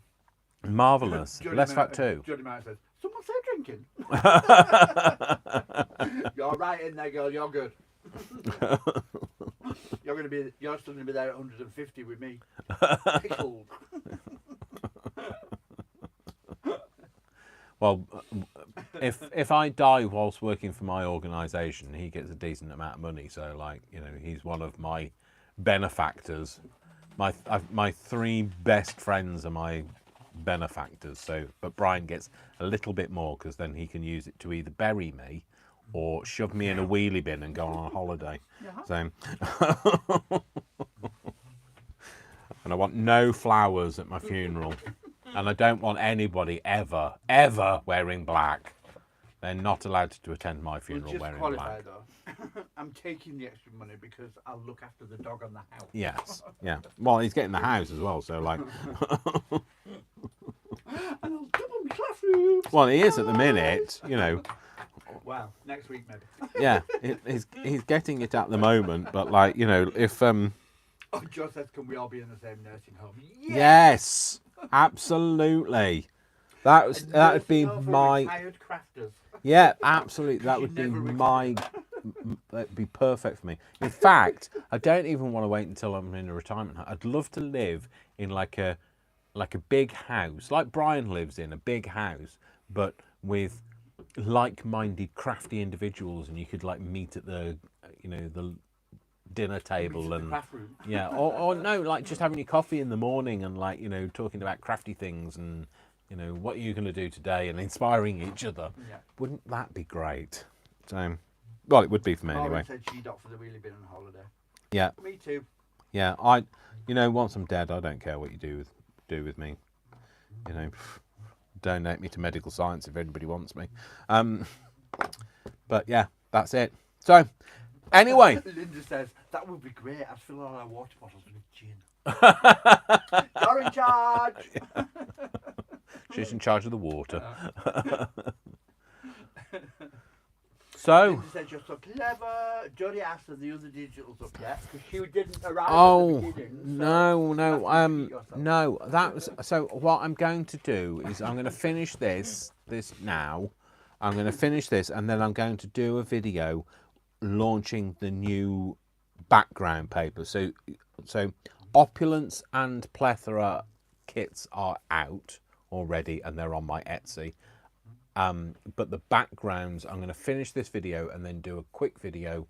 Marvellous. Less fat too. Johnny Martin says, someone say drinking. You're right in there, girl. You're good. You're still gonna be there at 150 with me. Pickled. Well, if I die whilst working for my organisation, he gets a decent amount of money. So, like, you know, he's one of my benefactors. My three best friends are my benefactors. So, but Brian gets a little bit more because then he can use it to either bury me or shove me in a wheelie bin and go on a holiday. So, and I want no flowers at my funeral. And I don't want anybody ever wearing black. They're not allowed to attend my funeral Just wearing qualify black. though. I'm taking the extra money because I'll look after the dog on the house. Yes, yeah. Well, he's getting the house as well, so like. And I'll double my classrooms. Well, he is at the minute, you know. Well, next week maybe. Yeah, he's getting it at the moment, but like, you know, if Oh, Joe says, can we all be in the same nursing home? yes, absolutely. That would be Nursing home for my. retired crafters. Yeah, absolutely. That you would be never my. That'd be perfect for me. In fact, I don't even want to wait until I'm in a retirement home. I'd love to live in like a big house, like Brian lives in, a big house, but with like-minded, crafty individuals, and you could like meet at the, you know, the dinner table and Craft room. yeah, or no, like just having your coffee in the morning and like, you know, talking about crafty things and, you know, what are you going to do today and inspiring each other. Yeah. Wouldn't that be great? So, well, it would be for me Maureen anyway. said she'd opt for the wheelie bin on holiday. Yeah, Me too. yeah. You know, once I'm dead, I don't care what you do with me. You know, donate me to medical science if anybody wants me. But yeah, that's it. So, anyway. Linda says, that would be great. I'd fill all our water bottles with gin. You're in charge. She's in charge of the water. So. Linda says, you're so clever. Jodie asked if the other digital's up yet because she didn't arrive Oh at the beginning. So no. That was so. What I'm going to do is I'm going to finish this now. I'm going to finish this, and then I'm going to do a video launching the new background paper. So Opulence and Plethora kits are out already, and they're on my Etsy. But the backgrounds, I'm going to finish this video and then do a quick video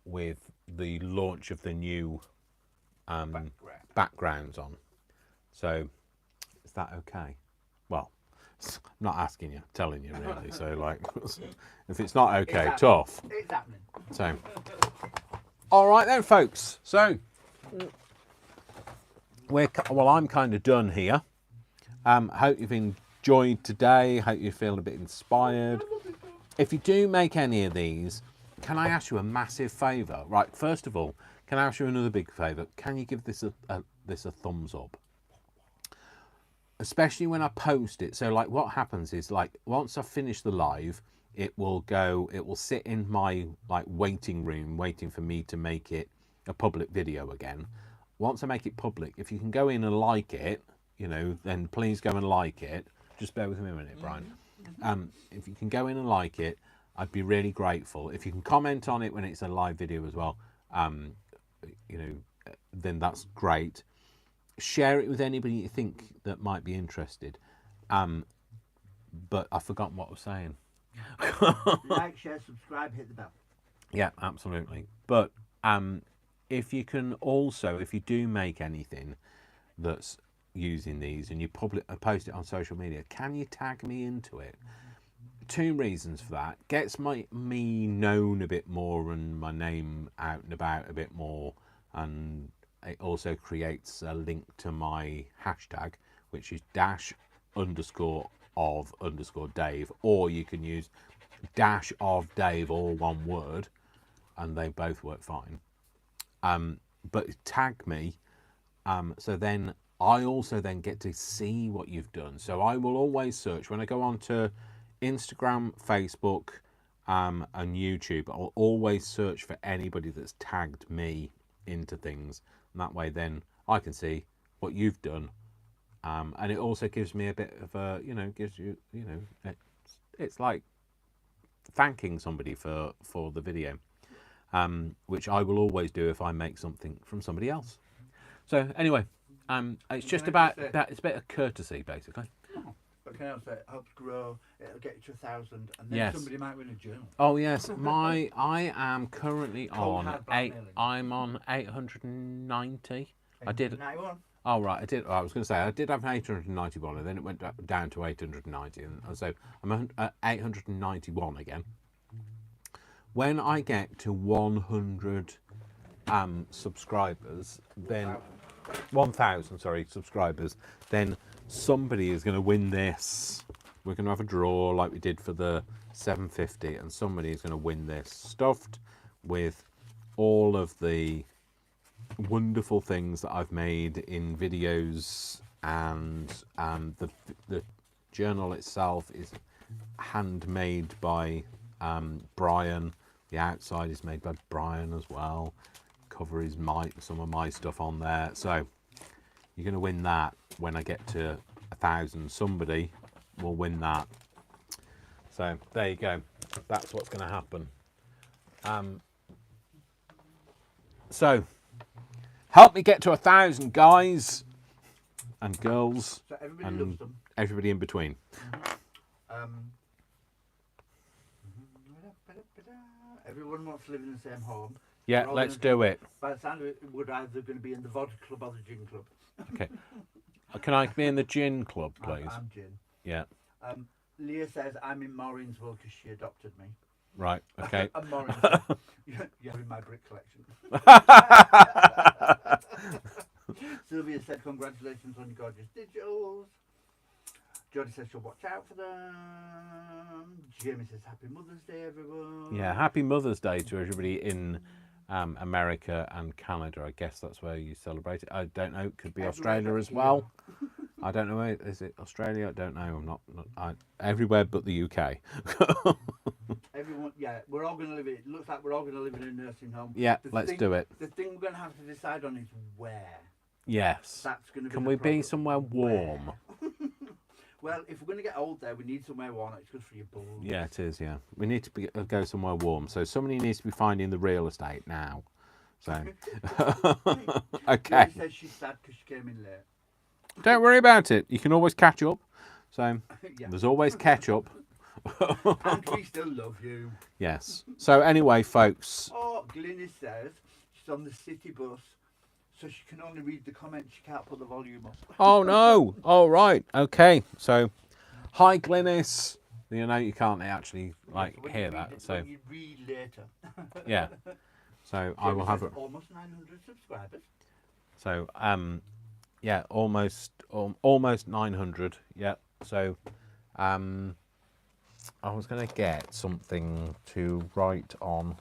with the launch of the new backgrounds on. So, is that okay? Well, I'm not asking you, telling you really. So, like, if it's not okay, tough. it's happening. So, all right then, folks. So, I'm kind of done here. Hope you've enjoyed today. Hope you feel a bit inspired. If you do make any of these, can I ask you a massive favour? Right, first of all, can I ask you another big favour? Can you give this a thumbs up? Especially when I post it. So like what happens is like once I finish the live, it will sit in my like waiting room waiting for me to make it a public video again. Once I make it public, if you can go in and like it, you know, then please go and like it. Just bear with me a minute, Brian. If you can go in and like it, I'd be really grateful. If you can comment on it when it's a live video as well, you know, then that's great. Share it with anybody you think that might be interested. But I've forgotten what I was saying. Like, share, subscribe, hit the bell. Yeah, absolutely. But if you can also, if you do make anything that's using these and you post it on social media, can you tag me into it? Two reasons for that: gets me known a bit more and my name out and about a bit more, and it also creates a link to my hashtag, which is _of_Dave, or you can use -of_Dave, all one word, and they both work fine. But tag me, so then I also then get to see what you've done. So I will always search when I go on to Instagram, Facebook, and YouTube. I'll always search for anybody that's tagged me into things, and that way then I can see what you've done, and it also gives me a bit of a, gives you, it's like thanking somebody for the video, which I will always do if I make something from somebody else. So anyway, it's just about that. It's a bit of courtesy, basically. But can I also say, it helps grow, it'll get you to 1,000, and then Yes. somebody might win a journal. Oh yes, I am currently Cold on hard 8. blackmailing. I'm on 890. I did. 91. Oh right, I did. I was going to say I did have an 891, and then it went down to 890, and so I'm at 891 again. When I get to 100 subscribers, then 1,000, subscribers, then somebody is going to win this. We're going to have a draw like we did for the 750, and somebody is going to win this, stuffed with all of the wonderful things that I've made in videos, and the journal itself is handmade by Brian. The outside is made by Brian as well. Cover is some of my stuff on there. So you're going to win that when I get to 1,000. Somebody will win that. So there you go. That's what's going to happen. So help me get to 1,000, guys and girls, So everybody and loves them. everybody in between. Everyone wants to live in the same home. Yeah, We're all let's gonna do it. By the sound of it, we're either going to be in the vodka club or the gin club. Okay. Can I be in the gin club, please? I'm gin. Yeah. Leah says I'm in Maureen'sville because she adopted me. Right. Okay. I'm Maureen. You're in my brick collection. Sylvia said congratulations on your gorgeous digitals. Jodie says she'll watch out for them. Jamie says happy Mother's Day, everyone. Yeah. Happy Mother's Day to everybody in America and Canada. I guess that's where you celebrate it. I don't know. It could be Australia as well. I don't know. Is it Australia? I don't know. I'm not everywhere but the UK. Everyone, yeah, we're all going to live it. It looks like we're all going to live in a nursing home. Yeah, let's do it. The thing we're going to have to decide on is where. Yes. That's going to be Can the we problem. be somewhere warm? Well, if we're going to get old there, we need somewhere warm. It's good for your bones. Yeah, it is. Yeah, we need to go somewhere warm. So somebody needs to be finding the real estate now. So, okay. She says she's sad because she came in late. Don't worry about it. You can always catch up. So Yeah. there's always catch up. And we still love you. Yes. So anyway, folks. Oh, Glynis says she's on the city bus, so she can only read the comments. She can't put the volume up. Oh no. All right. Okay. So, hi Glynis. You know you can't actually hear that. So you read later. yeah. So I will have it. Almost 900 subscribers. So yeah, almost 900. Yeah. So I was going to get something to write on.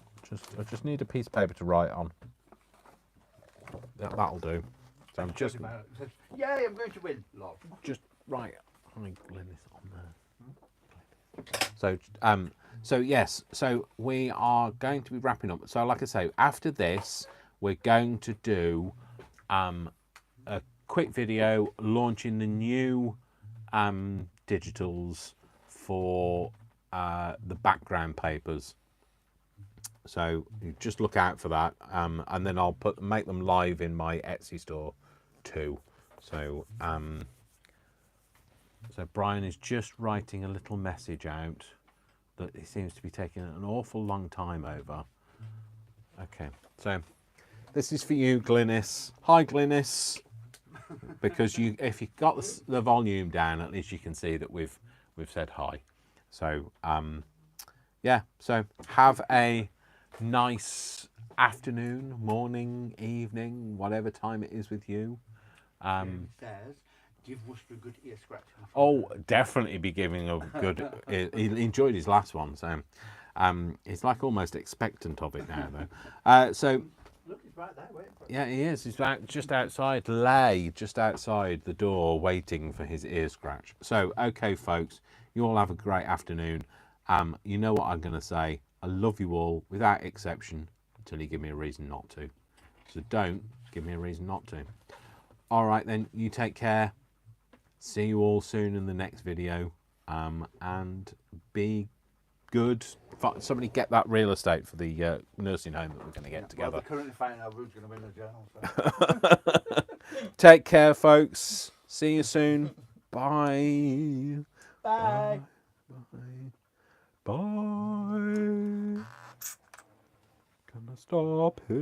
I just need a piece of paper to write on. That'll do. So I'm just Yay, I'm going to win. Love. just right. Hi, Glynis on there. So yes. So we are going to be wrapping up. So like I say, after this, we're going to do a quick video launching the new digitals for the background papers. So you just look out for that, and then I'll make them live in my Etsy store too. So so Brian is just writing a little message out that he seems to be taking an awful long time over. Okay, so This is for you, Glynis. Hi, Glynis. Because if you got the volume down, at least you can see that we've said hi. So yeah. So have a nice afternoon, morning, evening, whatever time it is with you. It says, give Worcester a good ear scratch. Oh, definitely be giving a good. He enjoyed his last one, so he's like almost expectant of it now, though. So Look, he's right there, wait for it. yeah, he is. He's just outside, lay just outside the door, waiting for his ear scratch. So okay, folks, you all have a great afternoon. You know what I'm going to say. I love you all without exception until you give me a reason not to. So don't give me a reason not to. All right then, you take care. See you all soon in the next video. And be good. Somebody get that real estate for the nursing home that we're going to get together. Well, they're currently finding out who's going to win the journal. So. Take care, folks. See you soon. Bye. Bye. Bye. Bye. Can I stop it?